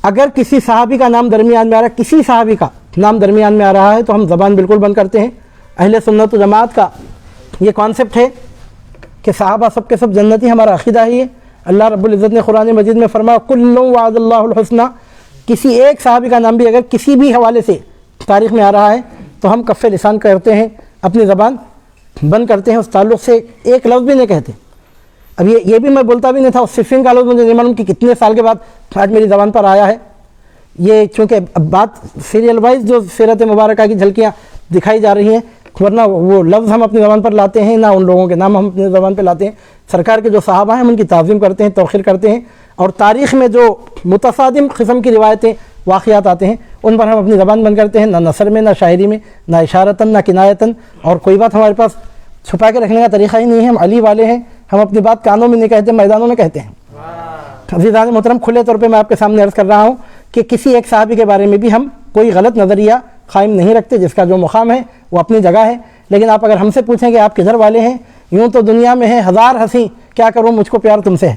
اگر کسی صحابی کا نام درمیان میں آ رہا ہے، کسی صحابی کا نام درمیان میں آ رہا ہے تو ہم زبان بالکل بند کرتے ہیں۔ اہل سنت و جماعت کا یہ کانسیپٹ ہے کہ صحابہ سب کے سب جنتی، ہمارا عقیدہ ہے یہ۔ اللہ رب العزت نے قرآن مجید میں فرمایا کل وعد اللہ الحسنہ، کسی ایک صحابی کا نام بھی اگر کسی بھی حوالے سے تاریخ میں آ رہا ہے تو ہم کف لسان کرتے ہیں، اپنی زبان بند کرتے ہیں، اس تعلق سے ایک لفظ بھی نہیں کہتے۔ اب یہ بھی میں بولتا بھی نہیں تھا، اس صفین کا لفظ مجھے نہیں معلوم کہ کتنے سال کے بعد آج میری زبان پر آیا ہے۔ یہ چونکہ اب بات سیریل وائز جو سیرت مبارکہ کی جھلکیاں دکھائی جا رہی ہیں، ورنہ وہ لفظ ہم اپنی زبان پر لاتے ہیں، نہ ان لوگوں کے نام ہم اپنی زبان پہ لاتے ہیں۔ سرکار کے جو صحابہ ہیں ہم ان کی تعظیم کرتے ہیں، توقیر کرتے ہیں، اور تاریخ میں جو متصادم قسم کی روایتیں واقعات آتے ہیں ان پر ہم اپنی زبان بند کرتے ہیں، نہ نثر میں، نہ شاعری میں، نہ اشارتاً، نہ کنایتاً، اور کوئی بات ہمارے پاس چھپا کے رکھنے کا طریقہ ہی نہیں ہے۔ ہم علی والے ہیں، ہم اپنی بات کانوں میں نہیں کہتے، میدانوں میں کہتے ہیں۔ عزیزان محترم، کھلے طور پہ میں آپ کے سامنے عرض کر رہا ہوں کہ کسی ایک صحابی کے بارے میں بھی ہم کوئی غلط نظریہ قائم نہیں رکھتے، جس کا جو مقام ہے وہ اپنی جگہ ہے۔ لیکن آپ اگر ہم سے پوچھیں کہ آپ کدھر والے ہیں، یوں تو دنیا میں ہے ہزار ہنسی، کیا کروں مجھ کو پیار تم سے ہے،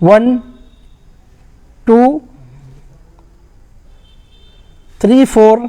1, 2, 3, 4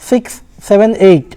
6, 7, 8,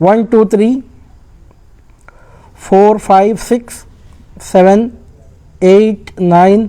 1, 2, 3, 4, 5, 6, 7, 8, 9,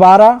12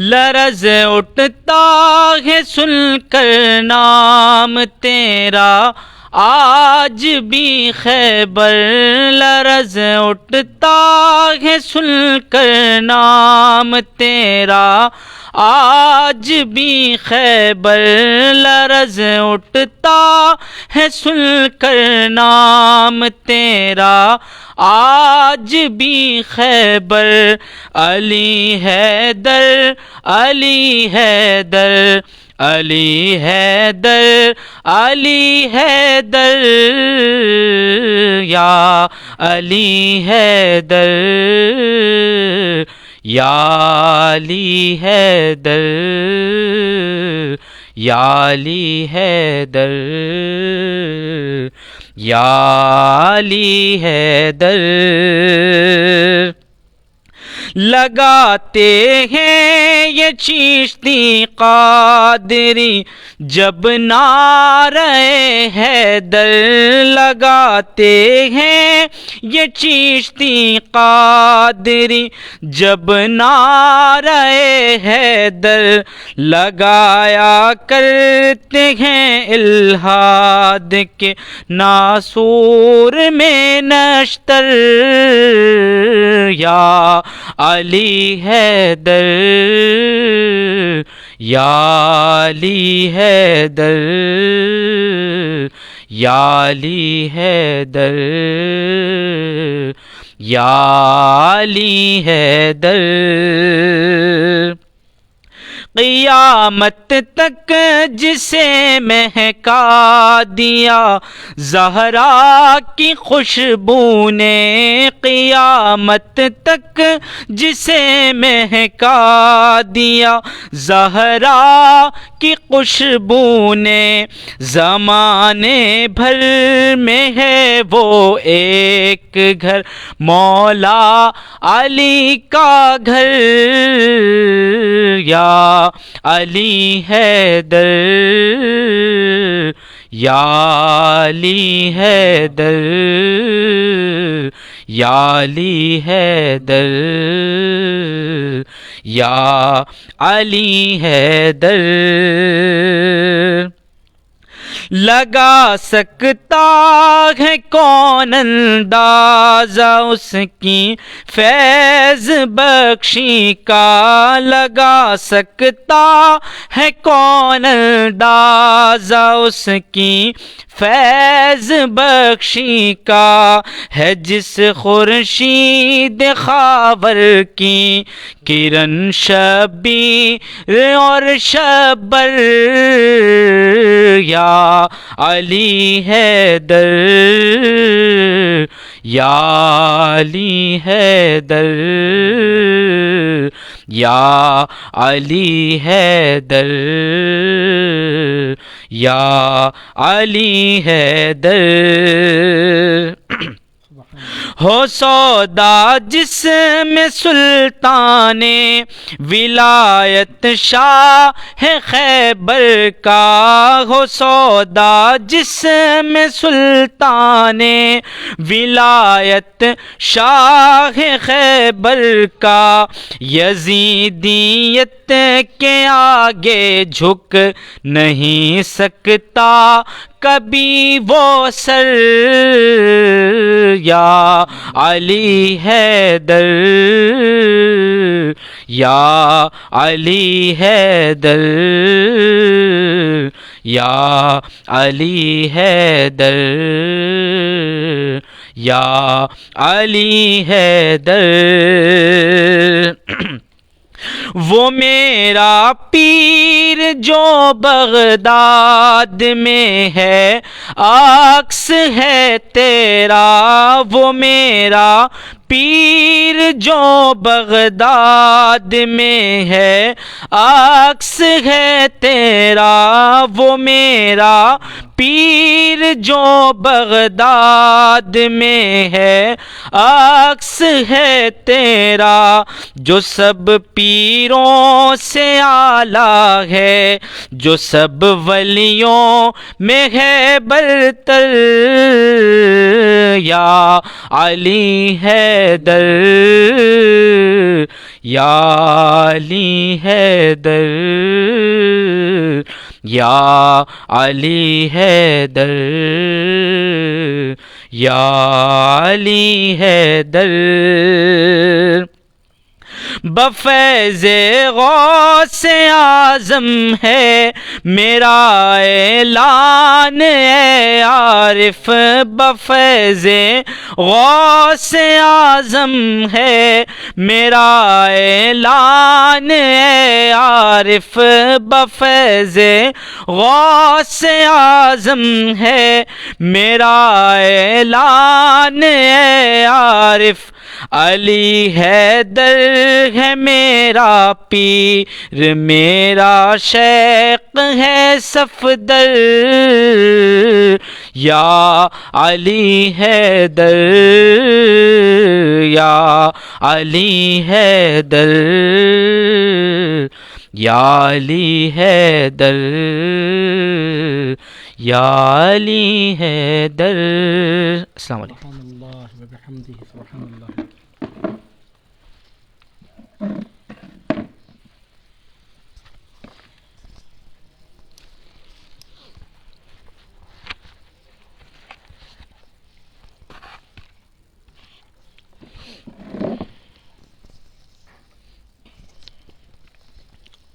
لرز اٹھتا ہے سن کر نام تیرا آج بھی خیبر، لرز اٹھتا ہے سن کر نام تیرا آج بھی خیبر، لرز اٹھتا ہے سن کر نام تیرا آج بھی خیبر۔ علی حیدر علی حیدر علی حیدر علی حیدر یا علی حیدر یا علی حیدر یا علی حیدر یا علی حیدر۔ لگاتے ہیں یہ چشتی قادری جب نعرہ حیدر، لگاتے ہیں یہ چشتی قادری جب نعرہ حیدر، لگایا کرتے ہیں الہاد کے ناسور میں نشتر، یا علی حیدر یا علی حیدر یا علی حیدر یا علی حیدر۔ قیامت تک جسے مہکا دیا زہرا کی خوشبو نے، قیامت تک جسے مہکا دیا زہرا کی خوشبو نے، زمانے بھر میں ہے وہ ایک گھر مولا علی کا گھر، یا علی حیدر یا علی حیدر یا علی حیدر یا علی حیدر۔ لگا سکتا ہے کون اندازہ اس کی فیض بخشی کا، لگا سکتا ہے کون اندازہ اس کی فیض بخشی کا، ہے جس خورشید خاور کی کرن شبیر اور شبر، یا علی حیدر یا علی حیدر یا علی حیدر یا علی حیدر۔ ہو سودا جس میں سلطان ولایت شاہ خیبر کا، ہو سودا جس میں سلطان ولایت شاہ خیبر کا، یزیدیت کے آگے جھک نہیں سکتا کبھی وہ سر، یا علی حیدر یا علی حیدر یا علی حیدر یا علی حیدر۔ وہ میرا پیر جو بغداد میں ہے عکس ہے تیرا، وہ میرا پیر جو بغداد میں ہے عکس ہے تیرا، وہ میرا پیر جو بغداد میں ہے عکس ہے تیرا، جو سب پیروں سے اعلیٰ ہے، جو سب ولیوں میں ہے برتر، یا علی حیدر، یا علی حیدر، یا علی حیدر، یا علی حیدر۔ بفیض غوث اعظم ہے میرا اعلان اے عارف، بفیض غوث اعظم ہے میرا اعلان اے عارف، بفیض غوث اعظم ہے میرا اعلان اے عارف، علی حیدر ہے میرا پیر، میرا شیخ ہے صفدر، یا علی حیدر، یا علی حیدر، یا علی حیدر، یا علی حیدر۔ السلام علیکم۔ سبحان اللہ وبحمدہ، سبحان اللہ۔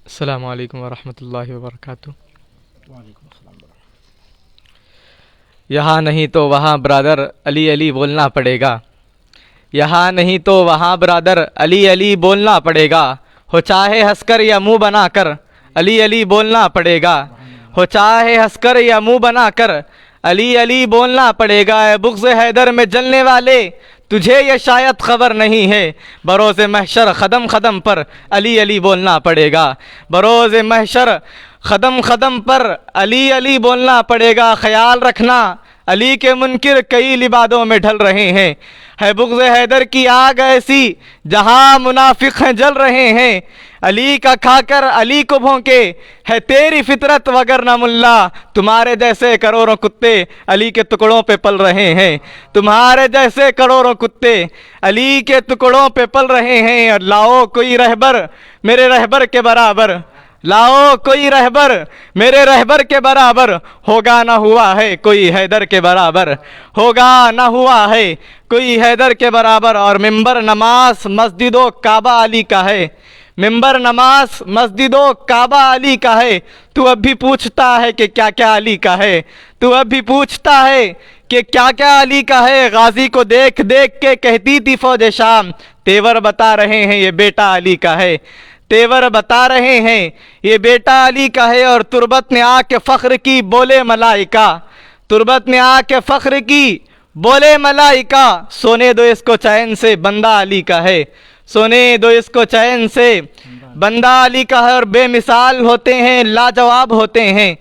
السلام علیکم ورحمۃ اللہ وبرکاتہ۔ وعلیکم السلام ورحمۃ یہاں نہیں تو وہاں برادر علی علی بولنا پڑے گا، یہاں نہیں تو وہاں برادر علی علی بولنا پڑے گا، ہو چاہے ہنس کر یا منہ بنا کر علی علی بولنا پڑے گا، ہو چاہے ہنس کر یا منہ بنا کر علی علی بولنا پڑے گا۔ اے بغض حیدر میں جلنے والے تجھے یہ شاید خبر نہیں ہے، بروز محشر قدم قدم پر علی علی بولنا پڑے گا، بروز محشر قدم قدم پر علی علی بولنا پڑے گا۔ خیال رکھنا علی کے منکر کئی لبادوں میں ڈھل رہے ہیں، ہے بغض حیدر کی آگ ایسی جہاں منافق ہیں جل رہے ہیں، علی کا کھا کر علی کو بھونکے ہے تیری فطرت، وگرنہ ملا تمہارے جیسے کروڑوں کتے علی کے ٹکڑوں پہ پل رہے ہیں، تمہارے جیسے کروڑوں کتے علی کے ٹکڑوں پہ پل رہے ہیں۔ اور لاؤ کوئی رہبر میرے رہبر کے برابر، لاؤ کوئی رہبر میرے رہبر کے برابر، ہوگا نہ ہوا ہے کوئی حیدر کے برابر، ہوگا نہ ہوا ہے کوئی حیدر کے برابر۔ اور ممبر نماز مسجد و کعبہ علی کا ہے، ممبر نماز مسجد و کعبہ علی کا ہے، تو اب بھی پوچھتا ہے کہ کیا کیا علی کا ہے، تو اب بھی پوچھتا ہے کہ کیا کیا علی کا ہے۔ غازی کو دیکھ دیکھ کے کہتی تھی فوج شام، تیور بتا رہے ہیں یہ بیٹا علی کا ہے، تیور بتا رہے ہیں یہ بیٹا علی کا ہے۔ اور تربت نے آ کے فخر کی بولے ملائکہ، تربت نے آ کے فخر کی بولے ملائکہ، سونے دو اس کو چین سے بندہ علی کا ہے، سونے دو اس کو چین سے بندہ علی کا ہے۔ اور بے مثال ہوتے ہیں لاجواب ہوتے ہیں،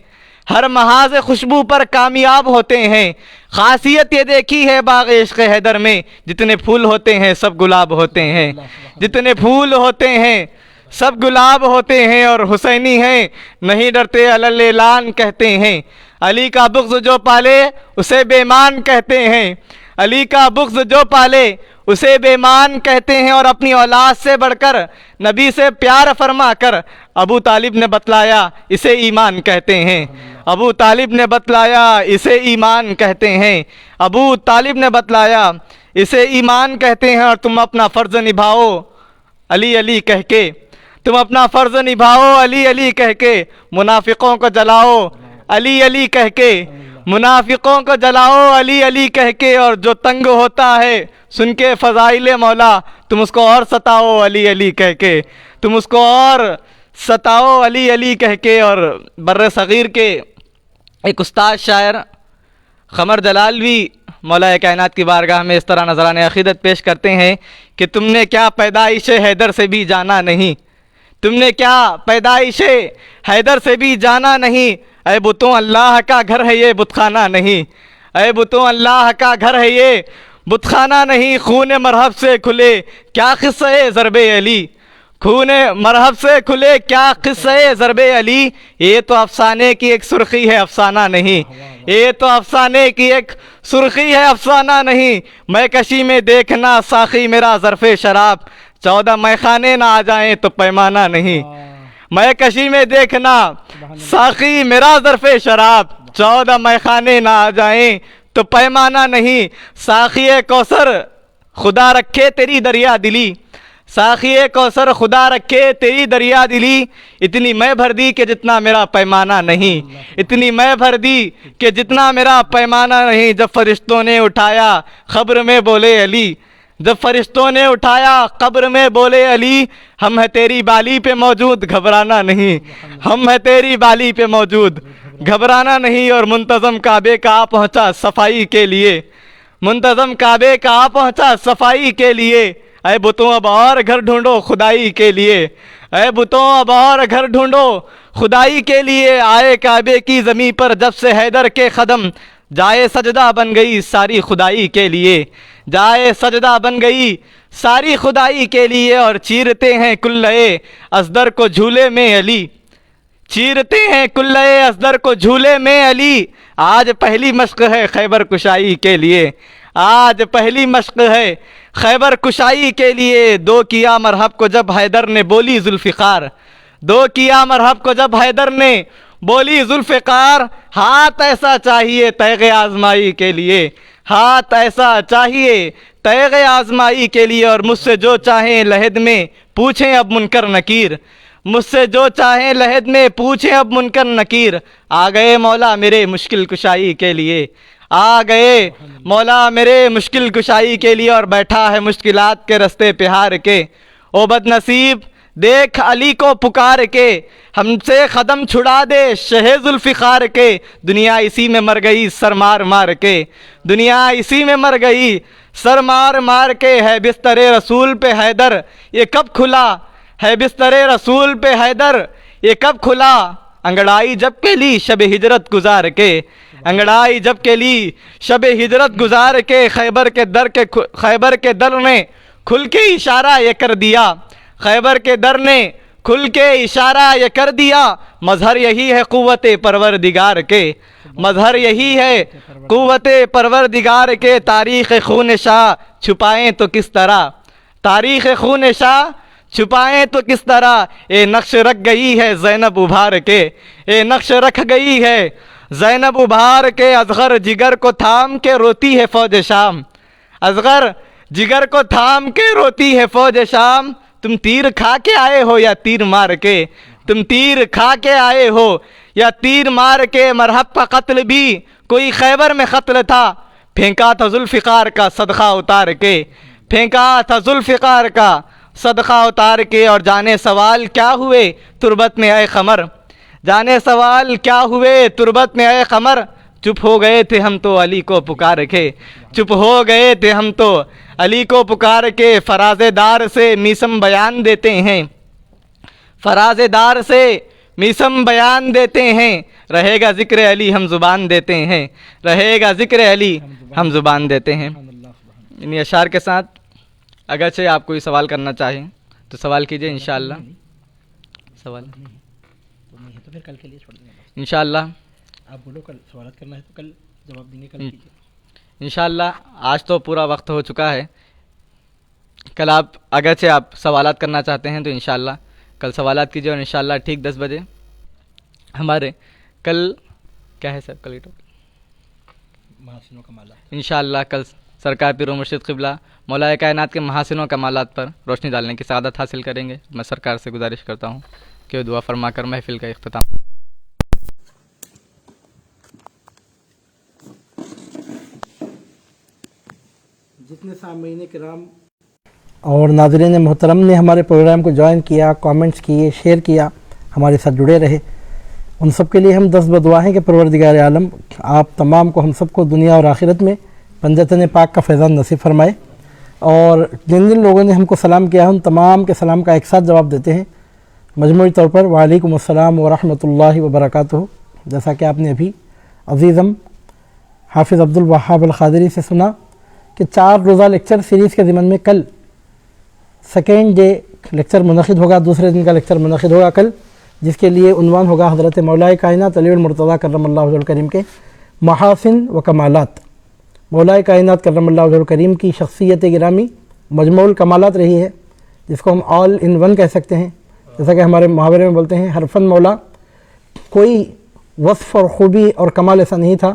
ہر محاذ خوشبو پر کامیاب ہوتے ہیں، خاصیت یہ دیکھی ہے باغ عشق حیدر میں، جتنے پھول ہوتے ہیں سب گلاب ہوتے ہیں، جتنے پھول ہوتے ہیں سب گلاب ہوتے ہیں۔ اور حسینی ہیں نہیں ڈرتے علل اعلان کہتے ہیں، علی کا بغض جو پالے اسے بے ایمان کہتے ہیں، علی کا بغض جو پالے اسے بے ایمان کہتے ہیں۔ اور اپنی اولاد سے بڑھ کر نبی سے پیار فرما کر ابو طالب نے بتلایا اسے ایمان کہتے ہیں، ابو طالب نے بتلایا اسے ایمان کہتے ہیں، ابو طالب نے بتلایا اسے ایمان کہتے ہیں۔ اور تم اپنا فرض نبھاؤ علی علی کہہ کے، تم اپنا فرض نبھاؤ علی علی کہہ کے، منافقوں کو جلاؤ علی علی کہہ کے، منافقوں کو جلاؤ علی علی کہہ کے۔ اور جو تنگ ہوتا ہے سن کے فضائل مولا، تم اس کو اور ستاؤ علی علی کہہ کے، تم اس کو اور ستاؤ علی علی کہہ کے۔ اور بر صغیر کے ایک استاد شاعر قمر جلال بھی مولا کائنات کی بارگاہ میں اس طرح نذرانِ عقیدت پیش کرتے ہیں کہ تم نے کیا پیدائش حیدر سے بھی جانا نہیں، تم نے کیا پیدائش حیدر سے بھی جانا نہیں، اے بتوں اللہ کا گھر ہے یہ بت خانہ نہیں، اے بتوں اللہ کا گھر ہے یہ بت خانہ نہیں، خون مرحب سے کھلے کیا قصہ ضرب علی، خون مرحب سے کھلے کیا قصہ ضرب علی، یہ تو افسانے کی ایک سرخی ہے افسانہ نہیں، یہ تو افسانے کی ایک سرخی ہے افسانہ نہیں، میں کشی میں دیکھنا ساقی میرا ظرف شراب، 14 میخانے نہ آ جائیں تو پیمانہ نہیں، میں کشی میں دیکھنا ساقی میرا ظرف شراب، 14 میخانے نہ آ جائیں تو پیمانہ نہیں، ساقی کوثر خدا رکھے تیری دریا دلی، ساقی کوثر خدا رکھے تیری دریا دلی، اتنی میں بھر دی کہ جتنا میرا پیمانہ نہیں، اتنی میں بھر دی کہ جتنا میرا پیمانہ نہیں، جب فرشتوں نے اٹھایا قبر میں بولے علی، جب فرشتوں نے اٹھایا قبر میں بولے علی، ہم ہے تیری بالی پہ موجود گھبرانا نہیں، ہم ہے تیری بالی پہ موجود گھبرانا نہیں، اور منتظم کعبے کا آ پہنچا صفائی کے لیے، منتظم کعبے کا آ پہنچا صفائی کے لیے، اے بتوں اب اور گھر ڈھونڈو خدائی کے لیے، اے بتوں اب اور گھر ڈھونڈو خدائی کے لیے، آئے کعبے کی زمین پر جب سے حیدر کے قدم، جائے سجدہ بن گئی ساری خدائی کے لیے، جائے سجدہ بن گئی ساری خدائی کے لیے، اور چیرتے ہیں کلے ازدر کو جھولے میں علی، چیرتے ہیں کلے ازدر کو جھولے میں علی، آج پہلی مشق ہے خیبر کشائی کے لیے، آج پہلی مشق ہے خیبر کشائی کے لیے، دو کیا مرحب کو جب حیدر نے بولی ذوالفقار، دو کیا مرحب کو جب حیدر نے بولی ذوالفقار، ہاتھ ایسا چاہیے تیغ آزمائی کے لیے، ہاتھ ایسا چاہیے تیغ آزمائی کے لیے، اور مجھ سے جو چاہیں لحد میں پوچھیں اب منکر نکیر، مجھ سے جو چاہیں لحد میں پوچھیں اب منکر نکیر، آ گئے مولا میرے مشکل کشائی کے لیے، آ گئے مولا میرے مشکل کشائی کے لیے، اور بیٹھا ہے مشکلات کے رستے پہ ہار کے، او بد نصیب دیکھ علی کو پکار کے، ہم سے قدم چھڑا دے شہ ذوالفقار کے، دنیا اسی میں مر گئی سر مار مار کے، دنیا اسی میں مر گئی سر مار مار کے، ہے بستر رسول پہ حیدر یہ کب کھلا، ہے بستر رسول پہ حیدر یہ کب کھلا، انگڑائی جب کے لی شب ہجرت گزار کے، انگڑائی جب کے لی شب ہجرت گزار کے، خیبر کے در نے کھل کے اشارہ یہ کر دیا، خیبر کے در نے کھل کے اشارہ یہ کر دیا، مظہر یہی ہے قوت پروردگار کے، مظہر یہی ہے قوت پروردگار کے، تاریخ خون شاہ چھپائیں تو کس طرح، تاریخ خون شاہ چھپائیں تو کس طرح، اے نقش رکھ گئی ہے زینب ابھار کے، اے نقش رکھ گئی ہے زینب ابھار کے، اصغر جگر کو تھام کے روتی ہے فوج شام، اصغر جگر کو تھام کے روتی ہے فوج شام، تم تیر کھا کے آئے ہو یا تیر مار کے، تم تیر کھا کے آئے ہو یا تیر مار کے، مرحب کا قتل بھی کوئی خیبر میں قتل تھا، پھینکا تھا ذوالفقار کا صدقہ اتار کے، پھینکا تھا ذوالفقار کا صدقہ اتار کے، اور جانے سوال کیا ہوئے تربت میں اے قمر، جانے سوال کیا ہوئے تربت میں اے قمر، چپ ہو گئے تھے ہم تو علی کو پکار کے، چپ ہو گئے تھے ہم تو علی کو پکار کے، فراز دار سے میسم بیان دیتے ہیں، فراز دار سے میسم بیان دیتے ہیں، رہے گا ذکر علی ہم زبان دیتے ہیں، رہے گا ذکر علی ہم زبان دیتے ہیں۔ انہی اشعار کے ساتھ اگرچہ آپ کوئی سوال کرنا چاہیں تو سوال کیجئے انشاءاللہ، سوال تو پھر کل کے لیے چھوڑ دیں گے، انشاءاللہ آپ بولو کل سوالات کرنا ہے تو کل جواب دیں گے، کل کیجیے انشاءاللہ۔ آج تو پورا وقت ہو چکا ہے، کل آپ اگرچہ آپ سوالات کرنا چاہتے ہیں تو انشاءاللہ کل سوالات کیجئے، اور انشاءاللہ ٹھیک 10 بجے ہمارے کل کیا ہے سر، کل محاسنوں کا مالا، انشاءاللہ کل سرکار پیر و مرشد قبلہ مولا کائنات کے محاسنوں کمالات پر روشنی ڈالنے کی سعادت حاصل کریں گے۔ میں سرکار سے گزارش کرتا ہوں کہ وہ دعا فرما کر محفل کا اختتام۔ جتنے سامعین کرام اور ناظرین محترم نے ہمارے پروگرام کو جوائن کیا، کامنٹس کیے، شیئر کیا، ہمارے ساتھ جڑے رہے، ان سب کے لیے ہم دست بدعا ہیں کہ پروردگار عالم آپ تمام کو، ہم سب کو دنیا اور آخرت میں پنجتن پاک کا فیضان نصیب فرمائے، اور جن جن لوگوں نے ہم کو سلام کیا ہے ان تمام کے سلام کا ایک ساتھ جواب دیتے ہیں، مجموعی طور پر وعلیکم السلام ورحمۃ اللہ وبرکاتہ۔ جیسا کہ آپ نے ابھی عزیزم حافظ عبد الوہاب القادری سے سنا کہ 4 روزہ لیکچر سیریز کے ضمن میں کل سیکنڈ ڈے لیکچر منعقد ہوگا، دوسرے دن کا لیکچر منعقد ہوگا کل، جس کے لیے عنوان ہوگا حضرت مولائے کائنات علی المرتضیٰ کرم اللہ وجہہ الکریم کے محاسن و کمالات۔ مولائے کائنات کرم اللہ وجہہ الکریم کی شخصیت گرامی مجموع الکمالات رہی ہے، جس کو ہم آل ان ون کہہ سکتے ہیں، جیسا کہ ہمارے محاورے میں بولتے ہیں ہر فن مولا، کوئی وصف اور خوبی اور کمال ایسا نہیں تھا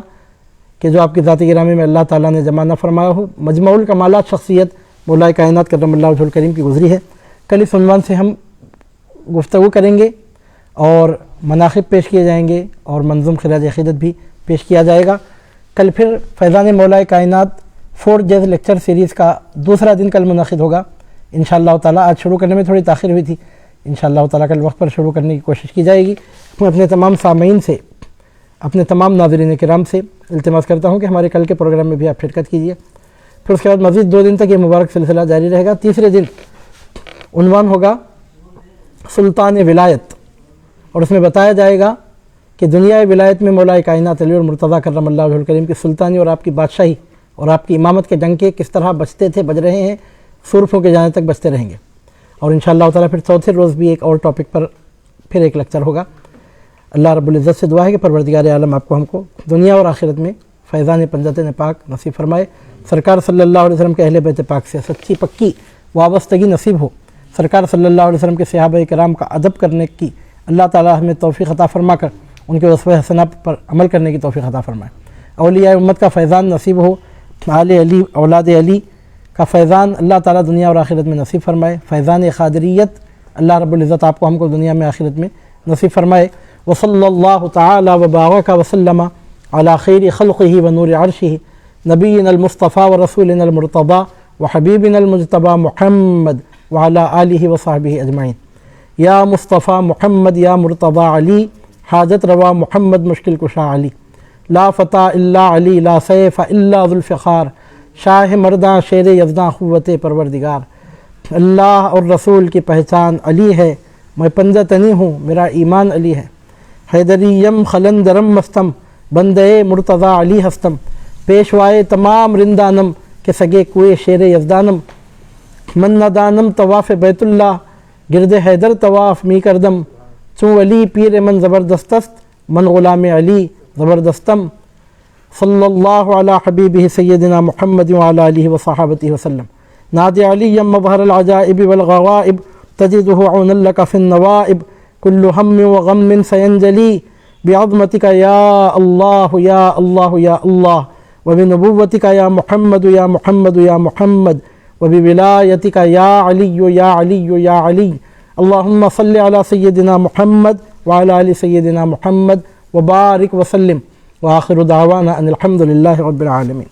کہ جو آپ کی ذات گرامی میں اللہ تعالیٰ نے جمع نہ فرمایا ہو۔ مجموع الکمالات شخصیت مولائے کائنات کرم اللہ وجہہ الکریم کی گزری ہے۔ کل اس عنوان سے ہم گفتگو کریں گے اور مناقب پیش کیے جائیں گے اور منظوم خراج عقیدت بھی پیش کیا جائے گا۔ کل پھر فیضان مولائے کائنات 4 ڈیز لیکچر سیریز کا دوسرا دن کل منعقد ہوگا انشاءاللہ تعالیٰ۔ آج شروع کرنے میں تھوڑی تاخیر ہوئی تھی، انشاءاللہ تعالیٰ کل وقت پر شروع کرنے کی کوشش کی جائے گی۔ میں اپنے تمام سامعین سے، اپنے تمام ناظرین کرام سے التماس کرتا ہوں کہ ہمارے کل کے پروگرام میں بھی آپ شرکت کیجیے۔ پھر اس کے بعد مزید 2 دن تک یہ مبارک سلسلہ جاری رہے گا۔ تیسرے دن عنوان ہوگا سلطان ولایت، اور اس میں بتایا جائے گا کہ دنیا ولایت میں مولائے کائنات علی المرتضیٰ کرم اللہ وجہہ الکریم کی سلطانی اور آپ کی بادشاہی اور آپ کی امامت کے ڈنکے کس طرح بجتے تھے، بج رہے ہیں، سرخوں کے جانے تک بجتے رہیں گے۔ اور انشاءاللہ تعالیٰ پھر چوتھے روز بھی ایک اور ٹاپک پر پھر ایک لیکچر ہوگا۔ اللہ رب العزت سے دعا ہے کہ پروردگار عالم آپ کو ہم کو دنیا اور آخرت میں فیضان پنجتین پاک نصیب فرمائے، سرکار صلی اللہ علیہ وسلم کے اہل بیت پاک سے سچی پکی وابستگی نصیب ہو، سرکار صلی اللہ علیہ وسلم کے صحابہ کرام کا ادب کرنے کی اللہ تعالیٰ ہمیں توفیق عطا فرما کر ان کے وصف حسنہ پر عمل کرنے کی توفیق عطا فرمائے۔ اولیاء امت کا فیضان نصیب ہو، آل علی اولاد علی کا فیضان اللہ تعالیٰ دنیا اور آخرت میں نصیب فرمائے، فیضان قادریت اللہ رب العزت آپ کو ہم کو دنیا میں آخرت میں نصیب فرمائے۔ وصلی اللہ تعالی وبارک وسلم علی خیر خلقہ ونور عرشہ نبینا المصطفیٰ ورسولنا المرتضیٰ وحبیبنا المجتبیٰ محمد وعلی آلہ وصحبہ اجمعین۔ یا مصطفیٰ محمد یا مرتضیٰ علی، حاجت روا محمد مشکل کشا علی، لا فتح الا علی، لا سیف الا ذو الفقار، شاہ مرداں شیر یزداں قوت پروردگار۔ اللہ اور رسول کی پہچان علی ہے، میں پنجہ تنی ہوں، میرا ایمان علی ہے۔ حیدریم خلندرم مستم، بندے مرتضیٰ علی ہستم، پیشوائے تمام رندانم کے سگے کوئے شیر یزدانم۔ من ندانم طواف بیت اللہ، گرد حیدر طواف می کردم، چوں علی پیر من زبردستست، من غلام علی زبردستم۔ صلی اللہ علی حبیبہ سیدنا محمد وعلی آلہ وصحابہ وسلم۔ نادی علیم مظہر العجائب والغوائب، تجدہ عونا لک فی النوائب، کل ہم وغم سینجلی، بعظمتک یا اللہ یا اللہ یا اللہ، وبنبوتک یا محمد یا محمد یا محمد، وبولایتک یا علی یا علی یا علی۔ اللہم صلی علی سیدنا محمد وعلی آل سیدنا محمد وبارک وسلم، وآخر دعوانا ان الحمد للہ رب العالمین۔